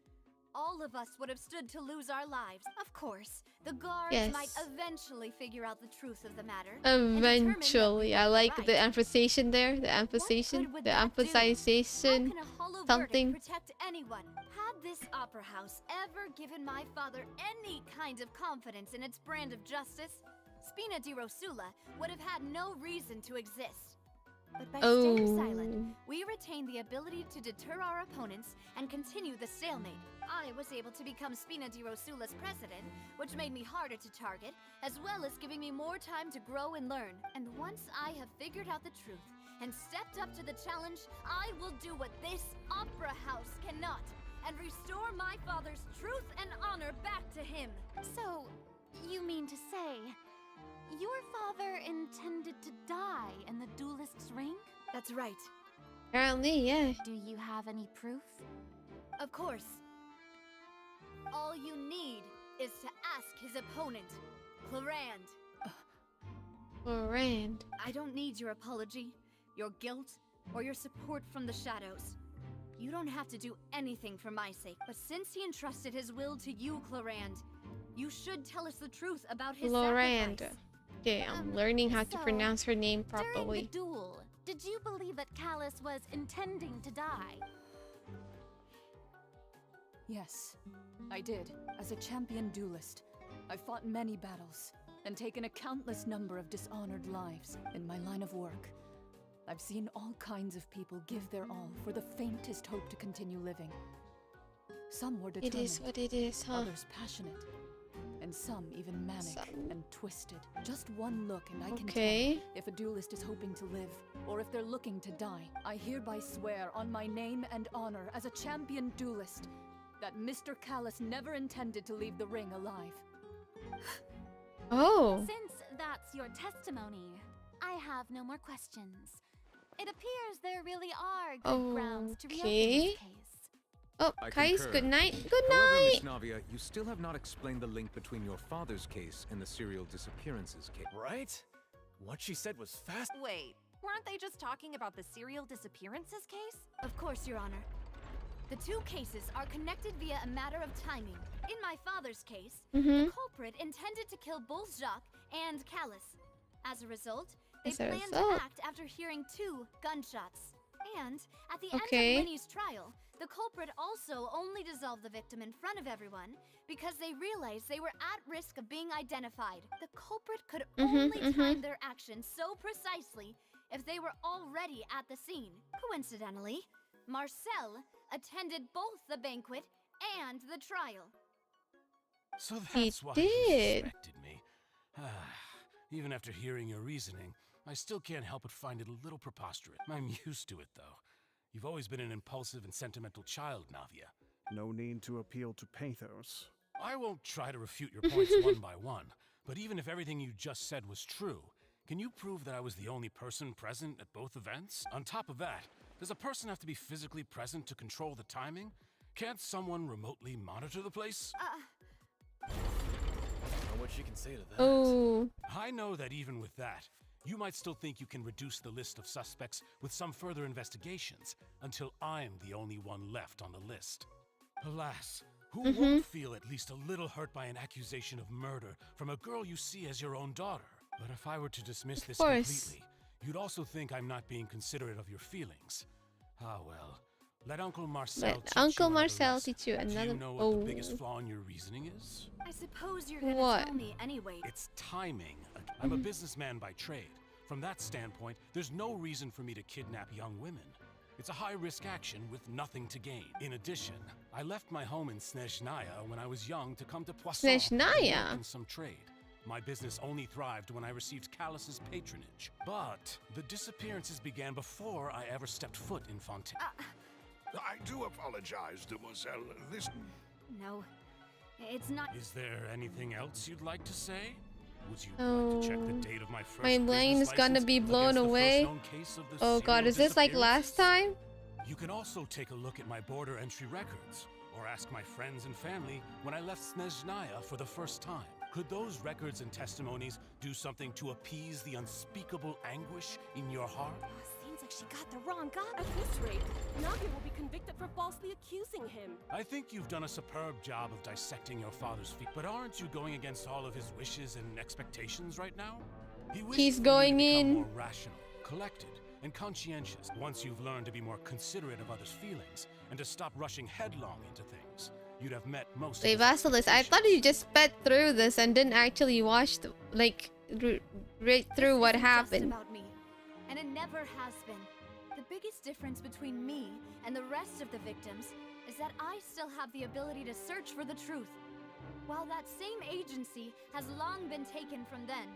All of us would have stood to lose our lives. Of course, the guards might eventually figure out the truth of the matter. Eventually. I like the emphasization there. The emphasization. The emphasization. Something. Protect anyone. Had this opera house ever given my father any kind of confidence in its brand of justice, Spina di Rosula would have had no reason to exist. But by staying silent, we retain the ability to deter our opponents and continue the stalemate. I was able to become Spina di Rosula's president, which made me harder to target, as well as giving me more time to grow and learn. And once I have figured out the truth and stepped up to the challenge, I will do what this opera house cannot, and restore my father's truth and honor back to him. So, you mean to say, your father intended to die in the duelist's ring? That's right. Apparently, yeah. Do you have any proof? Of course. All you need is to ask his opponent, Clarand. Clarand. I don't need your apology, your guilt, or your support from the shadows. You don't have to do anything for my sake, but since he entrusted his will to you, Clarand, you should tell us the truth about his Clarand. sacrifice. Okay, I'm learning how to pronounce her name During properly. the duel, did you believe that Callus was intending to die? Yes, I did. As a champion duelist, I fought many battles and taken a countless number of dishonored lives in my line of work. I've seen all kinds of people give their all for the faintest hope to continue living. Some were determined, It is what it is, huh? others passionate, and some even manic and twisted. Just one look and I can tell if a duelist is hoping to live or if they're looking to die. I hereby swear on my name and honor as a champion duelist that Mr. Callus never intended to leave the ring alive. Oh. Since that's your testimony, I have no more questions. It appears there really are good grounds to reopen this case. Oh, I Kais, concur. good night. Good However, night. Miss Navia, you still have not explained the link between your father's case and the serial disappearances case. Right? What she said was fast. Wait, weren't they just talking about the serial disappearances case? Of course, Your Honor. The two cases are connected via a matter of timing. In my father's case, the culprit intended to kill both Jacques and Callus. As a result, they planned to act after hearing 2 gunshots. And at the end of Winnie's trial, the culprit also only dissolved the victim in front of everyone because they realized they were at risk of being identified. The culprit could only time their actions so precisely if they were already at the scene. Coincidentally, Marcel attended both the banquet and the trial. So that's why you suspected me. Even after hearing your reasoning, I still can't help but find it a little preposterous. I'm used to it, though. You've always been an impulsive and sentimental child, Navia. No need to appeal to pathos. I won't try to refute your points one by one, but even if everything you just said was true, can you prove that I was the only person present at both events? On top of that, does a person have to be physically present to control the timing? Can't someone remotely monitor the place? I don't know what she can say to that. Oh. I know that even with that, you might still think you can reduce the list of suspects with some further investigations until I'm the only one left on the list. Alas, who won't feel at least a little hurt by an accusation of murder from a girl you see as your own daughter? But if I were to dismiss this completely, you'd also think I'm not being considerate of your feelings. Ah well, let Uncle Marcel teach you another. Do you know what the biggest flaw in your reasoning is? I suppose you're gonna tell me anyway. It's timing. I'm a businessman by trade. From that standpoint, there's no reason for me to kidnap young women. It's a high-risk action with nothing to gain. In addition, I left my home in Snezhnaya when I was young to come to Poisson Snezhnaya? in some trade. My business only thrived when I received Callus's patronage. But the disappearances began before I ever stepped foot in Fontaine. I do apologize, demoiselle. This... No, it's not. Is there anything else you'd like to say? Would you like to check the date of my first My brain is gonna be blown away. Oh god, is this like last time? You can also take a look at my border entry records, or ask my friends and family when I left Snezhnaya for the first time. Could those records and testimonies do something to appease the unspeakable anguish in your heart? Seems like she got the wrong guy. At this rate, Navia will be convicted for falsely accusing him. I think you've done a superb job of dissecting your father's feet, but aren't you going against all of his wishes and expectations right now? He's going in more rational, collected, and conscientious once you've learned to be more considerate of others' feelings and to stop rushing headlong into things. You'd have met most Wait, Vasilis, I thought you just sped through this and didn't actually watch the, like, right through what happened. About me, and it never has been. The biggest difference between me and the rest of the victims is that I still have the ability to search for the truth, while that same agency has long been taken from them.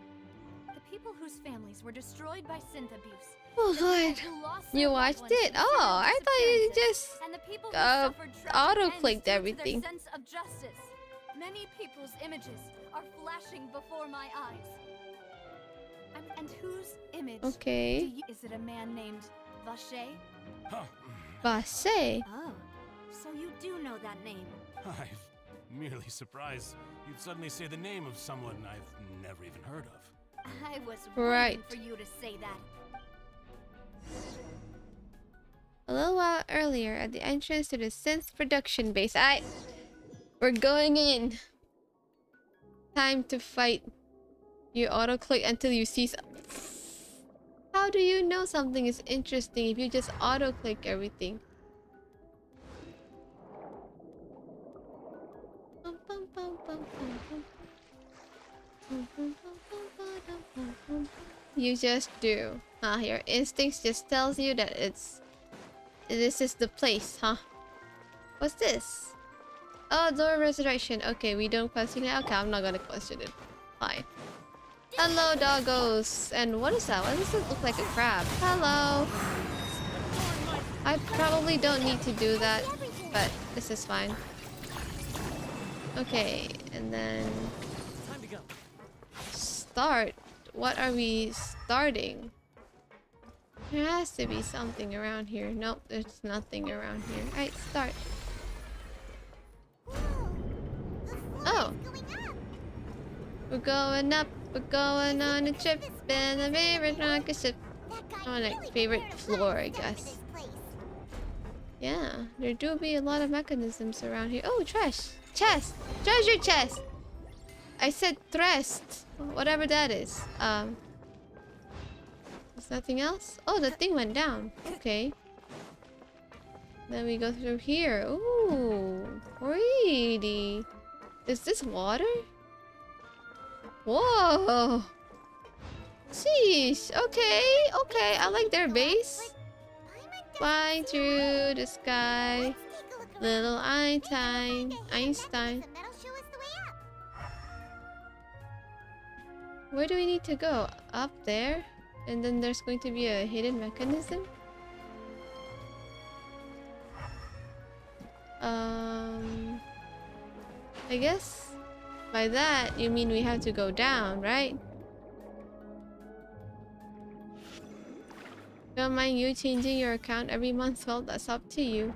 The people whose families were destroyed by synth abuse. Oh god, you watched it? Oh, I thought you just auto-clicked everything. Sense of justice. Many people's images are flashing before my eyes. And whose image? Okay. Is it a man named Vache? Huh. Vache? Oh, so you do know that name. I'm merely surprised you'd suddenly say the name of someone I've never even heard of. I was Right. waiting for you to say that. A little while earlier, at the entrance to the synth production base. We're going in. Time to fight. You auto-click until you see How do you know something is interesting if you just auto-click everything? You just do. Your instincts just tells you that this is the place, huh? What's this? Oh, door resurrection. Okay, we don't question it. Okay, I'm not gonna question it. Fine. Hello, doggos. And what is that? Why does it look like a crab? Hello. I probably don't need to do that, but this is fine. Okay, and then start. What are we starting? There has to be something around here. Nope, there's nothing around here. Alright, start. Oh. We're going up. We're going on a trip in a favorite rocket ship. On a favorite floor, I guess. Yeah, there do be a lot of mechanisms around here. Oh, trash. Chest. Treasure chest. I said trest. Whatever that is. There's nothing else? Oh, the thing went down. Okay. Then we go through here. Ooh, pretty. Is this water? Whoa. Sheesh. Okay, okay. I like their base. Flying through the sky. Little Einstein. Where do we need to go? Up there? And then there's going to be a hidden mechanism? I guess by that you mean we have to go down, right? Don't mind you changing your account every month. Well, that's up to you.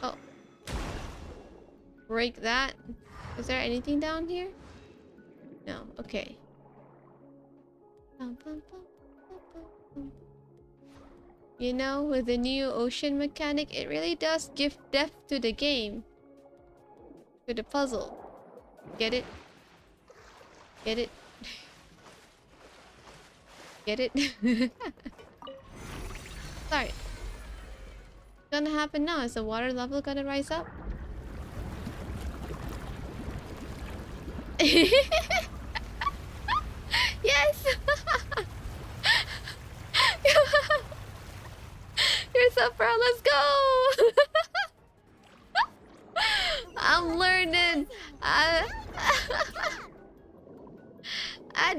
Oh. Break that. Is there anything down here? No. Okay. You know, with the new ocean mechanic, it really does give depth to the game. To the puzzle. Get it? Get it? Get it? Sorry. What's gonna happen now? Is the water level gonna rise up? Yes! You're so proud. Let's go! I'm learning. I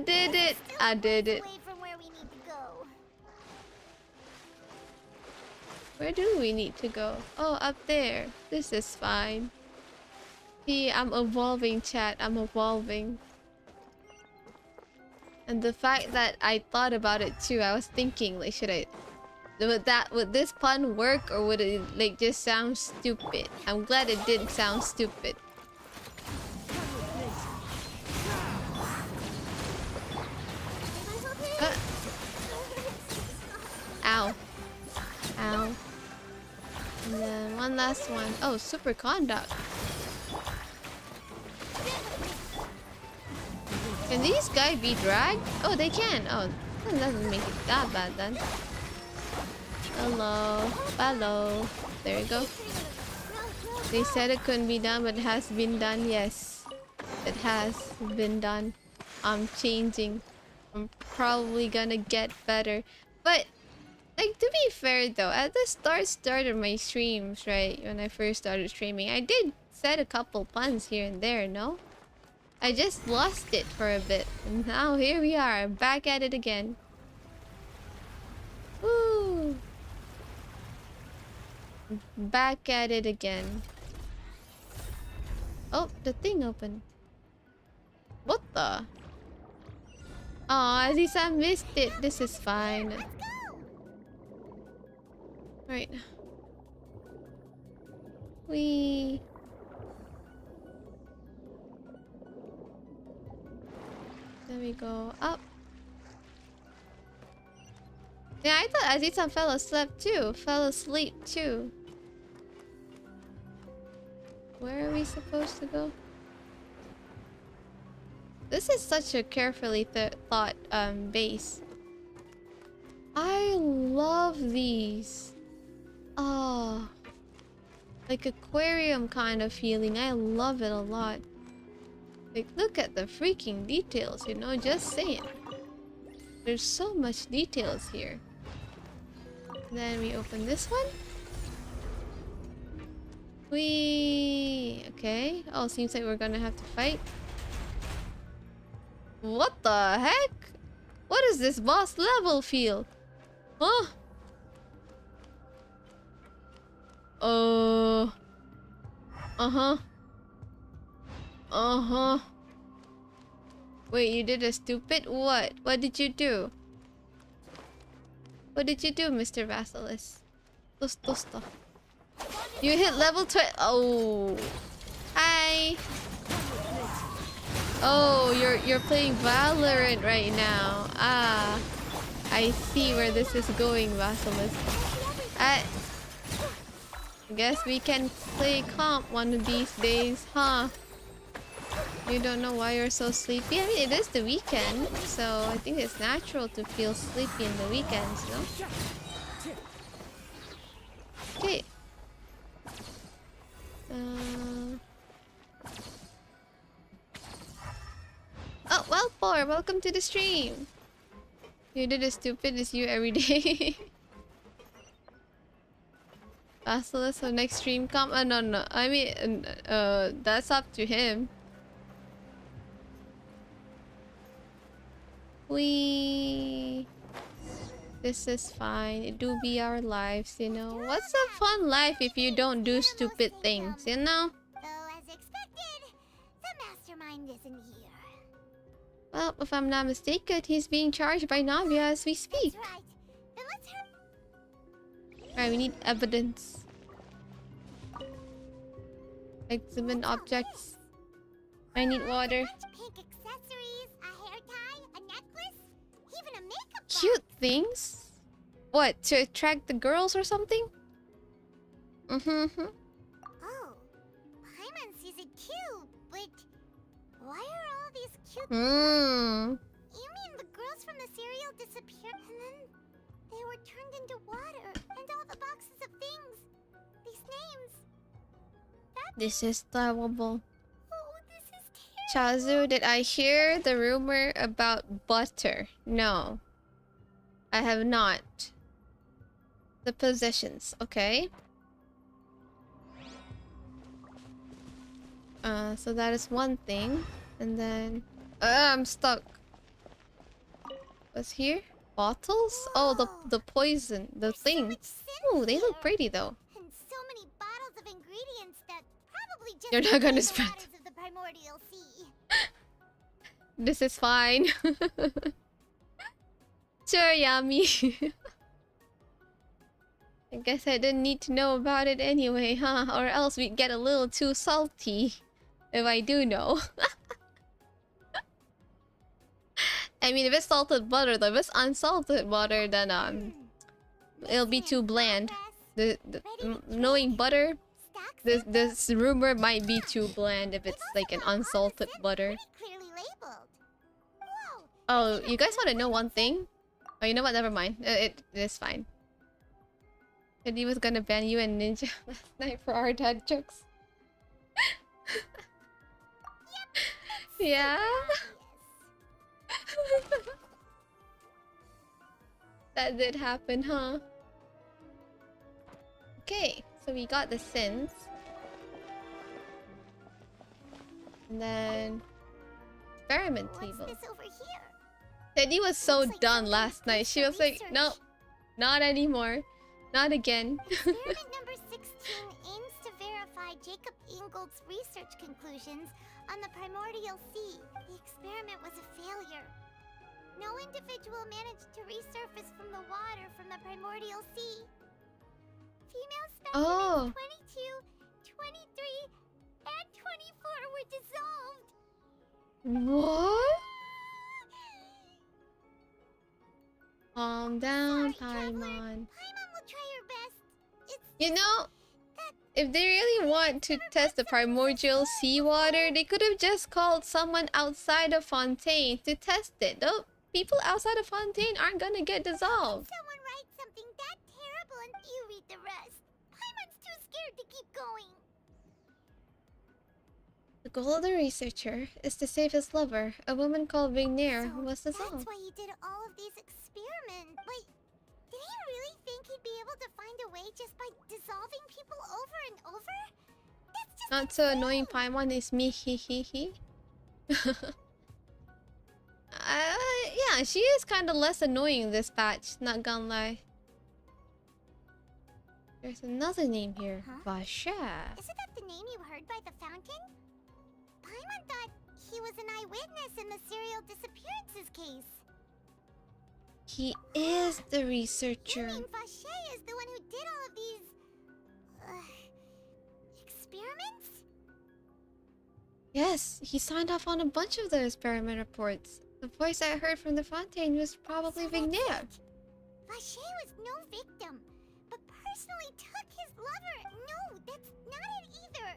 did it. I did it. Where do we need to go? Oh, up there. This is fine. See, I'm evolving, chat. I'm evolving. And the fact that I thought about it too, I was thinking, like, would this pun work, or would it like just sound stupid? I'm glad it didn't sound stupid. Ow. Ow. And then one last one. Oh, super conduct. Can these guys be dragged? Oh, they can. Oh, that doesn't make it that bad then. Hello. Hello. There you go. They said it couldn't be done, but it has been done. Yes. It has been done. I'm changing. I'm probably gonna get better. But, like, to be fair though, at the start of my streams, right? When I first started streaming, I did said a couple puns here and there, no? I just lost it for a bit. And now here we are, back at it again. Woo! Back at it again. Oh, the thing opened. What the? Oh, at least I missed it. This is fine. Right. We. Then we go up. Yeah, I thought Aziz-san fell asleep too. Where are we supposed to go? This is such a carefully thought base. I love these. Oh, like aquarium kind of feeling. I love it a lot. Like, look at the freaking details, you know, just saying. There's so much details here. Then we open this one. Okay. Oh, seems like we're gonna have to fight. What the heck? What is this boss level feel? Huh? Uh-huh. Wait, you did a stupid what? What did you do? What did you do, Mr. Vasilis? Tosta. You hit level 20. Oh. Hi. Oh, you're playing Valorant right now. Ah. I see where this is going, Vasilis. I guess we can play comp one of these days, huh? You don't know why you're so sleepy? I mean, it is the weekend, so I think it's natural to feel sleepy in the weekends, no? Okay. Oh, well, Poor, welcome to the stream. You did as stupid as you every day. Basilisk of next stream comp? No. I mean, that's up to him. This is fine. It do be our lives, you know. What's a fun life if you don't do stupid things, you know? Though, as expected, the mastermind isn't here. Well, if I'm not mistaken, he's being charged by Navia as we speak. That's right. Then let's hurry. Alright, we need evidence. Examine objects. I need water. Pink accessories, a hair tie, a necklace, even a makeup box. Cute things? What, to attract the girls or something? Oh, Paimon sees it too, but why are all these cute girls? You mean the girls from the serial disappeared and then they were turned into water and all the boxes of things, these names. This is terrible. Oh, this is terrible. Syazuuwu, did I hear the rumor about butter? No. I have not. The possessions, okay. So that is one thing. And then... I'm stuck. What's here? Bottles? Oh, the poison. The thing. Oh, they look pretty though. And so many bottles of ingredients that probably just You're not gonna the spread. waters of the primordial sea. This is fine. Sure, Yummy. I guess I didn't need to know about it anyway, huh? Or else we'd get a little too salty. If I do know. I mean, if it's salted butter, though, if it's unsalted butter, then it'll be too bland. Knowing butter, this rumor might be too bland if it's like an unsalted butter. Clearly labeled. Oh, you guys want to know one thing? Oh, you know what? Never mind. It is fine. And he was gonna ban you and Ninja last night for our dad jokes. Yeah. That did happen, huh? Okay, so we got the sins. And then... experiment table. What's this over here? Teddy was so done last night. She was like, no, not anymore. Not again. Experiment number 16 aims to verify Jacob Ingold's research conclusions on the primordial sea. The experiment was a failure. No individual managed to resurface from the water from the primordial sea. Female specimens Oh. 22, 23, and 24 were dissolved. What? Calm down, Paimon. Paimon will try her best. You know, if they really want to test the primordial seawater, they could have just called someone outside of Fontaine to test it. Though people outside of Fontaine aren't gonna get dissolved. Someone writes something that terrible and you read the rest. Paimon's too scared to keep going. The goal of the researcher is to save his lover, a woman called Vignair, who was dissolved. That's why he did all of these experiments. Wait, did he really think he'd be able to find a way just by dissolving people over and over? That's just Not so annoying, Paimon is me, he. Yeah, she is kind of less annoying this patch, not gonna lie. There's another name here, Vasha. Isn't that the name you heard by the fountain? Paimon thought he was an eyewitness in the serial disappearances case. He is the researcher. You mean Vasha is the one who did all of these... experiments? Yes, he signed off on a bunch of the experiment reports. The voice I heard from the fountain was probably Vignair. Vasha was no victim, but personally took his lover. No, that's not it either.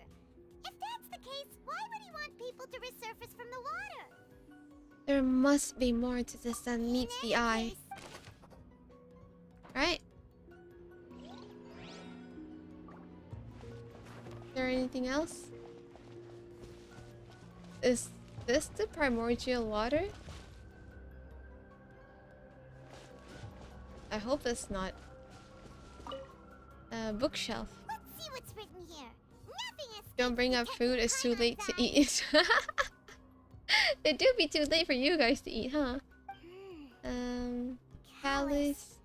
If that's the case, why would he want people to resurface from the water? There must be more to this than meets the eye. Right? Is there anything else? Is this the primordial water? I hope it's not. Bookshelf. Let's see what's written here. Nothing is... Don't bring up food, it's too late to eat. It do be too late for you guys to eat, huh? Callus.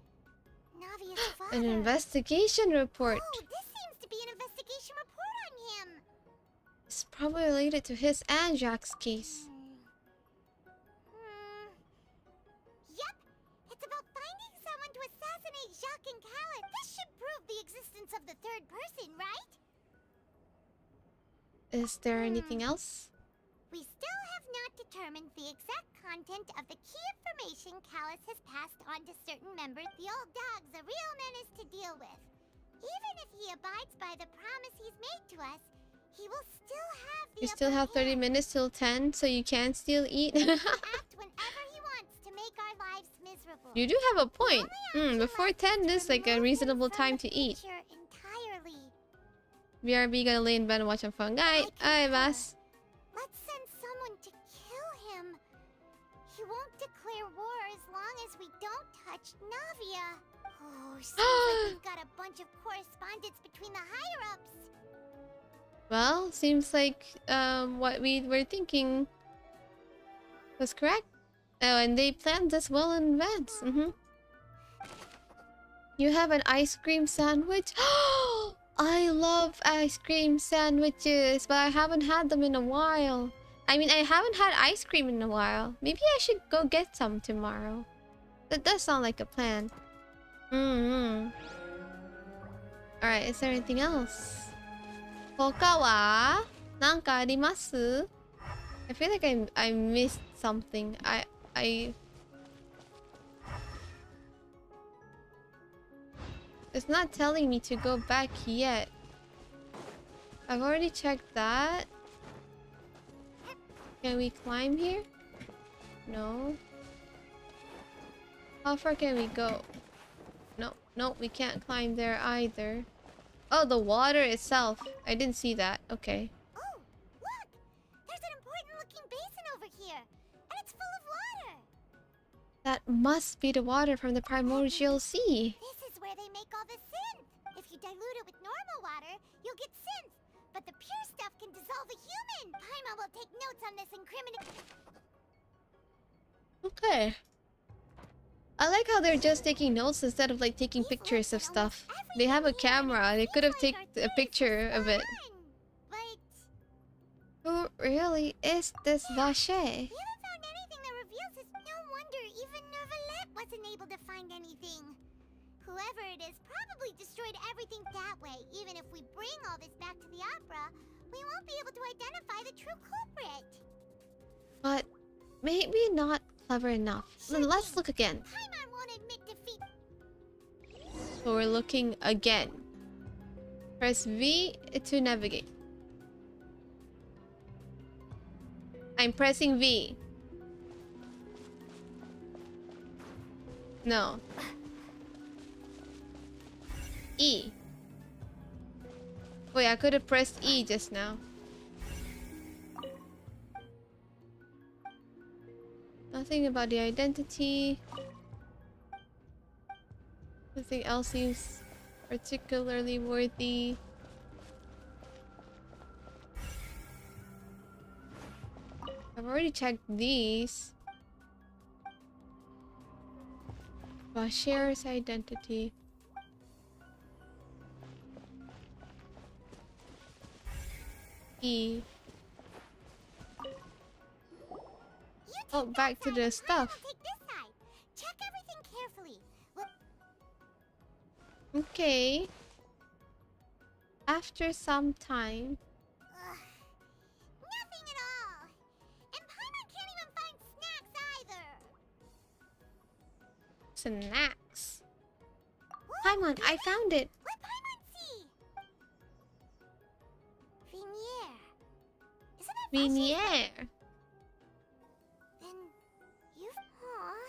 Navia's father. An investigation report. Oh, this seems to be an investigation report on him. It's probably related to his and Jack's case. Yep, it's about finding someone to assassinate Jacques and Callus. This should prove the existence of the third person, right? Is there anything else? We still have not determined the exact content of the key information Callus has passed on to certain members. The old dog's a real menace to deal with. Even if he abides by the promise he's made to us, he will still have the You still have 30 minutes till 10, so you can still eat. act whenever he wants to make our lives miserable. You do have a point. Before 10 is like a reasonable time to eat. Entirely. BRB gonna lay in bed and watch a fun guy. Alright, Vass. Let's send someone to kill him. He won't declare war as long as we don't touch Navia. Oh, seems like we've got a bunch of correspondence between the higher-ups. Well, seems like what we were thinking was correct. Oh, and they planned this well in advance. You have an ice cream sandwich? I love ice cream sandwiches, but I haven't had them in a while. I mean, I haven't had ice cream in a while. Maybe I should go get some tomorrow. That does sound like a plan. Alright, is there anything else? 他は何かあります? I feel like I missed something. It's not telling me to go back yet. I've already checked that. Can we climb here? No. How far can we go? No, we can't climb there either. Oh, the water itself. I didn't see that. Okay. Oh, look! There's an important-looking basin over here, and it's full of water. That must be the water from the primordial sea. This is where they make all the synth. If you dilute it with normal water, you'll get synth. But the pure stuff can dissolve a human. Paimon will take notes on this incriminating... Okay. I like how they're just taking notes instead of like taking pictures of stuff. They have a camera. They could have taken a picture of it. Who really is this Vache? We haven't found anything that reveals this. No wonder even Nervalette wasn't able to find anything. Whoever it is probably destroyed everything that way. Even if we bring all this back to the opera, we won't be able to identify the true culprit. But maybe not clever enough. Let's look again. Paimon won't admit defeat. So we're looking again. Press V to navigate. I'm pressing V. No. E. Wait, I could have pressed E just now. Nothing about the identity. Nothing else seems particularly worthy. I've already checked these. Vasher's identity. E. Oh, back to the stuff. Take this side. Check everything carefully. Okay. After some time. Nothing at all. And Paimon can't even find snacks either. Snacks. Paimon, I found it. What Paimon see? Vinier. Isn't it Vinier. Then you... Aw.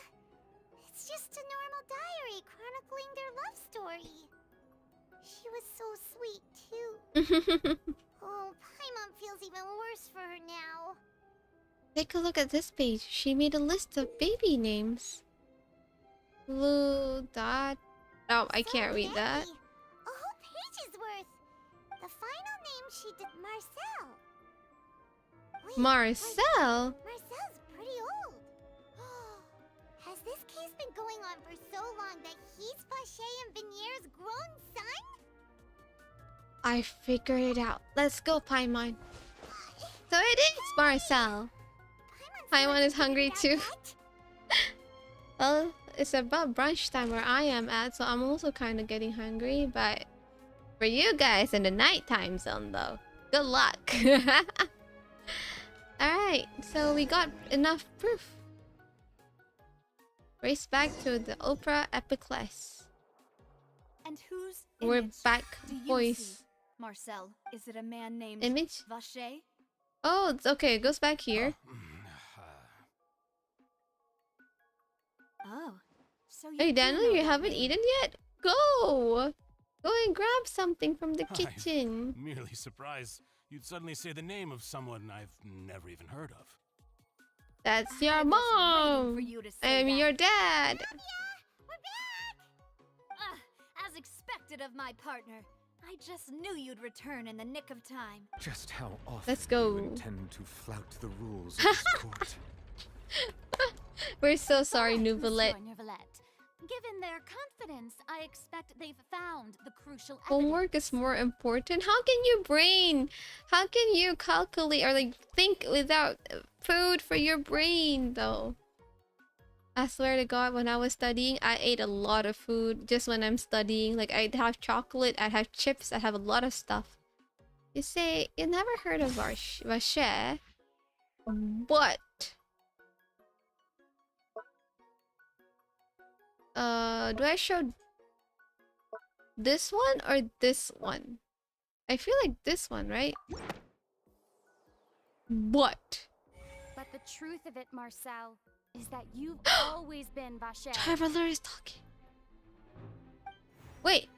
It's just a normal diary chronicling their love story. She was so sweet, too. Oh, Paimon feels even worse for her now. Take a look at this page. She made a list of baby names. Blue dot. Oh, I can't read that. A whole page's worth. The final name she did, Marcel. Wait, Marcel? Marcel's pretty old. Has this case been going on for so long that he's Vacher and Vinier's grown son? I figured it out. Let's go, Paimon. So it is Marcel. Paimon is hungry too. Well, it's about brunch time where I am at, so I'm also kind of getting hungry. But for you guys in the nighttime zone, though, good luck. Alright, so we got enough proof. Race back to the opera epiclese. And whose We're image back, do you boys. see? Marcel, is it a man named Image? Vacher? Oh, it's okay. It goes back here. Oh, so you Hey, do Daniel, know you that haven't name. eaten yet? Go! Go and grab something from the kitchen. I'm merely surprised you'd suddenly say the name of someone I've never even heard of. That's your mom. I'm your dad. As expected of my partner, I just knew you'd return in the nick of time. Just how often Let's go. do you intend to flout the rules of this court? We're so sorry, Nuvalet. Monsieur Nuvalet. Given their confidence, I expect they've found the crucial Homework is more important. How can you brain? How can you calculate or like think without food for your brain though? I swear to God, when I was studying, I ate a lot of food just when I'm studying. Like I'd have chocolate, I'd have chips, I'd have a lot of stuff. You say you never heard of Vacher? What? Do I show this one or this one? I feel like this one, right? What? But the truth of it, Marcel, is that you've always been Vacher. Traveler is talking. Wait.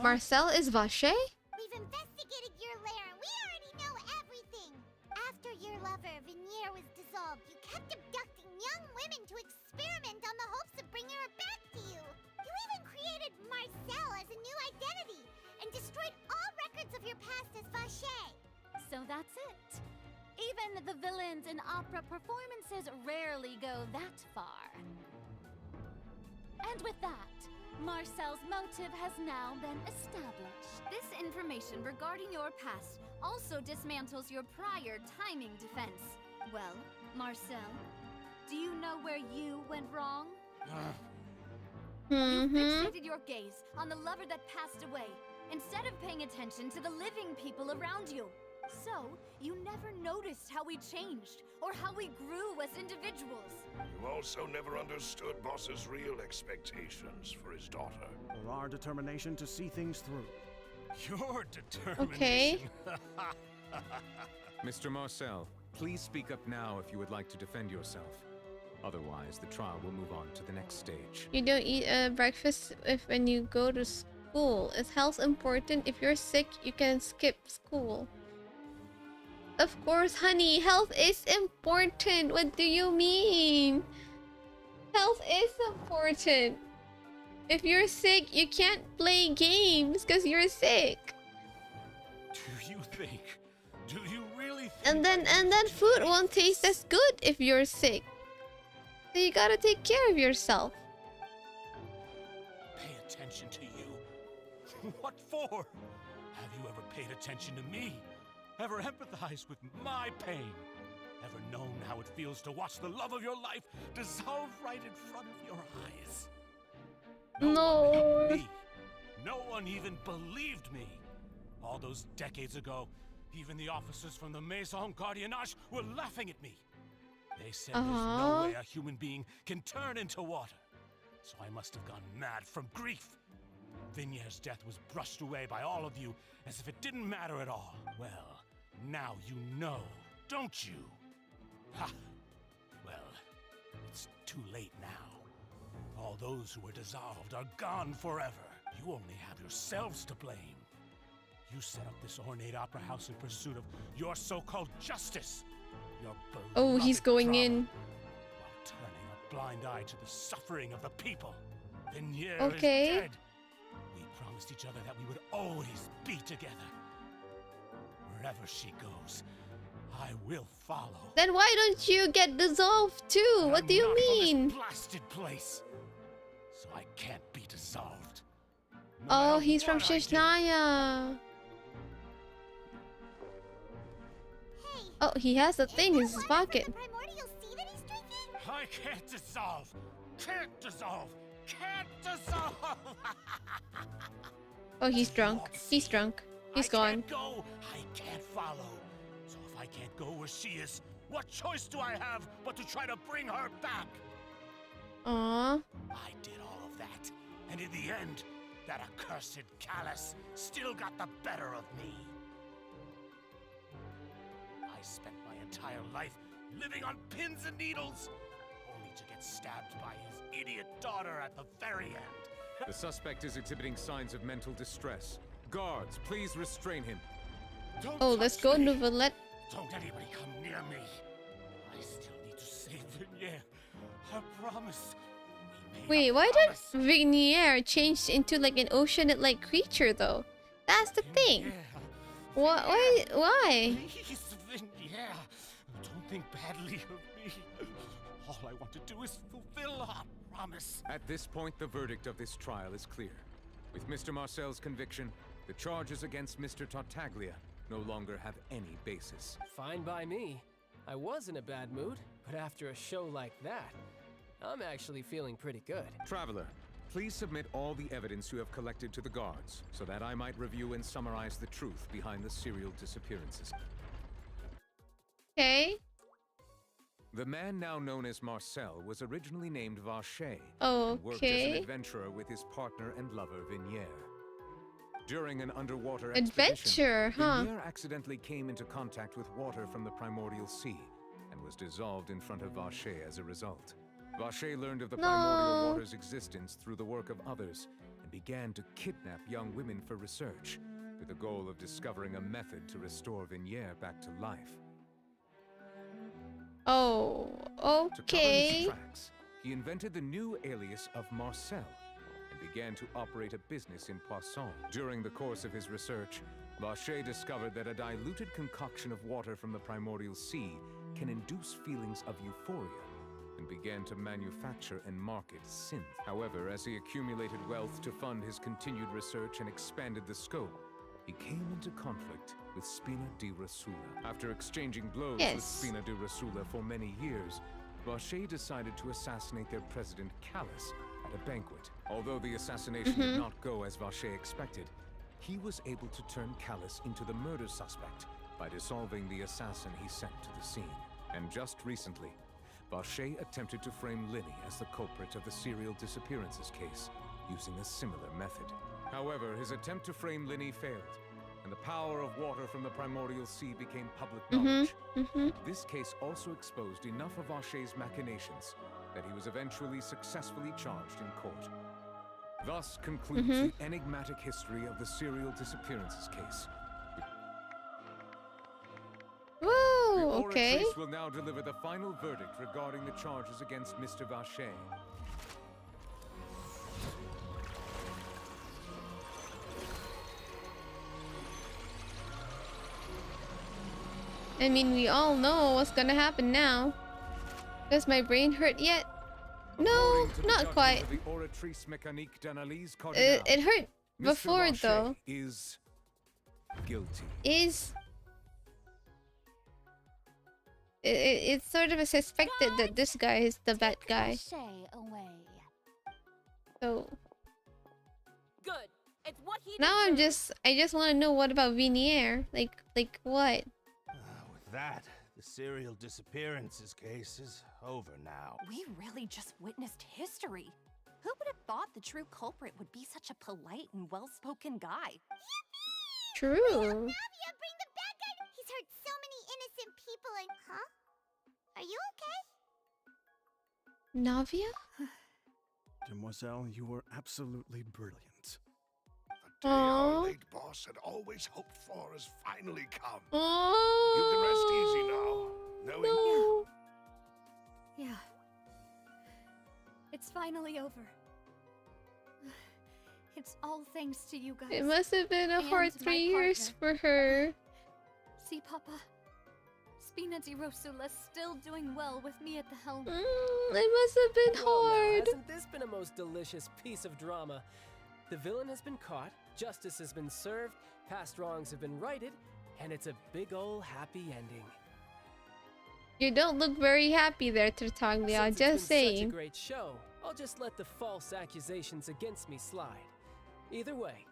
Marcel is Vacher? We've investigated your lair and we already know everything. After your lover, Vinier, was dissolved, you kept abducting young women to experiment on the hopes of bringing her back to you. You even created Marcel as a new identity and destroyed all records of your past as Vacher. So that's it. Even the villains in opera performances rarely go that far. And with that, Marcel's motive has now been established. This information regarding your past also dismantles your prior timing defense. Well, Marcel, do you know where you went wrong? You fixated your gaze on the lover that passed away, instead of paying attention to the living people around you. So, you never noticed how we changed, or how we grew as individuals. You also never understood Boss's real expectations for his daughter. Or our determination to see things through. Your determination. Mr. Marcel, please speak up now if you would like to defend yourself. Otherwise, the trial will move on to the next stage. You don't eat breakfast when you go to school. Is health important? If you're sick, you can skip school. Of course, honey, health is important. What do you mean? Health is important. If you're sick, you can't play games because you're sick. Do you think? Do you really think? And then food won't taste as good if you're sick. So you gotta take care of yourself. Pay attention to you? What for? Have you ever paid attention to me? Ever empathized with my pain? Ever known how it feels to watch the love of your life dissolve right in front of your eyes? No. One me. No one even believed me. All those decades ago, even the officers from the Maison Gardiennage were laughing at me. They said there's no way a human being can turn into water. So I must have gone mad from grief. Vigniere's death was brushed away by all of you as if it didn't matter at all. Well, now you know, don't you? Ha! Well, it's too late now. All those who were dissolved are gone forever. You only have yourselves to blame. You set up this ornate opera house in pursuit of your so-called justice. Oh, he's going in. While turning a blind eye to the suffering of the people. Vigniere is Okay. dead. We promised each other that we would always be together. Wherever she goes, I will follow. Then why don't you get dissolved too? What do you mean? Blasted place. So I can't be dissolved. Oh, he's from Shishnaya. Oh, he has a thing in his pocket. I can't dissolve. Can't dissolve. Can't dissolve. Oh, he's drunk. He's drunk. He's gone. Can't go. I can't follow. So if I can't go where she is, what choice do I have but to try to bring her back? Aww. I did all of that, and in the end, that accursed Callus still got the better of me. I spent my entire life living on pins and needles, only to get stabbed by his idiot daughter at the very end. The suspect is exhibiting signs of mental distress. Guards, please restrain him. Oh, let's go, Nouvellette. Don't anybody come near me. I still need to save Vigniere. I promise. Wait, why did Vigniere change into like an oceanite-like creature though? That's the thing. Why? Please, Vigniere. Don't think badly of me. All I want to do is fulfill our promise. At this point, the verdict of this trial is clear. With Mr. Marcel's conviction, the charges against Mr. Tartaglia no longer have any basis. Fine by me. I was in a bad mood, but after a show like that, I'm actually feeling pretty good. Traveler, please submit all the evidence you have collected to the guards, so that I might review and summarize the truth behind the serial disappearances. Okay. The man now known as Marcel was originally named Vacher. Oh, and worked as an okay. adventurer with his partner and lover Vigniere. During an underwater Adventure, expedition, huh? Vigniere accidentally came into contact with water from the primordial sea and was dissolved in front of Vacher as a result. Vacher learned of the primordial water's existence through the work of others and began to kidnap young women for research, with the goal of discovering a method to restore Vigniere back to life. Oh, To cover his okay. tracks, he invented the new alias of Marcel and began to operate a business in Poisson. During the course of his research, Vacher discovered that a diluted concoction of water from the primordial sea can induce feelings of euphoria, and began to manufacture and market synth. However, as he accumulated wealth to fund his continued research and expanded the scope, he came into conflict with Spina di Rosula. After exchanging blows with Spina di Rosula for many years, Vacher decided to assassinate their president Callus at the banquet. Although the assassination did not go as Vacher expected, he was able to turn Callus into the murder suspect by dissolving the assassin he sent to the scene. And just recently, Vacher attempted to frame Linny as the culprit of the serial disappearances case, using a similar method. However, his attempt to frame Linny failed, and the power of water from the primordial sea became public knowledge. This case also exposed enough of Vacher's machinations that he was eventually successfully charged in court. Thus concludes the enigmatic history of the serial disappearances case. Whoa, the okay. Oratrice will now deliver the final verdict regarding the charges against Mr. Vacher. I mean, we all know what's gonna happen now. Does my brain hurt yet? No, not quite. It hurt before, though. Is guilty. It's sort of suspected that this guy is the bad guy. So good. It's what he now I just want to know, what about Vinier? Like what? With that, the serial disappearances case is over now. We really just witnessed history. Who would have thought the true culprit would be such a polite and well-spoken guy? True. Navia, bring the bad guy! He's hurt so many innocent people and... Huh? Are you okay? Navia? Demoiselle, you were absolutely brilliant. The day our late boss had always hoped for has finally come. You can rest easy now, knowing... Yeah. It's finally over. It's all thanks to you guys. It must have been a hard 3 years for her. See, Papa? Spina di Rosula's still doing well with me at the helm. It must have been hard. Now, hasn't this been a most delicious piece of drama? The villain has been caught, justice has been served, past wrongs have been righted, and it's a big ol' happy ending. You don't look very happy there, Tartaglia. Since Just it's been saying. such a great show, I'll just let the false accusations against me slide. Either way,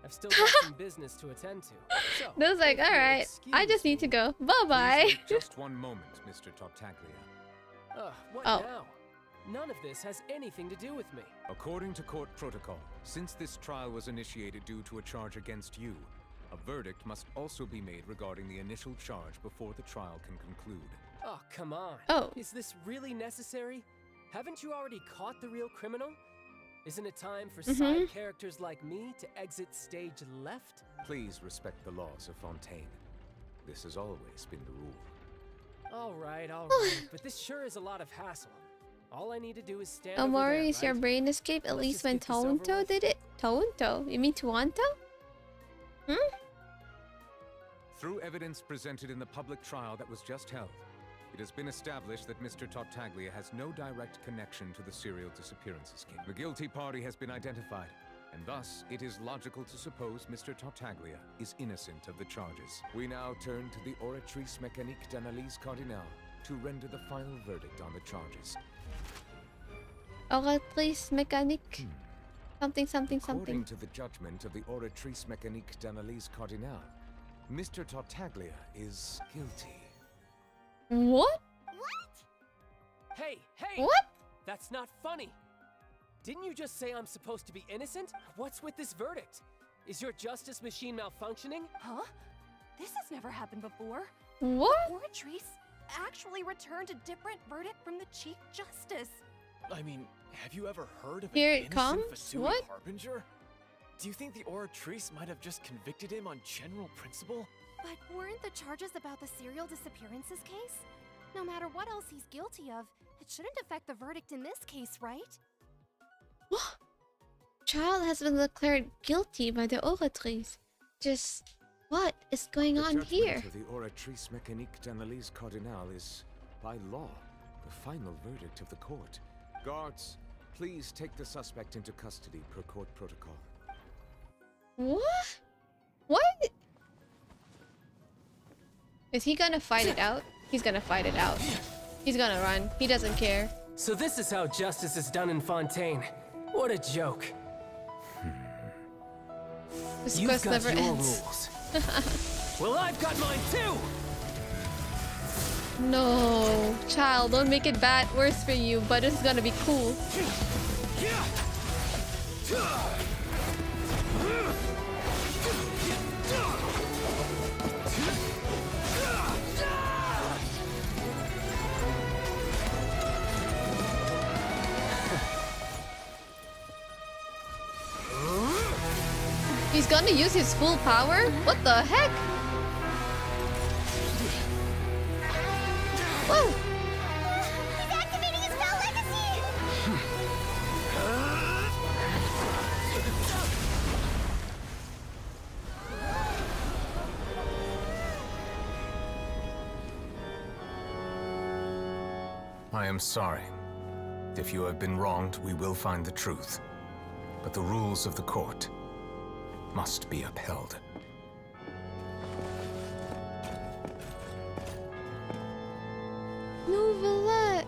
I've still got some business to attend to. So, Those like, all right, I just need to go. Bye-bye. Just one moment, Mr. Tartaglia. What now? None of this has anything to do with me. According to court protocol, since this trial was initiated due to a charge against you, a verdict must also be made regarding the initial charge before the trial can conclude. Oh, come on. Is this really necessary? Haven't you already caught the real criminal? Isn't it time for side characters like me to exit stage left? Please respect the laws of Fontaine. This has always been the rule. All right, but this sure is a lot of hassle. All I need to do is stand over Omori, there, is your right? brain escape at least when Toronto did it? Toronto? You mean Toronto? Through evidence presented in the public trial that was just held, it has been established that Mr. Tartaglia has no direct connection to the serial disappearances case. The guilty party has been identified, and thus it is logical to suppose Mr. Tartaglia is innocent of the charges. We now turn to the Oratrice Mécanique d'Analyse Cardinale to render the final verdict on the charges. Oratrice Mécanique. Something. According to the judgment of the Oratrice Mécanique d'Analyse Cardinale, Mr. Tartaglia is guilty. What? Hey! What? That's not funny. Didn't you just say I'm supposed to be innocent? What's with this verdict? Is your justice machine malfunctioning? Huh? This has never happened before. What? Oratrice actually returned a different verdict from the Chief Justice. I mean, have you ever heard of Here an it innocent comes? Fatui What? Harbinger? Do you think the Oratrice might have just convicted him on general principle? But weren't the charges about the serial disappearances case? No matter what else he's guilty of, it shouldn't affect the verdict in this case, right? What? Child has been declared guilty by the Oratrice. Just what is going on here? The Oratrice Mécanique d'Analyse Cardinale is, by law, the final verdict of the court. Guards, please take the suspect into custody per court protocol. What? What? Is he gonna fight it out? He's gonna fight it out. He's gonna run. He doesn't care. So this is how justice is done in Fontaine. What a joke. This You've quest got never your ends. rules. Well, I've got mine too! No, child, don't make it bad worse for you, but it's gonna be cool. He's gonna use his full power? What the heck? Whoa! He's activating his spell legacy! I am sorry. If you have been wronged, we will find the truth. But the rules of the court must be upheld. Novelette!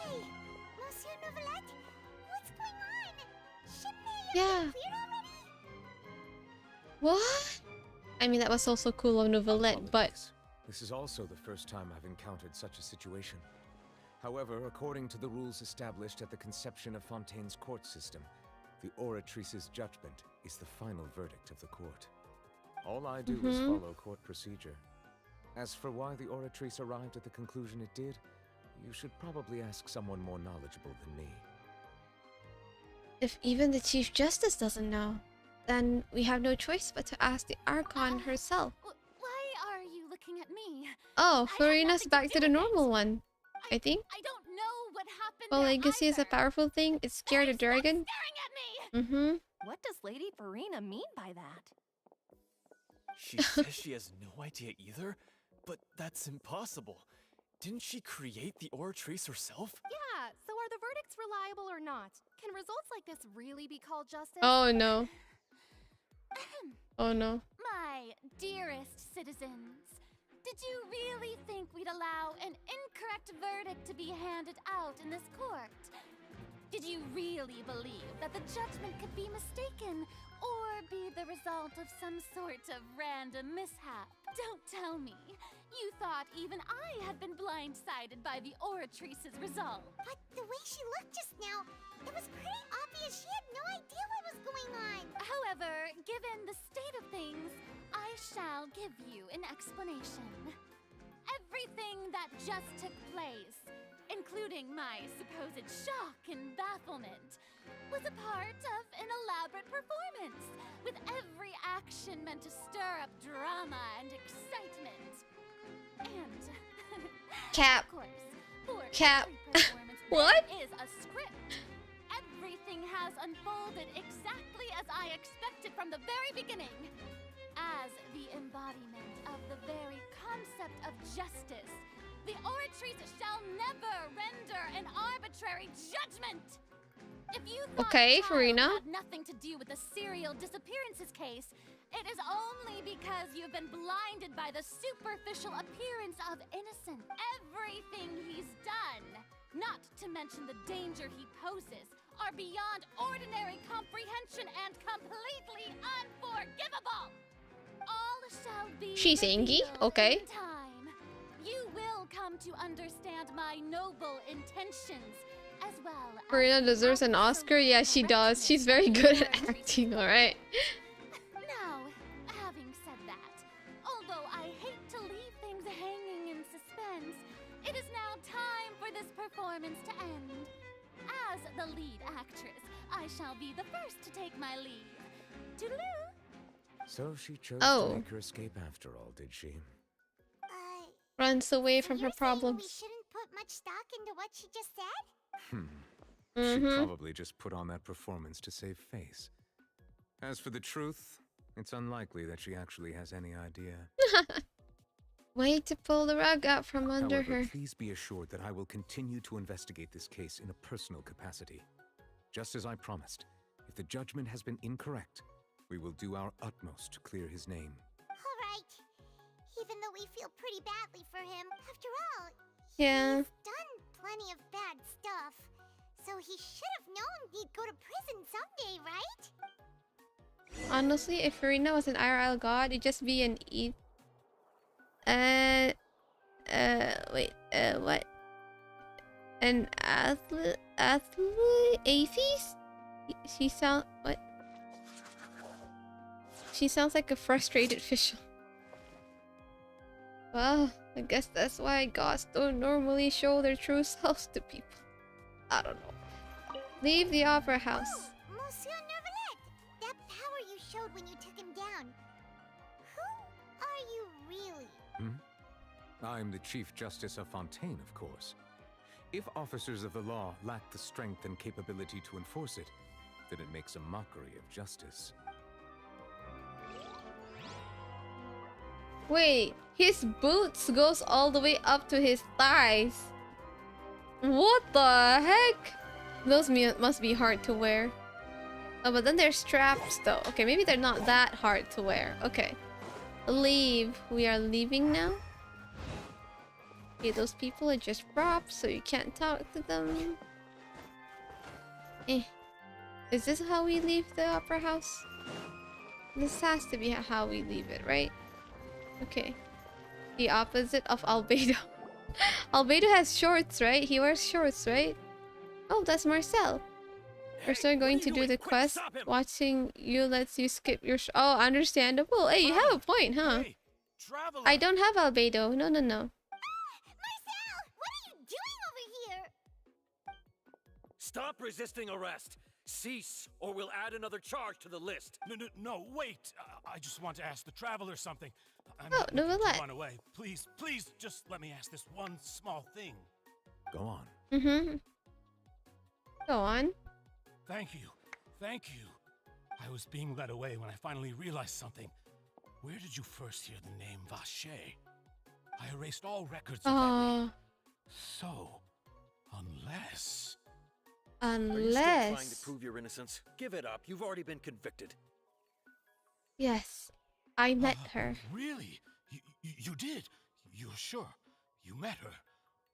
Hey, Monsieur Novelette, what's going on? Shouldn't they Yeah. be cleared already? What? I mean, that was also cool of Novelette, but... This is also the first time I've encountered such a situation. However, according to the rules established at the conception of Fontaine's court system, the oratrice's judgment is the final verdict of the court. All I do is follow court procedure. As for why the oratrice arrived at the conclusion it did, you should probably ask someone more knowledgeable than me. If even the Chief Justice doesn't know, then we have no choice but to ask the Archon herself. Why are you looking at me? Oh, Florina's back to the normal one, I think. I don't know what happened. Well, legacy is a powerful thing. It scared the dragon. Mm-hmm. What does Lady Farina mean by that? She says she has no idea either, but that's impossible. Didn't she create the oratrice herself? Yeah, so are the verdicts reliable or not? Can results like this really be called justice? Oh no. Oh no. My dearest citizens, did you really think we'd allow an incorrect verdict to be handed out in this court? Did you really believe that the judgment could be mistaken or be the result of some sort of random mishap? Don't tell me. You thought even I had been blindsided by the oratrice's result. But the way she looked just now, it was pretty obvious she had no idea what was going on. However, given the state of things, I shall give you an explanation. Everything that just took place, including my supposed shock and bafflement, was a part of an elaborate performance, with every action meant to stir up drama and excitement. And Cap. of course, for Cap. every performance What? there is a script. Everything has unfolded exactly as I expected from the very beginning. As the embodiment of the very concept of justice, the oratrice shall never render an arbitrary judgment. If you thought Okay, Child Farina. had nothing to do with the serial disappearances case, it is only because you've been blinded by the superficial appearance of innocence. Everything he's done, not to mention the danger he poses, are beyond ordinary comprehension and completely unforgivable. All shall be She's angry, revealed okay. in time. You will come to understand my noble intentions as well. Farina deserves an Oscar? Yeah, she does. She's very good at acting, alright? Now, having said that, although I hate to leave things hanging in suspense, it is now time for this performance to end. As the lead actress, I shall be the first to take my leave. Toodaloo! So she chose Oh. to make her escape after all, did she? Runs away from her We problems. shouldn't put much stock into what she just said? She probably just put on that performance to save face. As for the truth, it's unlikely that she actually has any idea. Way to pull the rug out from under However, her. please be assured that I will continue to investigate this case in a personal capacity. Just as I promised, if the judgment has been incorrect, we will do our utmost to clear his name. All right. we feel pretty badly for him. After all, Yeah. he's done plenty of bad stuff. So he should have known he'd go to prison someday, right? Honestly, if Farina was an IRL god, it'd just be an what? An Aphis? She sounds what? She sounds like a frustrated official. Well, I guess that's why gods don't normally show their true selves to people. I don't know. Leave the opera house. Monsieur Nervalet, that power you showed when you took him down. Who are you really? I'm the Chief Justice of Fontaine, of course. If officers of the law lack the strength and capability to enforce it, then it makes a mockery of justice. Wait, his boots goes all the way up to his thighs. What the heck? Those must be hard to wear. Oh, but then they're straps though. Okay, maybe they're not that hard to wear. Okay. Leave. We are leaving now. Okay, those people are just props, so you can't talk to them. Is this how we leave the opera house? This has to be how we leave it, right? Okay. The opposite of Albedo. Albedo has shorts, right? He wears shorts, right? Oh, that's Marcel. We're still going to do the quest. Watching you lets you skip your oh, understandable. Hey, you have a point, huh? Hey, I don't have Albedo. No. Marcel, what are you doing over here? Stop resisting arrest. Cease, or we'll add another charge to the list. No, wait. I just want to ask the traveler something. I'm Oh, not no, looking what? to run away. Please, just let me ask this one small thing. Go on. Go on. Thank you. I was being led away when I finally realized something. Where did you first hear the name Vache? I erased all records of that name. So, unless... Are you still trying to prove your innocence? Give it up. You've already been convicted. Yes, I met her. Really? You did? You're sure? You met her?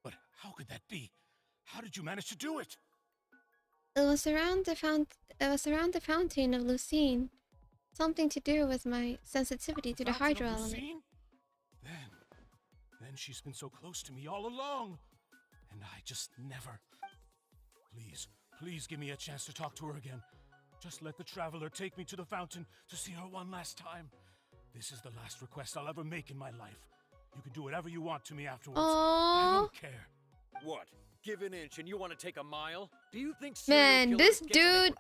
But how could that be? How did you manage to do it? It was around the fountain of Lucine. Something to do with my sensitivity to the hydro element. Lucine? Then she's been so close to me all along. And I just never... Please give me a chance to talk to her again. Just let the traveler take me to the fountain to see her one last time. This is the last request I'll ever make in my life. You can do whatever you want to me afterwards. I don't care. What? Give an inch and you want to take a mile? Do you think Man, this dude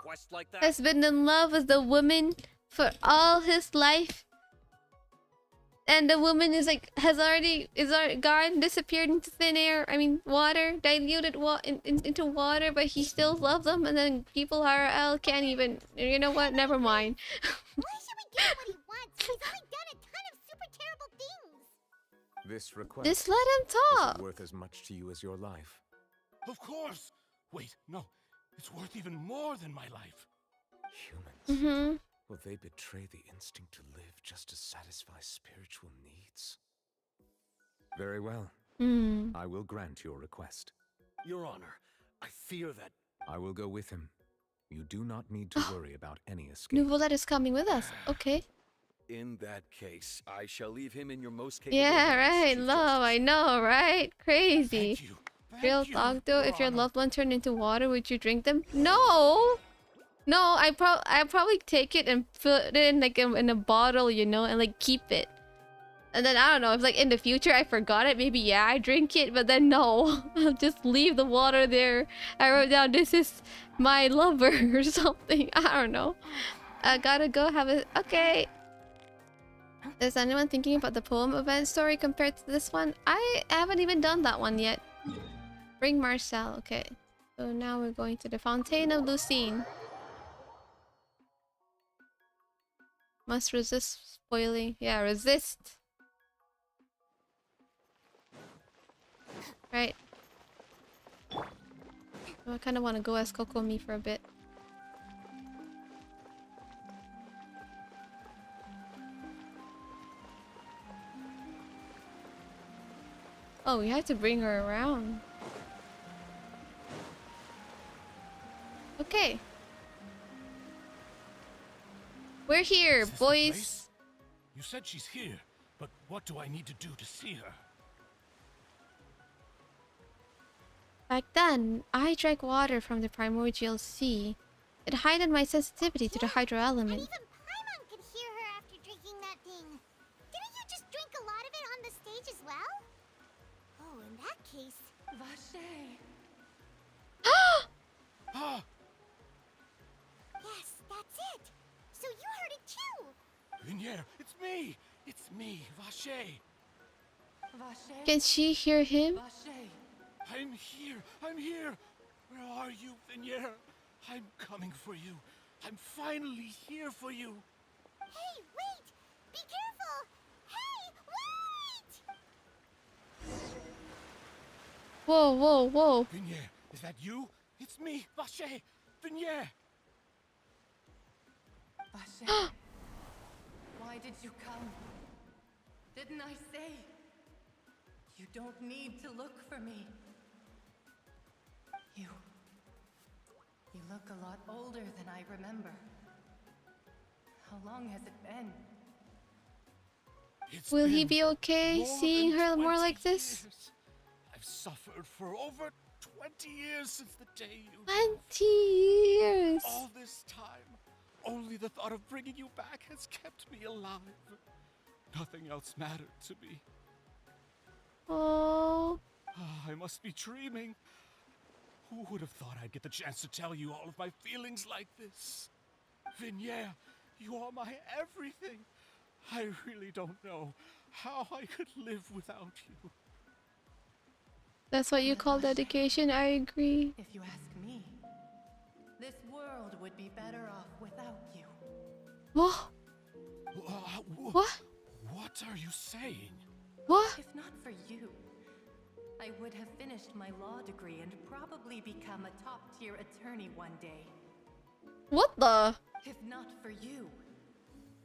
has been in love with the woman for all his life. And the woman is like, has already gone, disappeared into thin air. I mean, water, diluted into water, but he still loves them. And then people IRL can't even, you know what, never mind. Why should we give him what he wants? He's only done a ton of super terrible things. This request Just let him talk. isn't worth as much to you as your life. Of course! Wait, no. It's worth even more than my life. Humans? Will they betray the instinct to live just to satisfy spiritual needs? Very well. I will grant your request. Your Honor, I fear that... I will go with him. You do not need to worry about any escape. Nuvolet is coming with us. Okay. In that case, I shall leave him in your most capable Yeah, hands, right. Chief Love, I know, right? Crazy. Thank Real talk though, if your loved one turned into water, would you drink them? No! No, I'd probably take it and put it in like in a bottle, you know, and like keep it. And then I don't know, if like in the future I forgot it, maybe yeah, I drink it, but then no. I'll just leave the water there. I wrote down, this is my lover or something. I don't know. I gotta go have a... Okay. Is anyone thinking about the poem event story compared to this one? I haven't even done that one yet. Bring Marcel, okay. So now we're going to the Fountain of Lucine. Must resist spoiling. Yeah, resist. Right. Oh, I kind of want to go as Kokomi for a bit. Oh, we have to bring her around. Okay. We're here, Is this the boys. place? You said she's here, but what do I need to do to see her? Back then, I drank water from the primordial sea. It heightened my sensitivity to the hydro element. Even Paimon could hear her after drinking that thing. Didn't you just drink a lot of it on the stage as well? Oh, in that case... Vache. Ah! Yes, that's it. So you heard it too. Vinier, it's me! It's me, Vache! Vache. Can she hear him? Vache. I'm here! I'm here! Where are you, Vinier? I'm coming for you. I'm finally here for you. Hey, wait! Be careful! Hey, wait! Whoa, whoa, whoa. Vinier, is that you? It's me, Vache! Vinier! Vache. Why did you come? Didn't I say? You don't need to look for me. You look a lot older than I remember. How long has it been? Will he be okay more seeing than her more 20 like this? years. I've suffered for over 20 years since the day you 20 years. All this time, only the thought of bringing you back has kept me alive. Nothing else mattered to me. Oh. I must be dreaming. Who would have thought I'd get the chance to tell you all of my feelings like this? Vinier, you are my everything. I really don't know how I could live without you. That's what you call dedication, I agree. If you ask me, this world would be better off without you. What? What? What are you saying? What? If not for you, I would have finished my law degree and probably become a top-tier attorney one day. What the? If not for you,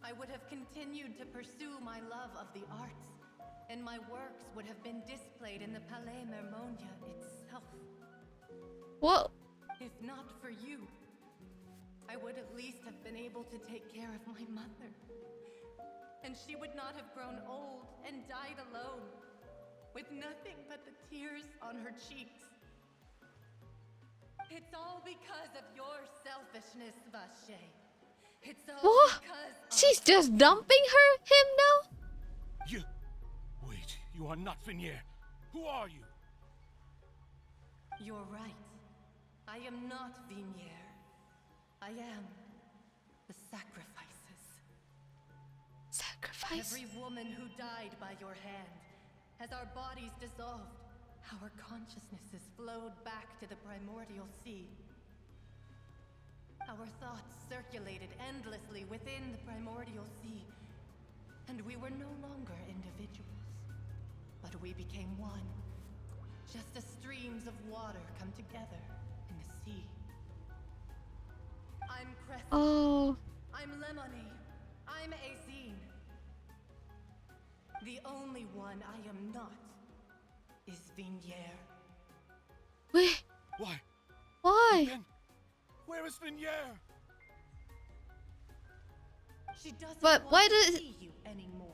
I would have continued to pursue my love of the arts, and my works would have been displayed in the Palais Mermonia itself. What? If not for you, I would at least have been able to take care of my mother. And she would not have grown old and died alone, with nothing but the tears on her cheeks. It's all because of your selfishness, Vache. It's all What? because She's just dumping him now? You... Wait, you are not Vinier. Who are you? You're right. I am not Vinier. I am the sacrifices. Sacrifice? Every woman who died by your hand, as our bodies dissolved, our consciousnesses flowed back to the primordial sea. Our thoughts circulated endlessly within the primordial sea, and we were no longer individuals, but we became one, just as streams of water come together in the sea. I'm Crescent. Oh. I'm Lemony. I'm Azine. The only one I am not is Vinier. Wait. Why? Why? Then, where is Vinier? She doesn't But want why to does see you anymore.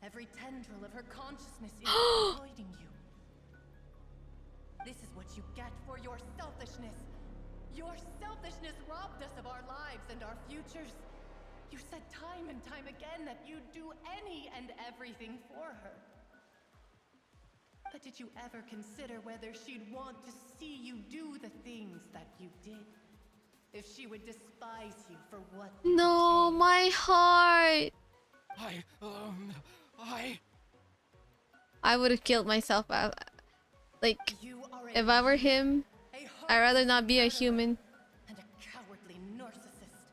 Every tendril of her consciousness is avoiding you. This is what you get for your selfishness. Your selfishness robbed us of our lives and our futures. You said time and time again that you'd do any and everything for her. But did you ever consider whether she'd want to see you do the things that you did? If she would despise you for what you No, became? my heart. I would have killed myself. Like, if I were him, I'd rather not be a human. And a cowardly narcissist.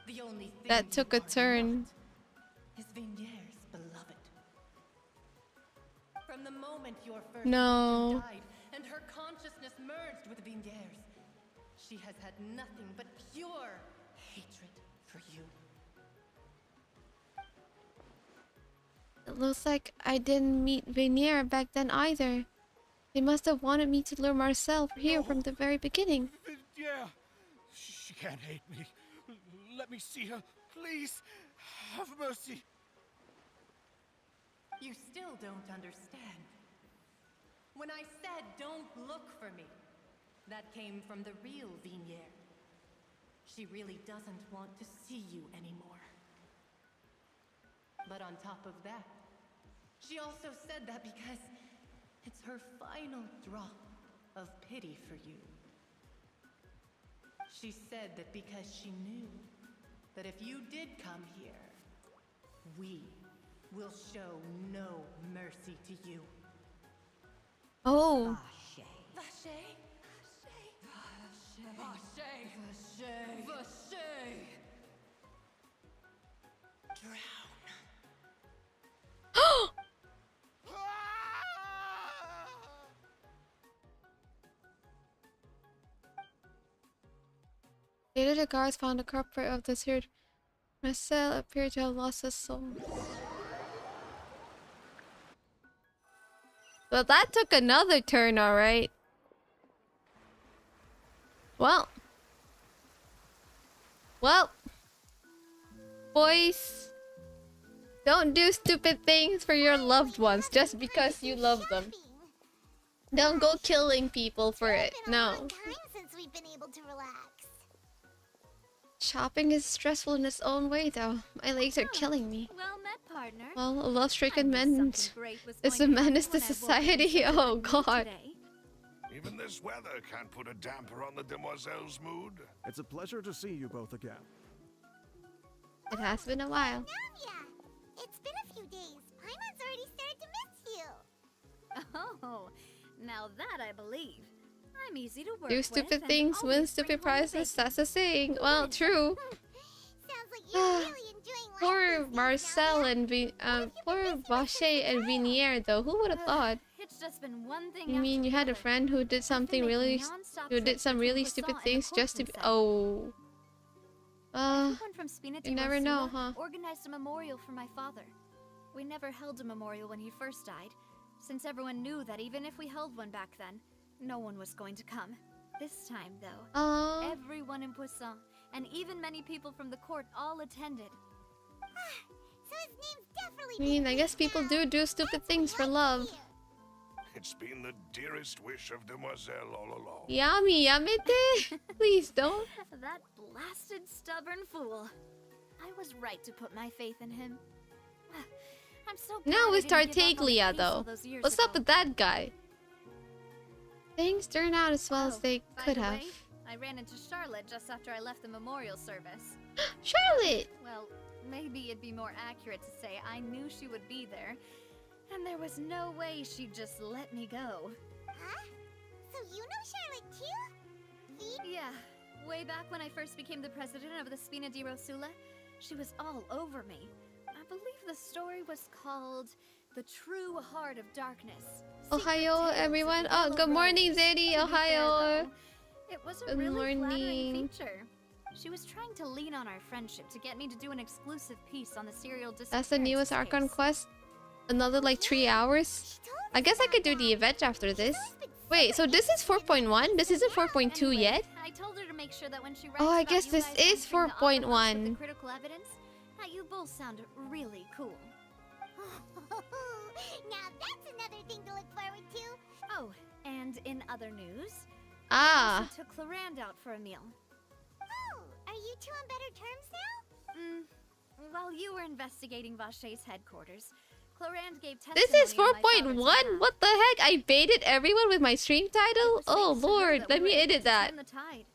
The only thing That took a turn. is Vinier's beloved. From the moment your first No. victim died and her consciousness merged with Vinier's, she has had nothing but pure hatred for you. It looks like I didn't meet Rainier back then either. They must have wanted me to lure Marcel here from the very beginning. Yeah. She can't hate me. Let me see her, please. Have mercy. You still don't understand. When I said don't look for me, that came from the real Rainier. She really doesn't want to see you anymore. But on top of that, she also said that because it's her final drop of pity for you. She said that because she knew that if you did come here, we will show no mercy to you. Oh. Vache. Drown. Later, the guards found the culprit of the serial. Marcel appeared to have lost his soul. Well, that took another turn, alright. Well. Boys. Don't do stupid things for your loved ones just because you love them. Don't go killing people for it. No. Since we've been able to relax. Shopping is stressful in its own way, though. My legs are killing me. Well met, partner. Well, a love-stricken man is a menace to society. Oh, God. Even this weather can't put a damper on the demoiselle's mood. It's a pleasure to see you both again. It has been a while. Navia, it's been a few days. Paimon's already started to miss you. Oh, now that I believe. I'm easy to work Do with stupid and things, win always stupid bring home prizes. That's a saying. Well, true. Sounds like you're really enjoying life. Poor Marcel and poor Vache and Rainier, though. Who would have thought? It's just been one thing. You mean you had a friend who did something really, some really stupid things just to be? Oh. Everyone from Spina You never know, huh? Organized a memorial for my father. We never held a memorial when he first died, since everyone knew that even if we held one back then, no one was going to come. This time, though, everyone in Poisson, and even many people from the court, all attended. So his name's definitely. I mean, I guess people do stupid things for love. It's been the dearest wish of Demoiselle all along. Yami, yamete! Please don't. That blasted stubborn fool. I was right to put my faith in him. I'm so glad Now I with didn't give up on the Tartaglia, case though. all those years What's up ago. with that guy? Things turned out as well as they By could the have. way, I ran into Charlotte just after I left the memorial service. Charlotte! Well, maybe it'd be more accurate to say I knew she would be there, and there was no way she'd just let me go. Huh? So you know Charlotte too? Yeah, way back when I first became the president of the Spina di Rosula, she was all over me. I believe the story was called The True Heart of Darkness. Ohio, everyone. Oh, good morning, Zeddy. Ohio. It was a Good really flattering morning. feature. She was trying to lean on our friendship to get me to do an exclusive piece on the serial disappearance. That's the newest Archon quest. Another like 3 hours. I guess I could do the event after this. Wait, so this is 4.1? This isn't 4.2 yet? I told her to make sure that when she writes Oh, I about guess you this guys is entering the omnibus with 4.1. the critical evidence, that you both sound really cool. Now that's another thing to look forward to. Oh, and in other news, I Ah. also took Clarand out for a meal. Oh, are you two on better terms now? While you were investigating Vache's headquarters, Clarand gave testimony This is on my father's 4.1? What the heck? I baited everyone with my stream title? Oh Thanks to her lord, that let we me were able edit to that. turn the tide.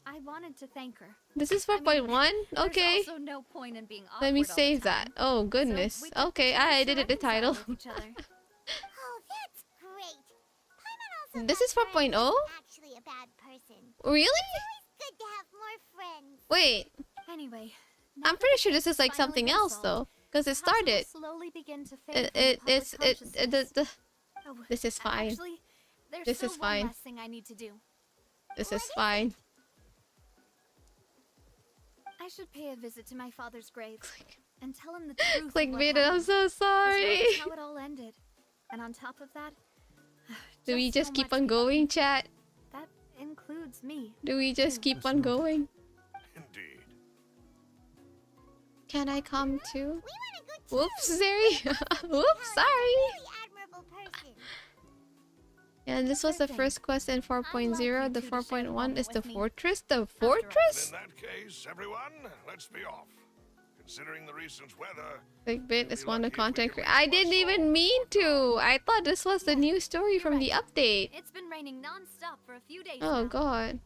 I wanted to thank her. This is 4.1? Okay. There's also no point in being Let me awkward all the save that. Oh goodness. we took Okay, turns I to edited the reconcile title. with each other. Oh, that's great. Paimon also This is 4.0? actually a bad person. Really? It's good to have more friends. Wait. Anyway, I'm pretty sure this is like something else though. Because it started. slowly begin to fade This is fine. Actually, there's This still is one fine. last thing I need to do. This is fine. I I should pay a visit to my father's grave and tell him the truth. Clickbait, I'm so sorry. As well as how it all ended. And on top of that, do we just so keep much on going, chat? That includes me. Do we just keep on going? Indeed. Can I come too? Whoops, Zeri. Whoops, sorry. Yeah, this was the first quest in 4.0. The 4.1 is the fortress. The fortress? In that case, everyone, let's be off. Considering the recent weather, Clickbait is one of content creator. I didn't even mean to. I thought this was the new story from the update. It's been raining non-stop for a few days Oh now. god.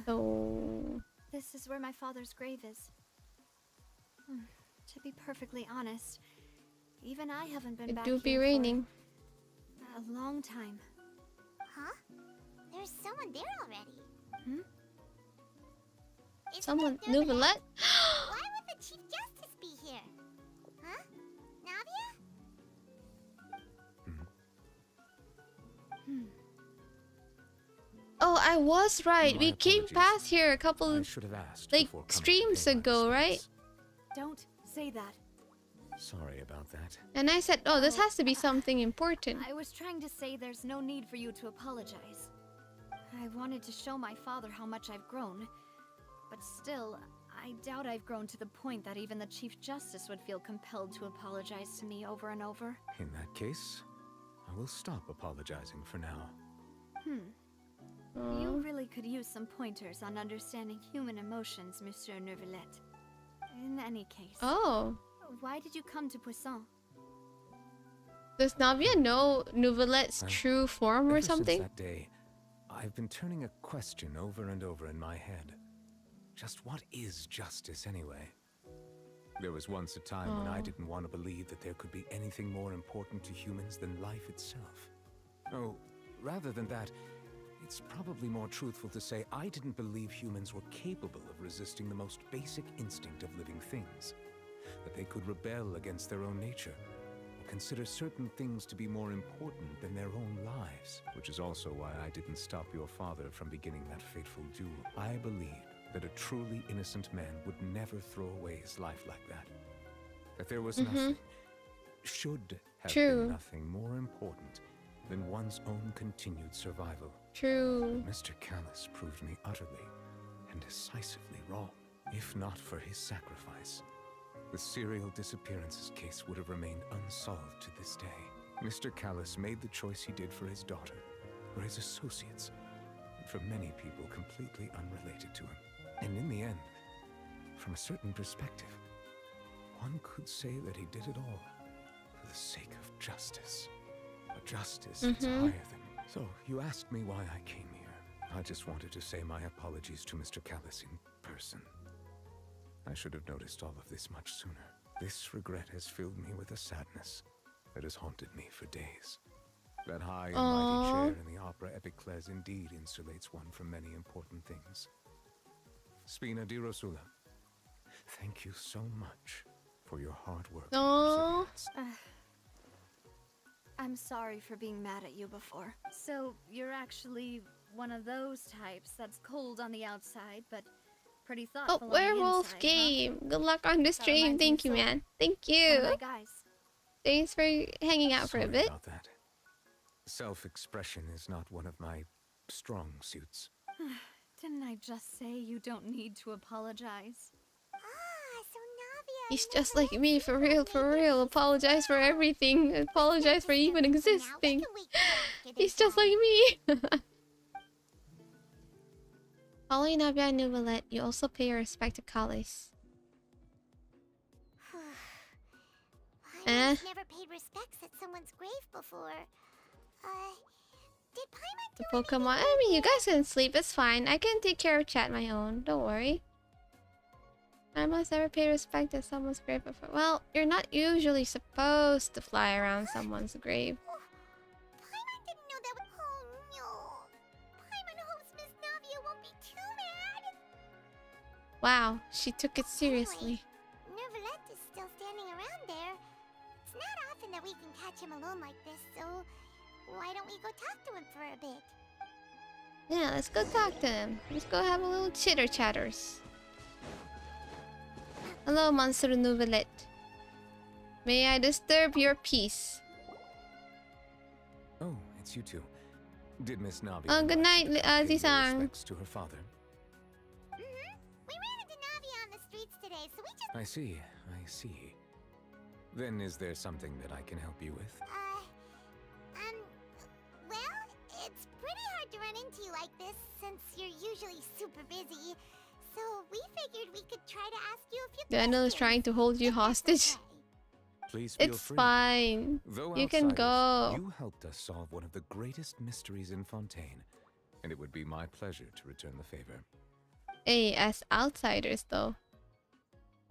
So This is where my father's grave is. To be perfectly honest, even I haven't been it back do be here raining. for a long time. Huh? There's someone there already. Hmm? Someone Nouvellette? Why would the Chief Justice be here? Huh? Navia? Oh, I was right. My We came apologies. past here a couple I of should have asked like before coming to streams pay my ago, right? respects. Don't say that. Sorry about that. And I said, "Oh, this has to be something important." I was trying to say there's no need for you to apologize. I wanted to show my father how much I've grown. But still, I doubt I've grown to the point that even the Chief Justice would feel compelled to apologize to me over and over. In that case, I will stop apologizing for now. You really could use some pointers on understanding human emotions, Monsieur Neuvillette. In any case. Oh. Why did you come to Poisson? Does Navia know Nouvellette's true form or Ever something? Since that day, I've been turning a question over and over in my head. Just what is justice anyway? There was once a time when I didn't want to believe that there could be anything more important to humans than life itself. Oh, rather than that, it's probably more truthful to say I didn't believe humans were capable of resisting the most basic instinct of living things. That they could rebel against their own nature, or consider certain things to be more important than their own lives. Which is also why I didn't stop your father from beginning that fateful duel. I believed that a truly innocent man would never throw away his life like that. That there was nothing, should have been nothing more important than one's own continued survival. True. Mr. Callus proved me utterly and decisively wrong. If not for his sacrifice, the serial disappearances case would have remained unsolved to this day. Mr. Callus made the choice he did for his daughter, for his associates, and for many people completely unrelated to him. And in the end, from a certain perspective, one could say that he did it all for the sake of justice. A justice that's higher than... So, you asked me why I came here. I just wanted to say my apologies to Mr. Callus in person. I should have noticed all of this much sooner. This regret has filled me with a sadness that has haunted me for days. That high and mighty chair in the opera Epiclese indeed insulates one from many important things. Spina di Rosula, thank you so much for your hard work and perseverance. I'm sorry for being mad at you before. So, you're actually one of those types that's cold on the outside, but pretty thoughtful on the Werewolf inside, game. Good luck on the stream. Thank you, man. Thank One you. of my guys. Thanks for hanging out for a Sorry bit. about that. Self-expression is not one of my strong suits. Didn't I just say you don't need to apologize? He's just like me, for real, for real. Apologize for everything. Apologize for even existing. He's just like me. Following Navia and Nouvellette, you also pay your respect to Callis. I've never paid respects at someone's grave before. Did Paimon The Pokemon. I mean, you guys can sleep. It's fine. I can take care of chat my own. Don't worry. I must never pay respect at someone's grave before. Well, you're not usually supposed to fly around someone's grave. Paimon didn't know that was... Oh no. Paimon hopes Miss Navia won't be too mad. Wow, she took it seriously. Neuvillette is still standing around there. It's not often that we can catch him alone like this, so why don't we go talk to him for a bit? Yeah, let's go talk to him. Let's go have a little chitter chatters. Hello, Monster Nouvellette. May I disturb your peace? Oh, it's you two. Did Miss Navi? Oh, good night, Azi-san. Respects to her father. We ran into Navi on the streets today, so we just... I see. Then is there something that I can help you with? Well, it's pretty hard to run into you like this, since you're usually super busy. So we figured we could try to ask you a few questions. Daniel is trying to hold you hostage. Please feel It's free. fine. Though You can go. You helped us solve one of the greatest mysteries in Fontaine, and it would be my pleasure to return the favor. Hey, as outsiders though.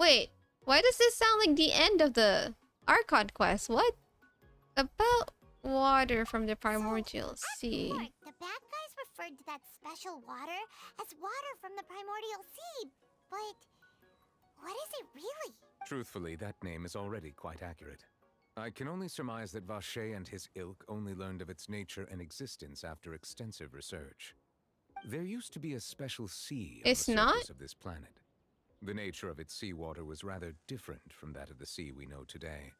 Wait, why does this sound like the end of the Archon quest? What? About water from the primordial sea. The bad guys referred to that special water as water from the primordial sea, but what is it really? Truthfully, that name is already quite accurate. I can only surmise that Vacher and his ilk only learned of its nature and existence after extensive research. There used to be a special sea on the surface of this planet. The nature of its seawater was rather different from that of the sea we know today.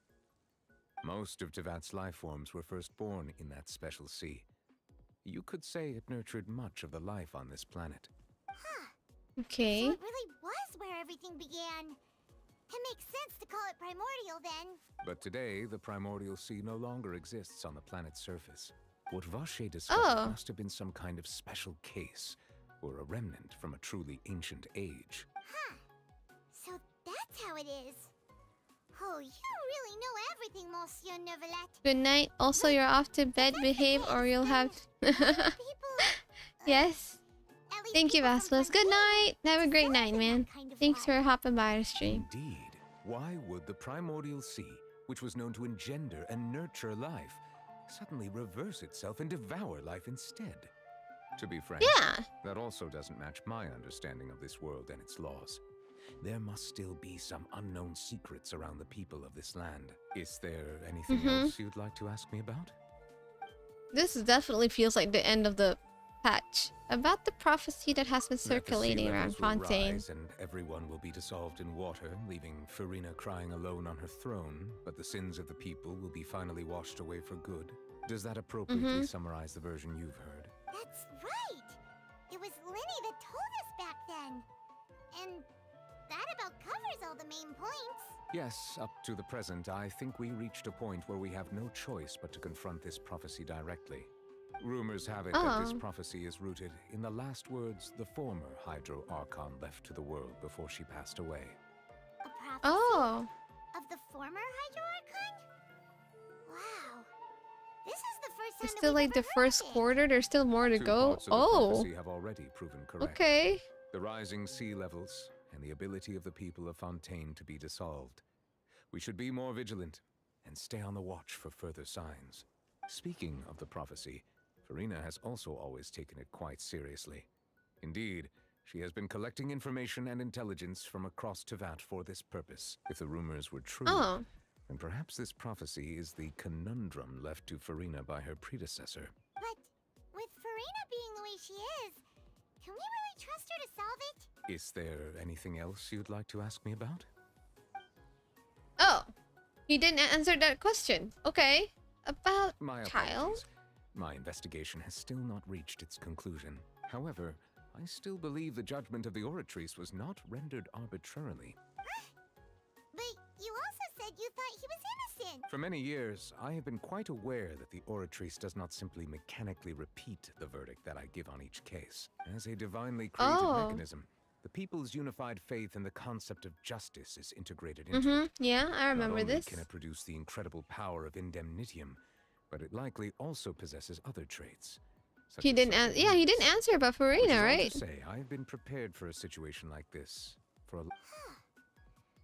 Most of Tevat's life forms were first born in that special sea. You could say it nurtured much of the life on this planet. Okay. So it really was where everything began. It makes sense to call it primordial then. But today, the primordial sea no longer exists on the planet's surface. What Vacher discovered must have been some kind of special case, or a remnant from a truly ancient age. So that's how it is. Oh, you really know everything, Monsieur Neuvillette. Good night. Also, you're off to bed. Behave or you'll have... Yes. Thank you, Vasquez. Good night. Have a great night, man. Thanks for hopping by the stream. Indeed. Why would the primordial sea, which was known to engender and nurture life, suddenly reverse itself and devour life instead? To be frank, that also doesn't match my understanding of this world and its laws. There must still be some unknown secrets around the people of this land. Is there anything else you'd like to ask me about? This definitely feels like the end of the patch. About the prophecy that has been circulating around Fontaine. And everyone will be dissolved in water, leaving Farina crying alone on her throne, but the sins of the people will be finally washed away for good. Does that appropriately summarize the version you've heard? That's right! It was Linny that told us back then. And that about covers all the main points. Yes, up to the present, I think we reached a point where we have no choice but to confront this prophecy directly. Rumors have it that this prophecy is rooted in the last words the former Hydro Archon left to the world before she passed away. A prophecy? Of the former Hydro Archon? Wow. This is the first time It's still like the first quarter. There's still more to go. The prophecy have already proven correct. Okay. The rising sea levels and the ability of the people of Fontaine to be dissolved. We should be more vigilant and stay on the watch for further signs. Speaking of the prophecy, Farina has also always taken it quite seriously. Indeed, she has been collecting information and intelligence from across Tevat for this purpose. If the rumors were true, then perhaps this prophecy is the conundrum left to Farina by her predecessor. But with Farina being the way she is, can we really trust her to solve it? Is there anything else you'd like to ask me about? Oh, he didn't answer that question. Okay. About My Kyle? apologies. My investigation has still not reached its conclusion. However, I still believe the judgment of the Oratrice was not rendered arbitrarily. But you also said you thought he was innocent. For many years, I have been quite aware that the Oratrice does not simply mechanically repeat the verdict that I give on each case. As a divinely created mechanism, the people's unified faith in the concept of justice is integrated into it. Yeah, I remember Not only this. can it produce the incredible power of indemnitium, but it likely also possesses other traits. He didn't answer. Yeah, he didn't answer about Farina, right? To say, I've been prepared for a situation like this for a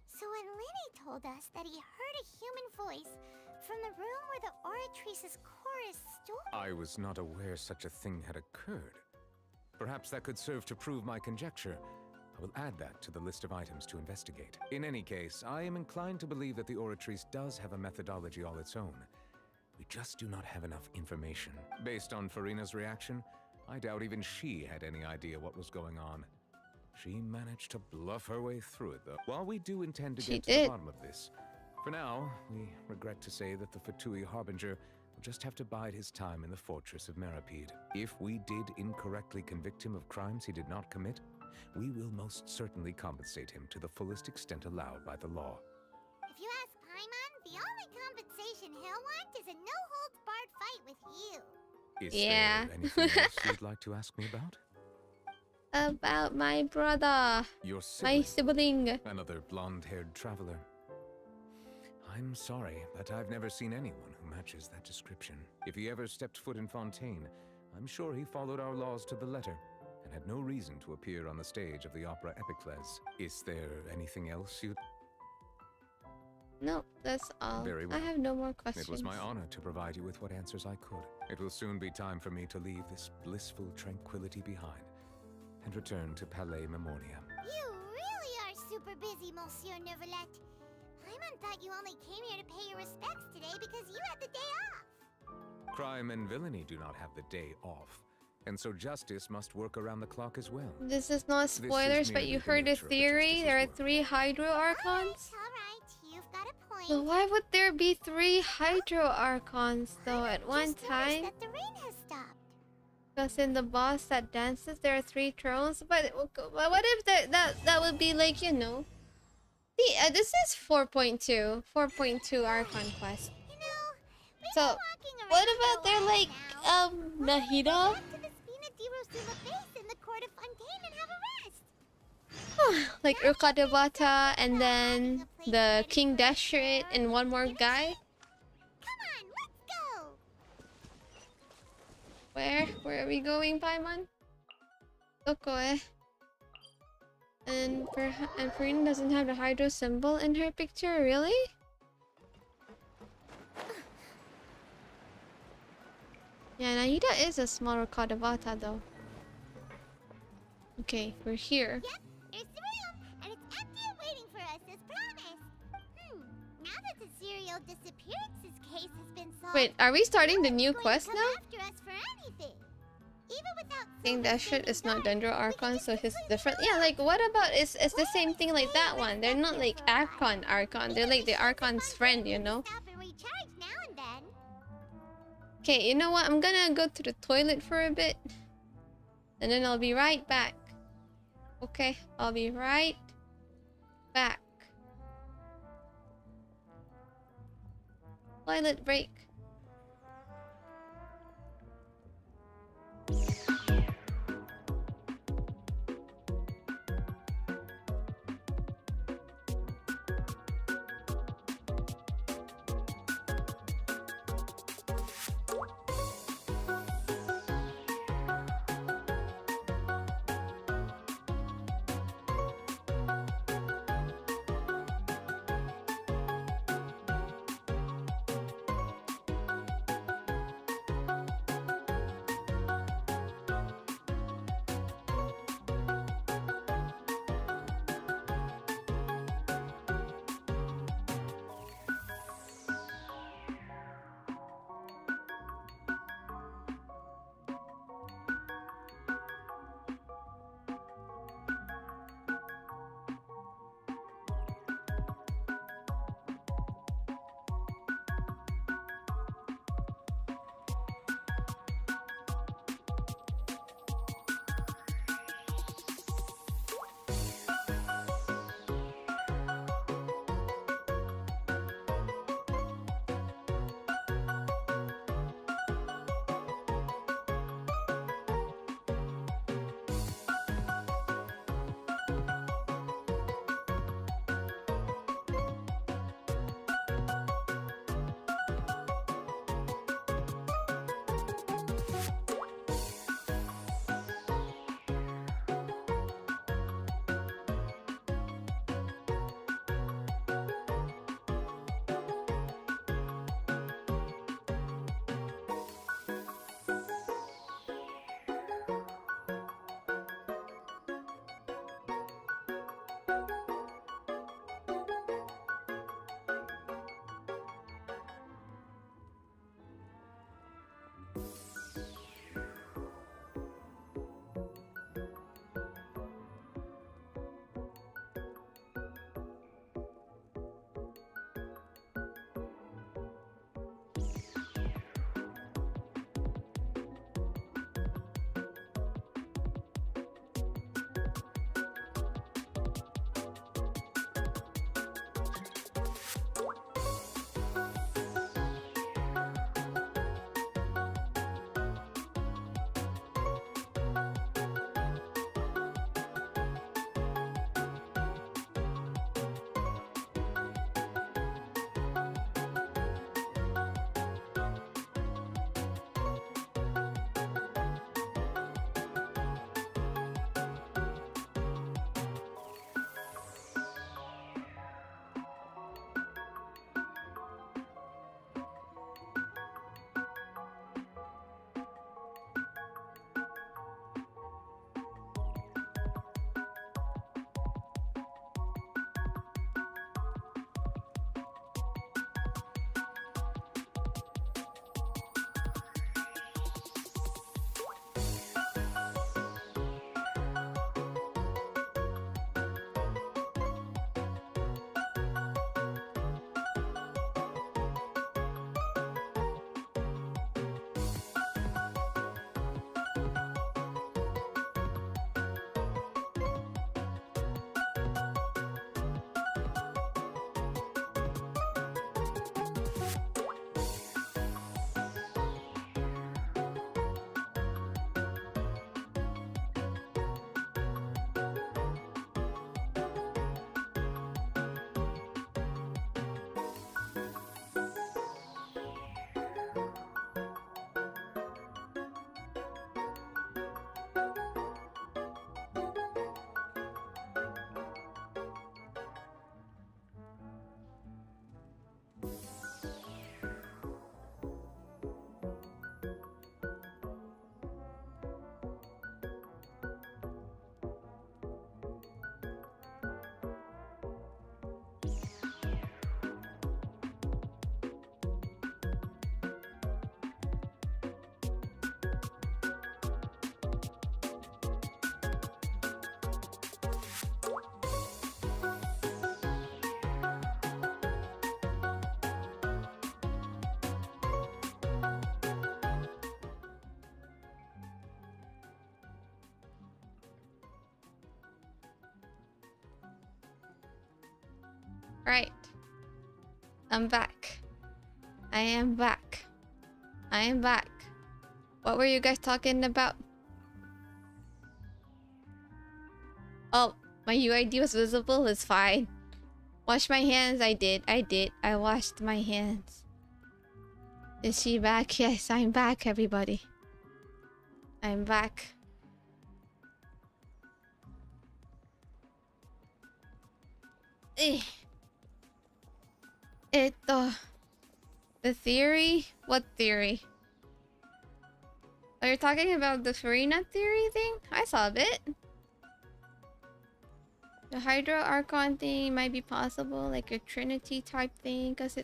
So when Linny told us that he heard a human voice from the room where the Oratrice's core is stored... I was not aware such a thing had occurred. Perhaps that could serve to prove my conjecture. I will add that to the list of items to investigate. In any case, I am inclined to believe that the Oratrice does have a methodology all its own. We just do not have enough information. Based on Farina's reaction, I doubt even she had any idea what was going on. She managed to bluff her way through it, though. While we do intend to get to the bottom of this, for now, we regret to say that the Fatui Harbinger will just have to bide his time in the fortress of Meripede. If we did incorrectly convict him of crimes he did not commit, we will most certainly compensate him to the fullest extent allowed by the law. If you ask Paimon, the only compensation he'll want is a no-holds-barred fight with you. Is there anything else you'd like to ask me about? About my brother. Your sibling. My sibling. Another blonde-haired traveler. I'm sorry, but I've never seen anyone who matches that description. If he ever stepped foot in Fontaine, I'm sure he followed our laws to the letter and had no reason to appear on the stage of the opera Epicles. Is there anything else you'd... No, that's all. Very well. I have no more questions. It was my honor to provide you with what answers I could. It will soon be time for me to leave this blissful tranquility behind and return to Palais Memoria. You really are super busy, Monsieur Neuvillette. Paimon thought you only came here to pay your respects today because you had the day off. Crime and villainy do not have the day off, and so justice must work around the clock as well. This is not spoilers, but you heard a theory. There are 3 Hydro Archons. Alright, you've got a point. But why would there be 3 Hydro Archons though at one time? That the rain has stopped. Because in the boss that dances, there are 3 thrones. But what if that would be like, you know? See, this is 4.2 Archon quest. You know, so what about they're like Nahida? To the Spina di Rosula base in the court of Fontaine and have a rest. Like Urkadabata and then the King Deshret and one more guy. Come on, let's go. Where are we going, Paimon? Okoe. And Farina doesn't have the Hydro symbol in her picture, really? Yeah, Nahida is a smaller Kadavata though. Okay, we're here. Yep, there's the room, and it's empty and waiting for us as promised. Now that the serial disappearances case has been solved... Wait, are we starting the new quest now? ...after us for anything. Even without... King Deshret is not Dendro Archon, so he's different. Yeah, like what about it's the same thing like that one. They're not like Archon. They're like the Archon's friend, you know? Stop and recharge now and then. Okay, you know what? I'm gonna go to the toilet for a bit. And then I'll be right back. Okay, I'll be right back. Toilet break. Right. I'm back. I am back. I am back. What were you guys talking about? Oh, my UID was visible. It's fine. Wash my hands. I did. I washed my hands. Is she back? Yes, I'm back, everybody. I'm back. The theory? What theory? Are you talking about the Farina theory thing? I saw a bit. The Hydro Archon thing might be possible, like a Trinity type thing, because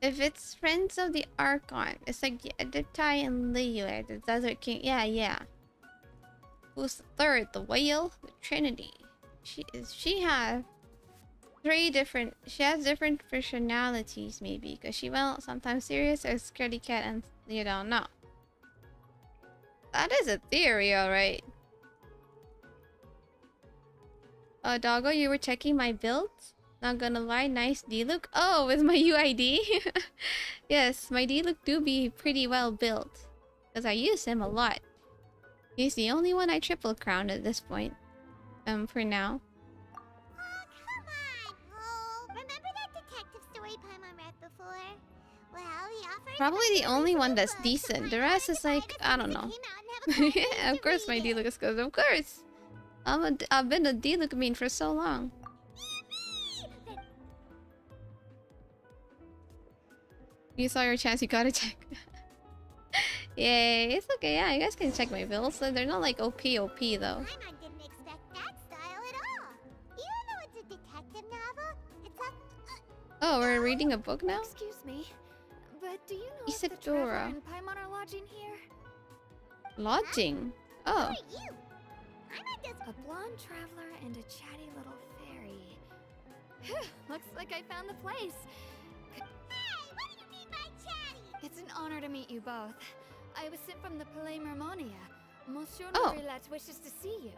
if it's friends of the Archon, it's like the Adeptai and Liyue, the Desert King. Yeah. Who's the third? The whale? The Trinity. She has different personalities, maybe, because she will sometimes serious or scaredy cat, and you don't know. That is a theory, alright. Doggo, you were checking my builds? Not gonna lie, nice D-look. Oh, with my UID? Yes, my D-look do be pretty well built. Because I use him a lot. He's the only one I triple crowned at this point. For now. Probably the only one that's decent. The rest is like, I don't know. Yeah, of course my D-look is good. Of course. I've been a D-look main for so long. You saw your chance, you gotta check. Yay, it's okay. Yeah, you guys can check my builds. So they're not like OP though. Didn't expect that style at all. You know it's a detective novel. It's a... Oh, we're reading a book now? Excuse me, but do you know if Isadora. the Traveler and Paimon are lodging here? Lodging? Oh. A blonde traveler and a chatty little fairy. Looks like I found the place. Hey, what do you mean by chatty? It's an honor to meet you both. I was sent from the Palais Mermonia. Monsieur Oh. Novelat wishes to see you.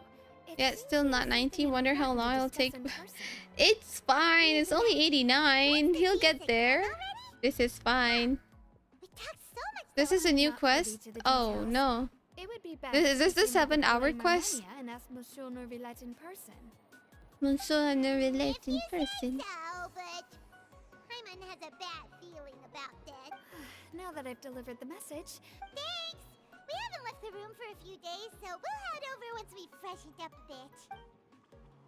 Yeah, it's still not 19. Wonder how long it'll take. It's fine. It's only 89. He'll get there. This is fine. This is a new quest? Oh, no. It would be Is this the 7-hour quest? And ask Monsieur Novelat in person. Monsieur Novelat in person. So, but Paimon has a bad feeling about that. Now that I've delivered the message. Thanks! We haven't left the room for a few days, so we'll head over once we've freshened up a bit.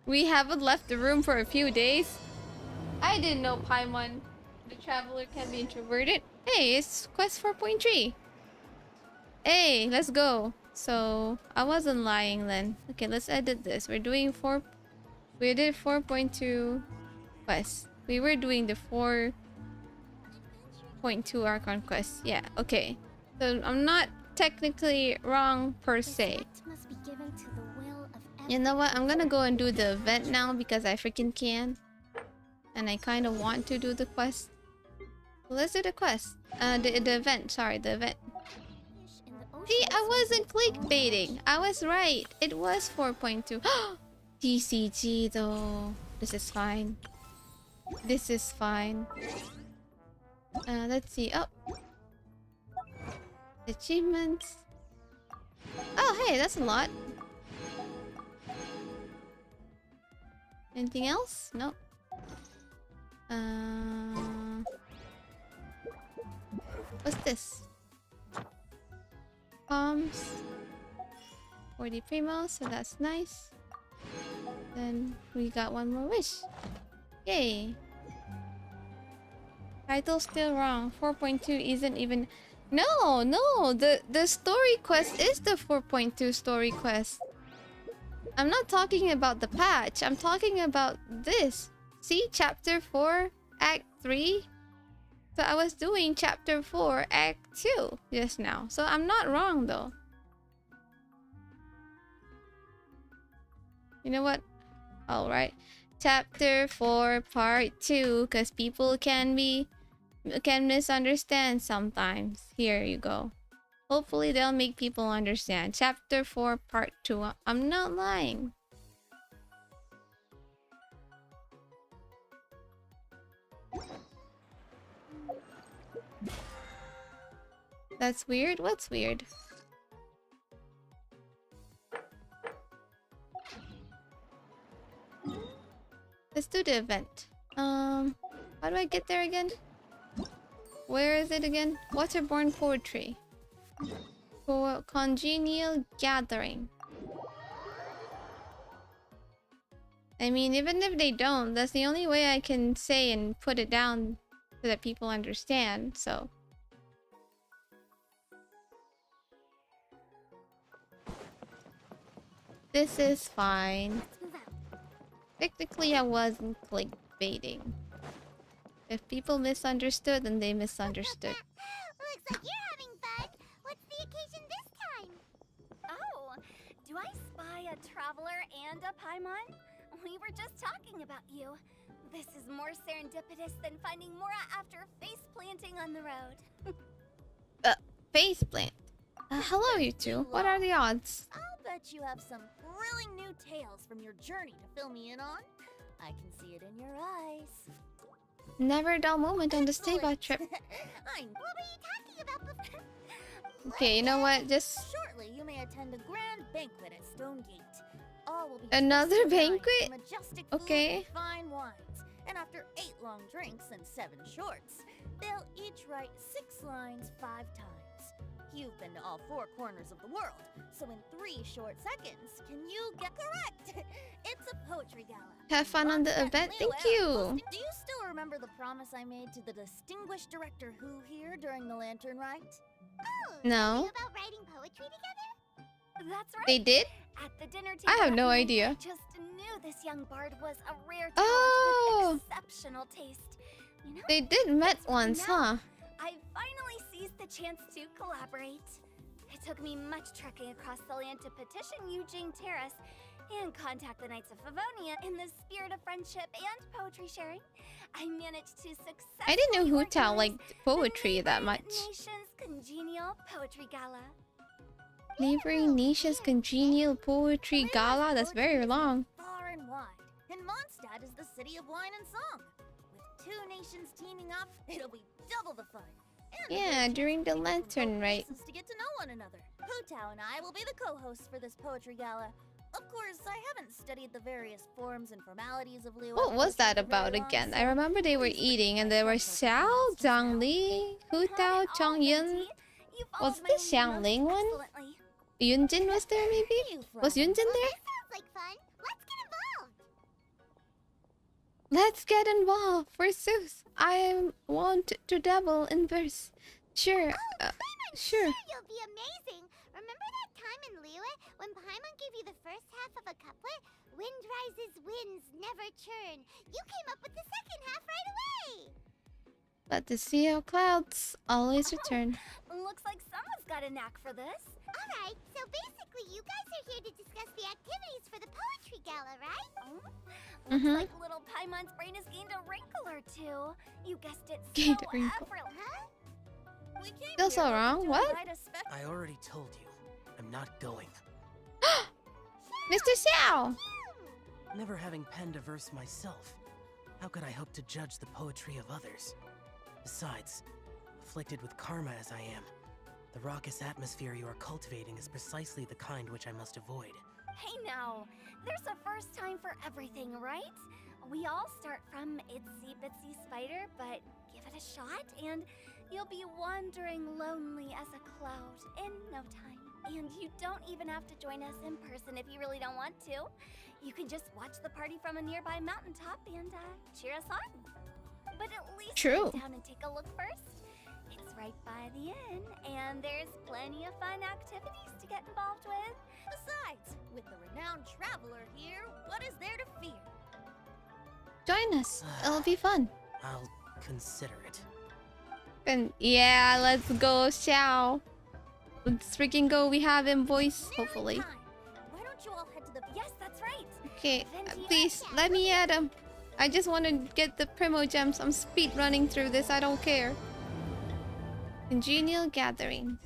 We haven't left the room for a few days. I didn't know Paimon, the traveler, can be introverted. Hey, it's quest 4.3. Hey, let's go. So, I wasn't lying then. Okay, let's edit this. We did 4.2 quests. We were doing the 4.2 Archon quest. Yeah, okay. So, I'm not technically wrong per se. Must be given to the will of You know what? I'm gonna go and do the event now because I freaking can. And I kind of want to do the quest. Let's do the quest. The event. Sorry, the event. See, I wasn't clickbaiting. I was right. It was 4.2. TCG though. This is fine. This is fine. Let's see. Oh. Achievements. Oh, hey, that's a lot. Anything else? Nope. What's this? Palms. 40 primos, so that's nice. Then we got one more wish. Yay. Title still wrong. 4.2 isn't even... No! The story quest is the 4.2 story quest. I'm not talking about the patch. I'm talking about this. See? Chapter 4, Act 3. So I was doing Chapter 4, Act 2 just now. So I'm not wrong though. You know what? Alright. Chapter 4, Part 2. Because people can misunderstand sometimes. Here you go. Hopefully they'll make people understand. Chapter 4, Part 2. I'm not lying. That's weird? What's weird? Let's do the event. How do I get there again? Where is it again? Waterborne poetry. For congenial gathering. I mean, even if they don't, that's the only way I can say and put it down so that people understand, so. This is fine. Technically, I wasn't clickbaiting. If people misunderstood, then they misunderstood. Looks like you're having fun. What's the occasion this time? Oh, do I spy a traveler and a Paimon? We were just talking about you. This is more serendipitous than finding Mora after face planting on the road. Face plant. Hello, you two. What are the odds? I'll bet you have some thrilling new tales from your journey to fill me in on. I can see it in your eyes. Never a dull moment on this takeout trip. What were you talking about before? Okay, you know what? Just Shortly, you may attend a grand banquet at Stonegate. All will be another tasting wines, banquet? majestic Okay. food and fine wines. And after 8 long drinks and 7 shorts, they'll each write 6 lines 5 times. You've been to all 4 corners of the world, so in 3 short seconds, can you get correct? It's a poetry gala. Have fun on the event. Thank you. Do you still remember the promise I made to the distinguished director Who here during the lantern rite? Oh, No. about writing poetry together? That's right. They did? At the dinner table, I have no I idea. just knew this young bard was a rare talent Oh. with exceptional taste. You know, They did met once, huh? I finally seized the chance to collaborate. It took me much trekking across the land to petition Eugene Terrace and contact the Knights of Favonia in the spirit of friendship and poetry sharing. I managed to successfully I didn't know Hu Tao organize liked poetry that much. Nation's Congenial Poetry Gala. Neighboring Niche's Congenial Poetry Gala? That's very long. Far and wide. And Mondstadt is the city of wine and song. With 2 nations teaming up, it'll be double the fun. And Yeah, during the lantern, right? to get to know one another. Hu Tao and I will be the co-hosts for this poetry gala. Of course, I haven't studied the various forms and formalities of Liu. What was that about again? I remember they were eating and there were Xiao, Zhang Li, Hu Tao, Chang Yun. Was it the Xiangling one? Yunjin was there maybe? Was Yunjin there? Sounds like fun. Let's get involved. Let's get involved, forsooth. I want to dabble in verse. Sure, sure. You'll be amazing. Remember that time in Liyue when Paimon gave you the first half of a couplet? Wind rises, winds never churn. You came up with the second half right away. But the sea of clouds always return. Looks like someone's got a knack for this. All right, so basically you guys are here to discuss the activities for the poetry gala, right? Looks like little Paimon's brain has gained a wrinkle or 2. You guessed it, Gained so a wrinkle. Huh? We came Feels so here wrong. to What? invite a spe- I already told you, I'm not going. Mr. Xiao! Never having penned a verse myself, how could I hope to judge the poetry of others? Besides, afflicted with karma as I am, the raucous atmosphere you are cultivating is precisely the kind which I must avoid. Hey now, there's a first time for everything, right? We all start from itsy bitsy spider, but give it a shot and you'll be wandering lonely as a cloud in no time. And you don't even have to join us in person if you really don't want to. You can just watch the party from a nearby mountaintop and cheer us on. But at least True. come down and take a look first. It's right by the inn, and there's plenty of fun activities to get involved with. Besides, with the renowned traveler here, what is there to fear? Join us. It'll be fun. I'll consider it. And yeah, let's go, Xiao. Let's freaking go. We have him voice, hopefully. Why don't you all head to the... Yes, that's right. Okay, please, let me add him. I just want to get the Primo Gems. I'm speed running through this. I don't care. Congenial gathering.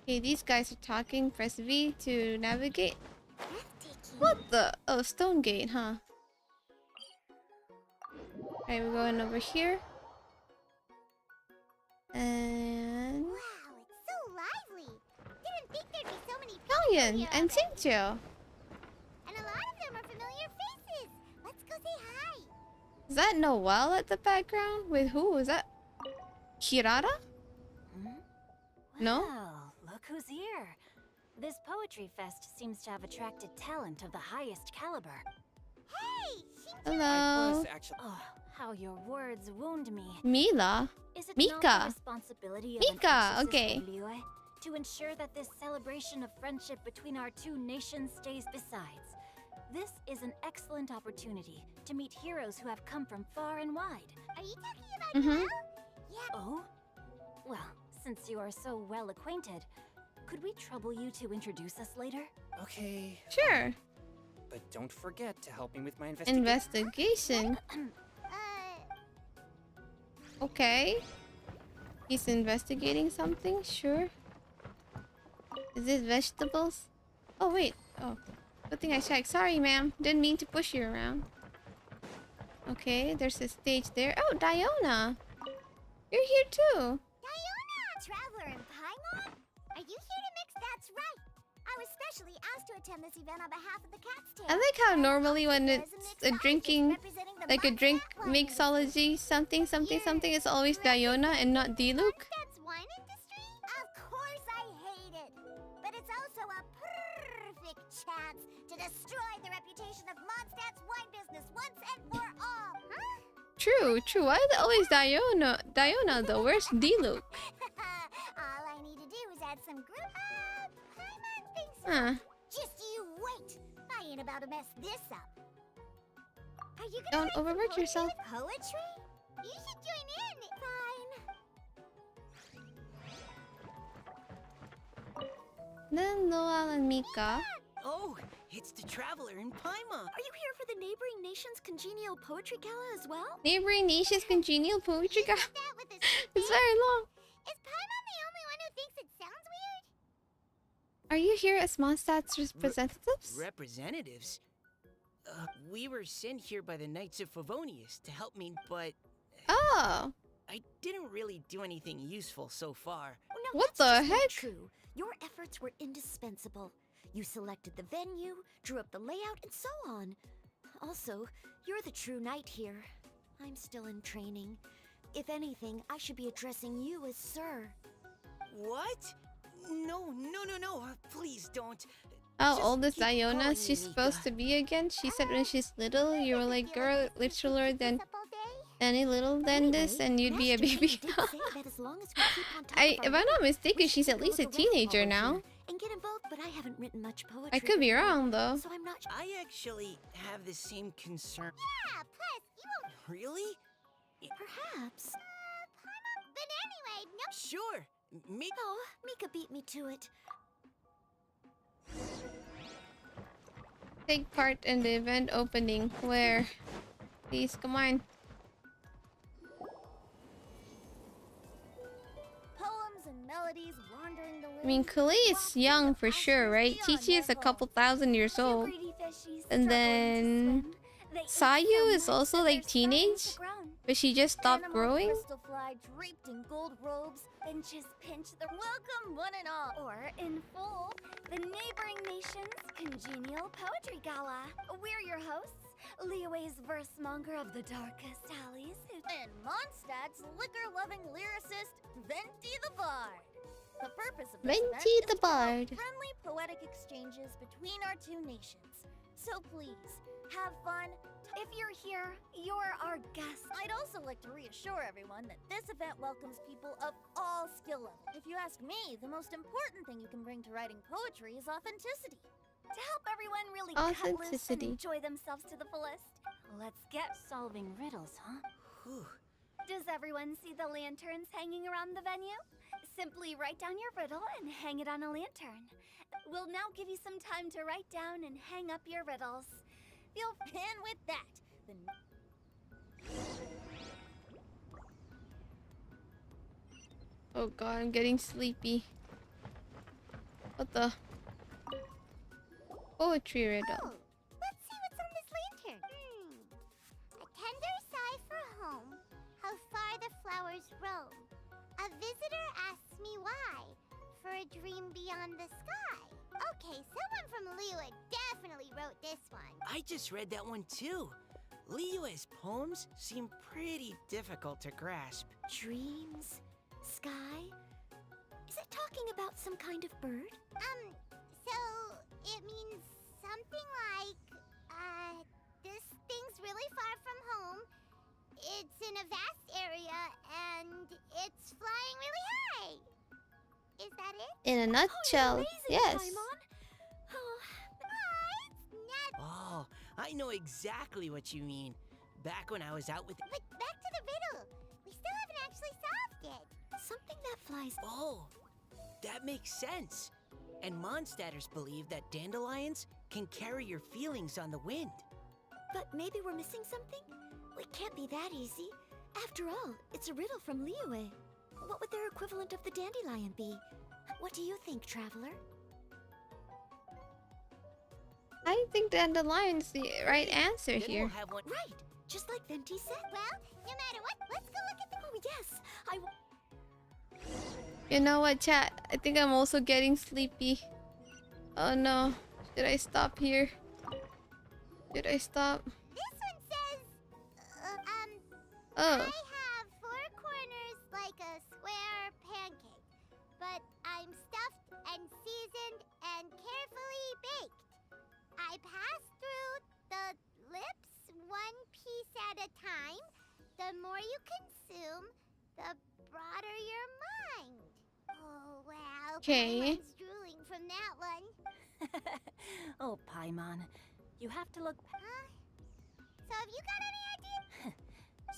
Okay, these guys are talking. Press V to navigate. What the? Oh, Stonegate, huh? Alright, we're going over here. And... Wow. Ryan and Xingqiu. And a lot of them are familiar faces. Let's go say hi. Is that Noelle at the background? With who? Is that Hirata? No? Well, look who's here. This poetry fest seems to have attracted talent of the highest caliber. Hey! Hello. Oh, how your words wound me. Mila? Is it Mika. not the responsibility of Mika, an exorcist okay. of Liyue to ensure that this celebration of friendship between our two nations stays besides? This is an excellent opportunity to meet heroes who have come from far and wide. Are you talking about Noelle? Yeah. Oh? Well, since you are so well acquainted, could we trouble you to introduce us later? Okay. Sure. But don't forget to help me with my investigation. Investigation. Okay. He's investigating something? Sure. Is it vegetables? Oh, wait. Oh. Good thing I checked. Sorry, ma'am. Didn't mean to push you around. Okay, there's a stage there. Oh, Diona. You're here too. Diona! Traveler in Paimon? Are you here to mix? That's right. I was specially asked to attend this event on behalf of the Cat's Tail. I like how normally when it's a drinking, like a drink mixology, something, it's always Diona and not Diluc. That's wine industry? Of course I hate it. But it's also a perfect chance to destroy the reputation of Mondstadt's wine business once and for all. Huh? True. Why is it always Diona though? Where's Diluc? All I need to do is add some group. Paimon thinks so. Huh. Just you wait. I ain't about to mess this up. Are you gonna Don't write some overwork poetry yourself. with poetry? You should join in. Fine. Then Noelle and Mika. Oh, it's the traveler in Paimon. Are you here for the neighboring nation's congenial poetry gala as well? Neighboring nations congenial poetry gala. It's very long. Is Paimon the only one who thinks it sounds weird? Are you here as Mondstadt's representatives? Representatives? We were sent here by the Knights of Favonius to help me, but... Oh. I didn't really do anything useful so far. No, What that's the just not heck? True. Your efforts were indispensable. You selected the venue, drew up the layout, and so on. Also, you're the true knight here. I'm still in training. If anything, I should be addressing you as sir. What? No. Please don't. How old is Diona? She's supposed to be again? She said when she's little, you were like, girl, littler than any little than this, and you'd be a baby. If I'm not mistaken, she's at least a teenager now. And get involved, but I haven't written much poetry. I could be wrong though. So I'm not. I actually have the same concern. Yeah, plus you won't. Really? Perhaps. But anyway, no. Sure. Mika. Oh, Mika beat me to it. Take part in the event opening. Where? Please, come on. Poems and melodies wandering the wind. I mean, Kali is young for sure, right? Chi-Chi is a couple thousand years old. And then Syazuuwu is also like teenage, but she just stopped growing. Crystal fly draped in gold robes, benches pinch the welcome one and all. Or in full, the neighboring nations congenial poetry gala. We're your hosts, Liyue's verse monger of the darkest alleys, and Mondstadt's liquor-loving lyricist, Venti the Bard. The purpose of this event Venti is the to promote Bard. friendly poetic exchanges between our two nations. So please, have fun. If you're here, you're our guest. I'd also like to reassure everyone that this event welcomes people of all skill levels. If you ask me, the most important thing you can bring to writing poetry is authenticity. To help everyone really cut loose and Authenticity. enjoy themselves to the fullest. Let's get Solving riddles, huh? Whew. Does everyone see the lanterns hanging around the venue? Simply write down your riddle and hang it on a lantern. We'll now give you some time to write down and hang up your riddles. Feel in with that. Oh god, I'm getting sleepy. What the? Poetry riddle. Oh, let's see what's on this lantern. A tender sigh for home, how far the flowers roam. A visitor asks me why, for a dream beyond the sky. Okay, someone from Liyue definitely wrote this one. I just read that one too. Liyue's poems seem pretty difficult to grasp. Dreams? Sky? Is it talking about some kind of bird? So it means something like, this thing's really far from home. It's in a vast area and it's flying really high. Is that it? In a nutshell, yes. Oh, I know exactly what you mean. Back when I was out with... But back to the riddle. We still haven't actually solved it. Something that flies... Oh, that makes sense. And Mondstadters believe that dandelions can carry your feelings on the wind. But maybe we're missing something? It can't be that easy. After all, it's a riddle from Liyue. What would their equivalent of the dandelion be? What do you think, Traveler? I think dandelion's the right answer Then here. we'll have one... Right, just like Venti said. Well, no matter what, let's go look at the... Oh, yes, You know what, chat? I think I'm also getting sleepy. Oh no. Should I stop here? Should I stop? This one says, Oh. I have 4 corners like a square pancake, but I'm stuffed and seasoned and carefully baked. I pass through the lips 1 piece at a time. The more you consume, the broader your mind. Oh, wow. Okay. Paimon's drooling from that one. Oh, Paimon. You have to look... So have you got any idea?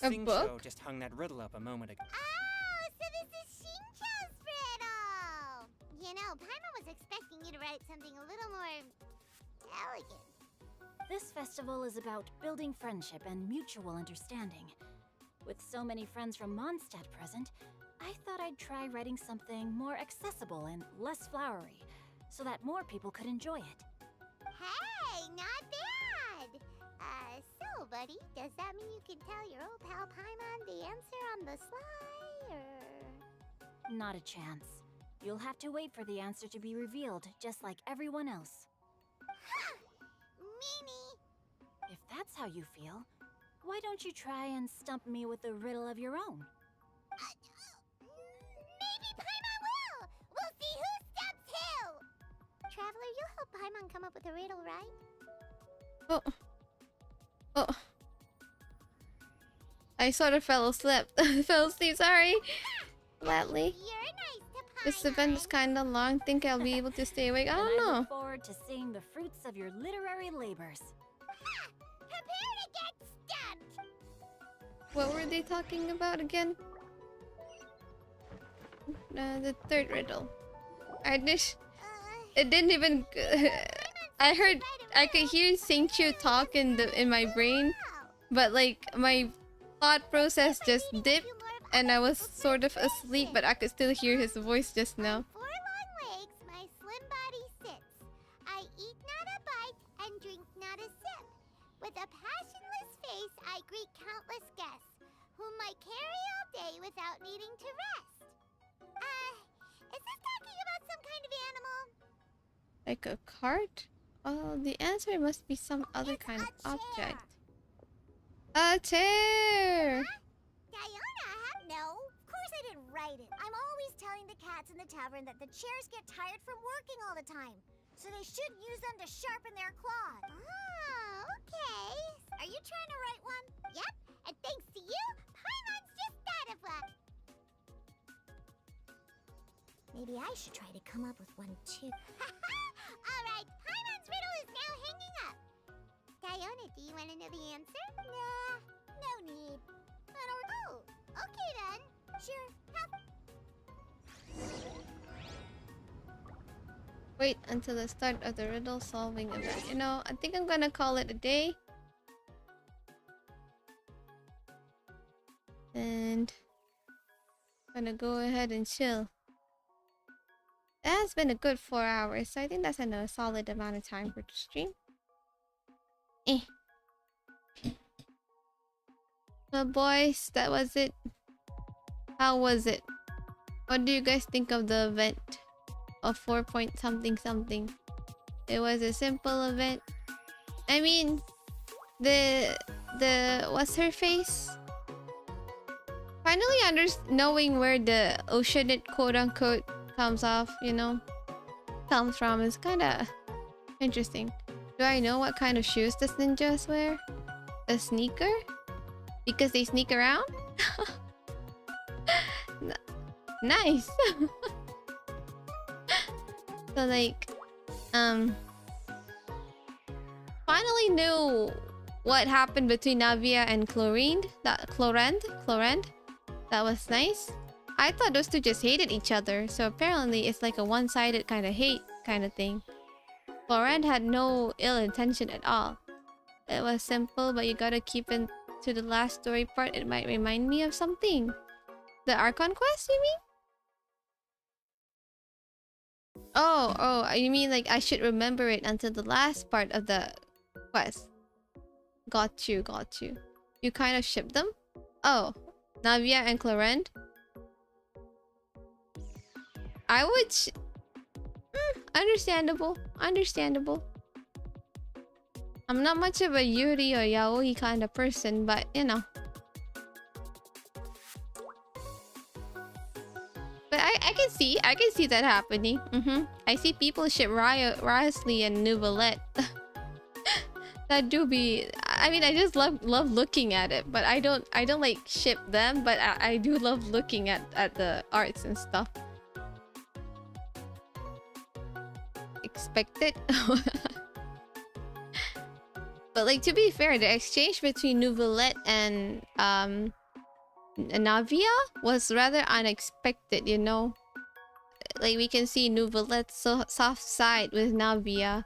Xingqiu just hung that riddle up a moment ago. Oh, so this is Xingqiu's riddle. You know, Paimon was expecting you to write something a little more elegant. This festival is about building friendship and mutual understanding. With so many friends from Mondstadt present, I thought I'd try writing something more accessible and less flowery, so that more people could enjoy it. Hey, not bad. So, buddy, does that mean you can tell your old pal Paimon the answer on the sly, or...? Not a chance. You'll have to wait for the answer to be revealed, just like everyone else. Meanie! If that's how you feel, why don't you try and stump me with a riddle of your own? Maybe Paimon will! We'll see who stumps who! Traveler, you'll help Paimon come up with a riddle, right? Oh. Oh. I sort of fell asleep. Sorry. Gladly. This event is kind of long. Think I'll be able to stay awake? I don't I know. look forward to seeing the fruits of your literary labors. Prepare to get stumped! What were they talking about again? The third riddle. It didn't even... I could hear Xingqiu talk in my brain, but like my thought process just dipped and I was sort of asleep, but I could still hear his voice just now. 4 long legs, my slim body sits. I eat not a bite and drink not a sip. With a passionless face, I greet countless guests, whom I carry all day without needing to rest. Is this talking about some kind of animal? Like a cart? Oh, the answer must be some other kind of object. A chair! Diona, no. Of course I didn't write it. I'm always telling the cats in the tavern that the chairs get tired from working all the time. So they shouldn't use them to sharpen their claws. Oh, okay. Are you trying to write one? Yep. And thanks to you, Paimon's just out of luck. Maybe I should try to come up with one too. Alright, Paimon's riddle is now hanging up. Diona, do you want to know the answer? Nah, no need. I don't know. Okay then. Sure. Wait until the start of the riddle solving event. You know, I think I'm gonna call it a day. And I'm gonna go ahead and chill. It has been a good 4 hours, so I think that's a solid amount of time for the stream. Well, boys, that was it. How was it? What do you guys think of the event of 4 point something something? It was a simple event. I mean, the what's her face? Finally knowing where the oceanite quote unquote comes from is kind of interesting. Do I know what kind of shoes this ninjas wear? A sneaker? Because they sneak around? Nice. So like, finally knew what happened between Navia and Chlorinde. That was nice. I thought those two just hated each other, so apparently it's like a one-sided kind of hate kind of thing. Chlorinde had no ill intention at all. It was simple, but you gotta keep it to the last story part. It might remind me of something. The Archon quest, you mean? Oh, you mean like I should remember it until the last part of the quest. Got you. You kind of ship them? Oh, Navia and Chlorinde? I would understandable. I'm not much of a Yuri or Yaoi kind of person, but you know. But I can see that happening. I see people ship Riosley and Nouvellette. That do be. I mean, I just love looking at it, but I don't like ship them. But I do love looking at the arts and stuff. Expected. But like, to be fair, the exchange between Nouvellette and Navia was rather unexpected, you know. Like, we can see Nouvellette's soft side with Navia.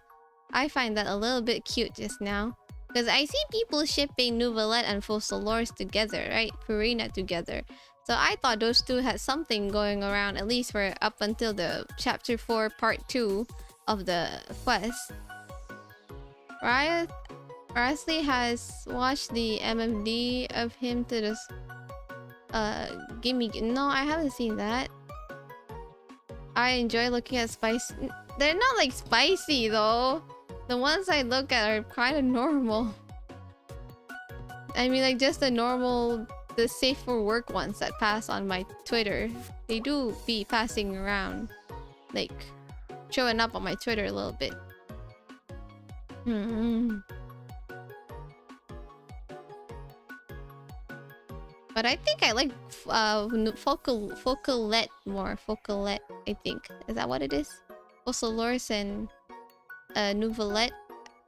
I find that a little bit cute just now. Because I see people shipping Nouvellette and Fossilors together, right? Purina together. So I thought those two had something going around, at least for up until the chapter 4 part 2 of the quest. Riosley has watched the MMD of him to the gimme. No, I haven't seen that. I enjoy looking at spice. They're not like spicy though. The ones I look at are kind of normal. I mean, like just the normal, the safe for work ones that pass on my Twitter. They do be passing around, like showing up on my Twitter a little bit. But I think I like Focalette more. Focalette, I think. Is that what it is? Fossilors and Nouvellette.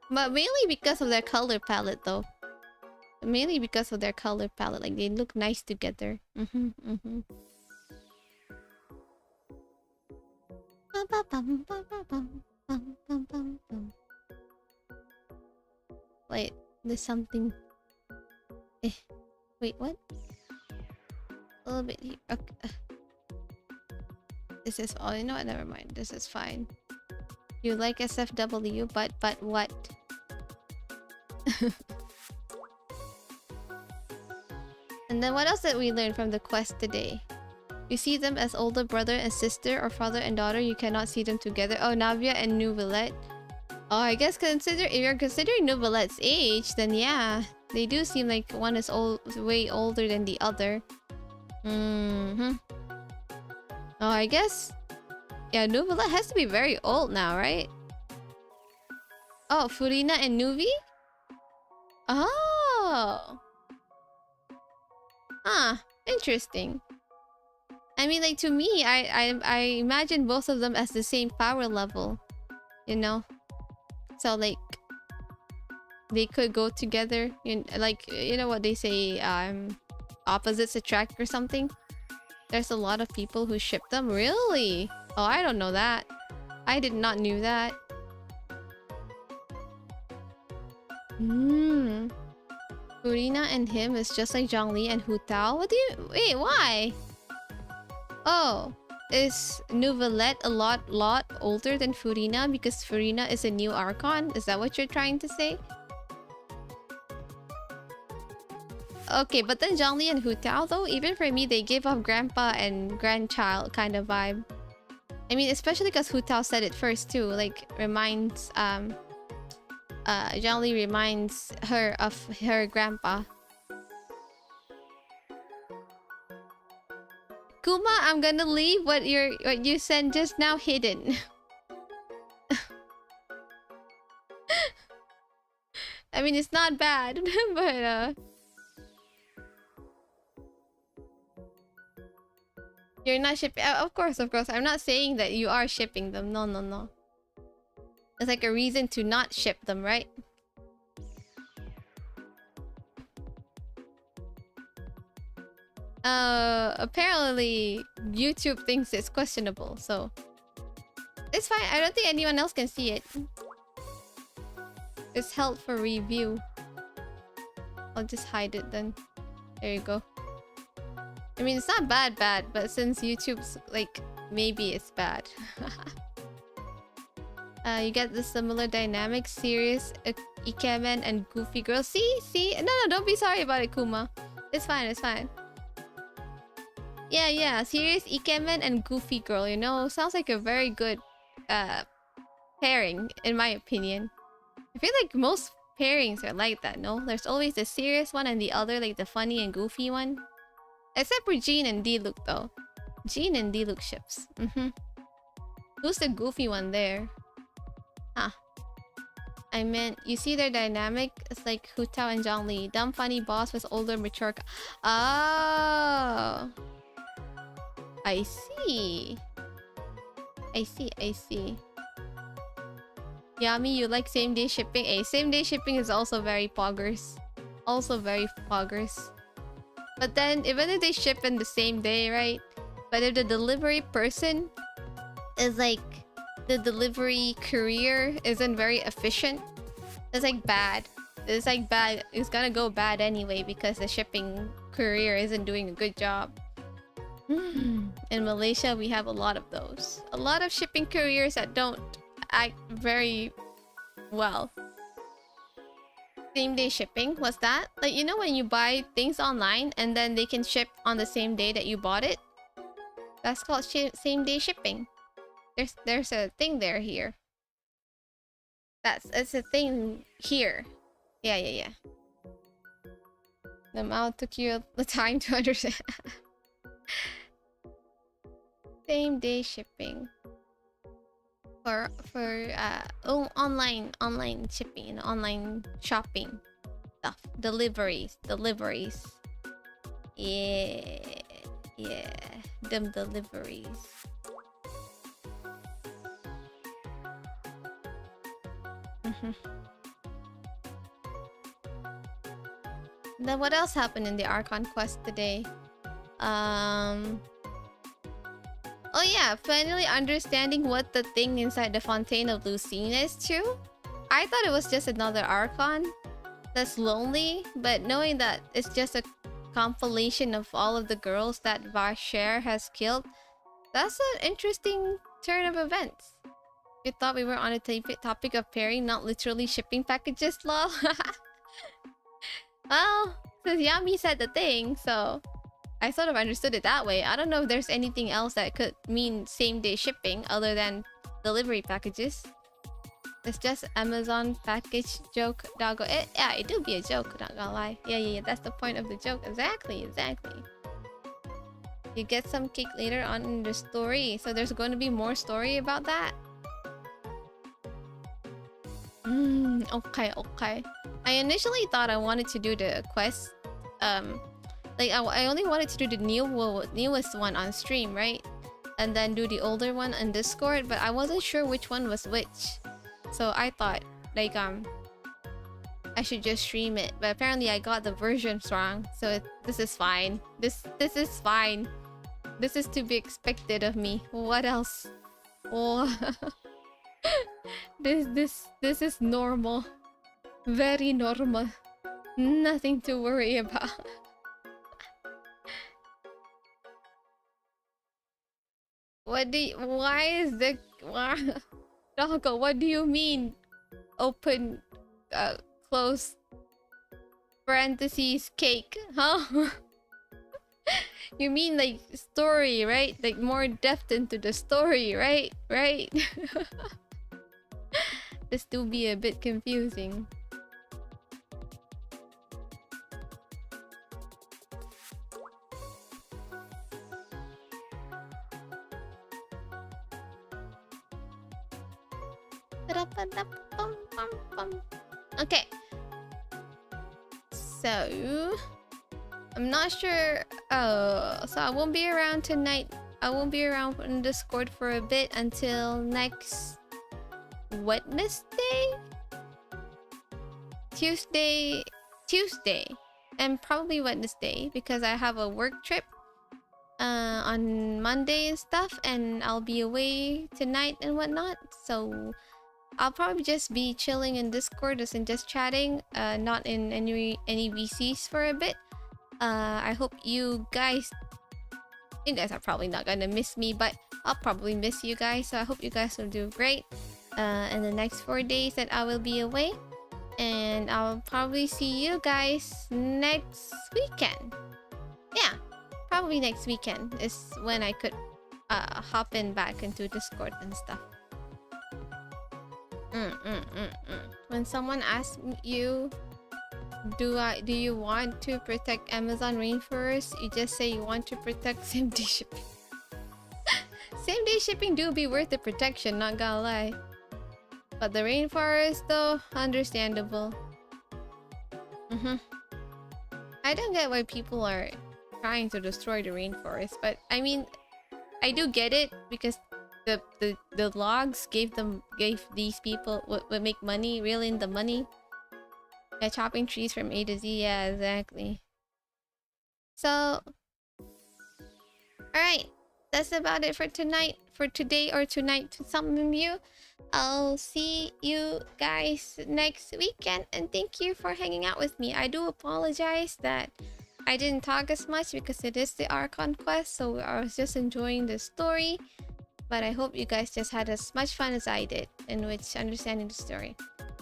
But mainly because of their color palette though. Mainly because of their color palette. Like, they look nice together. Wait, there's something. Wait, what? A little bit here. Okay. This is all. You know what? Never mind. This is fine. You like SFW, but what? And then what else did we learn from the quest today? You see them as older brother and sister, or father and daughter. You cannot see them together. Oh, Navia and Nouvellette. Oh, I guess if you're considering Nouvellette's age, then yeah, they do seem like one is way older than the other. Oh, I guess. Yeah, Nouvellette has to be very old now, right? Oh, Furina and Nuvi? Oh. Interesting. I mean, like, to me, I imagine both of them as the same power level, you know? So, like, they could go together. Like, you know what they say, opposites attract or something? There's a lot of people who ship them. Really? Oh, I don't know that. I did not knew that. Furina and him is just like Zhongli and Hu Tao. What do you... Wait, why? Oh, is Nouvellette a lot older than Furina because Furina is a new archon? Is that what you're trying to say? Okay, but then Zhongli and Hu Tao though, even for me, they give off grandpa and grandchild kind of vibe. I mean, especially because Hu Tao said it first too. Like, reminds Zhang Li reminds her of her grandpa. Kuma, I'm gonna leave what you said just now hidden. I mean, it's not bad, but you're not shipping. Of course. I'm not saying that you are shipping them. No. It's like a reason to not ship them, right? Apparently YouTube thinks it's questionable, so it's fine. I don't think anyone else can see it. It's held for review. I'll just hide it then. There you go. I mean, it's not bad, but since YouTube's like, maybe it's bad. You get the similar dynamic, serious ikemen and goofy girl. See? No, don't be sorry about it, Kuma. It's fine. Yeah, serious ikemen and goofy girl, you know? Sounds like a very good pairing, in my opinion. I feel like most pairings are like that, no? There's always the serious one and the other, like the funny and goofy one. Except for Jean and D-Luke, though. Jean and D-Luke ships. Who's the goofy one there? Huh. I meant, you see their dynamic? It's like Hu Tao and Zhang Li. Dumb, funny boss with older, mature... Oh! I see. Yami, you like same-day shipping? Same-day shipping is also very poggers. But then, even if they ship in the same day, right? But if the delivery person is like... the delivery courier isn't very efficient, it's like bad. It's gonna go bad anyway because the shipping courier isn't doing a good job. In Malaysia, we have a lot of those. A lot of shipping couriers that don't act very well. Same-day shipping? What's that? Like, you know when you buy things online and then they can ship on the same day that you bought it? That's called same-day shipping. There's a thing there here. It's a thing here. Yeah. The amount took you the time to understand. Same-day shipping. For online shipping, online shopping stuff. Deliveries. Yeah. Them deliveries. Then what else happened in the Archon quest today? Oh yeah, finally understanding what the thing inside the Fontaine of Lucine is too. I thought it was just another Archon that's lonely, but knowing that it's just a compilation of all of the girls that Vasher has killed, that's an interesting turn of events. You thought we were on a topic of pairing, not literally shipping packages, lol. Well, since Yami said the thing, so I sort of understood it that way. I don't know if there's anything else that could mean same-day shipping other than delivery packages. It's just Amazon package joke, doggo. Yeah, it do be a joke, not gonna lie. Yeah, that's the point of the joke. Exactly. You get some cake later on in the story. So there's going to be more story about that? Okay. I initially thought I wanted to do the quest. Like I only wanted to do the newest one on stream, right? And then do the older one on Discord, but I wasn't sure which one was which. So I thought, like, I should just stream it. But apparently I got the versions wrong. So this is fine. This is fine. This is to be expected of me. What else? Oh. This is normal. Very normal. Nothing to worry about. Doggo, what do you mean? Open, close, parentheses, cake, huh? You mean like story, right? Like more depth into the story, right? Right? This do be a bit confusing. Okay. So I'm not sure. So I won't be around tonight. I won't be around in Discord for a bit until next Wednesday, Tuesday, and probably Wednesday because I have a work trip on Monday and stuff, and I'll be away tonight and whatnot. So I'll probably just be chilling in Discord and just chatting, not in any VCs for a bit. I hope you guys are probably not gonna miss me, but I'll probably miss you guys. So I hope you guys will do great in the next 4 days that I will be away, and I'll probably see you guys next weekend. Yeah, probably next weekend is when I could hop in back into Discord and stuff. When someone asks you, do you want to protect Amazon rainforest, you just say you want to protect same-day shipping. Same-day shipping do be worth the protection, not gonna lie. But the rainforest though, understandable. I don't get why people are trying to destroy the rainforest, but I mean, I do get it because the logs gave these people what make money, reel in the money. Yeah, chopping trees from A to Z, yeah, exactly. So alright, that's about it for tonight, for today or tonight to some of you. I'll see you guys next weekend, and thank you for hanging out with me. I do apologize that I didn't talk as much because it is the Archon quest, so I was just enjoying the story. But I hope you guys just had as much fun as I did in which understanding the story.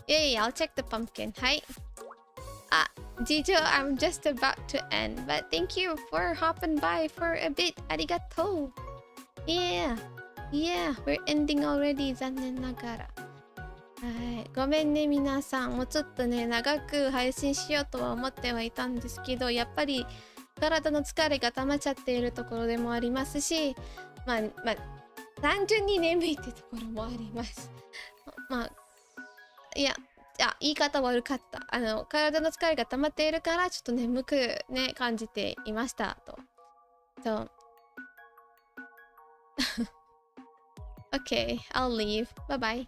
Yay, I'll check the pumpkin. Hi. Jijo, I'm just about to end, but thank you for hopping by for a bit. Arigato. Yeah, we're ending already. 残念ながら。はい、ごめんね皆さん。もうちょっとね、長く配信しようとは思ってはいたんですけど、やっぱり体の疲れが溜まっちゃっているところでもありますし、単純に眠いってところもあります。言い方悪かった。体の疲れが溜まっているから、ちょっと眠くね、感じていましたと。そう。Okay, I'll leave. Bye bye.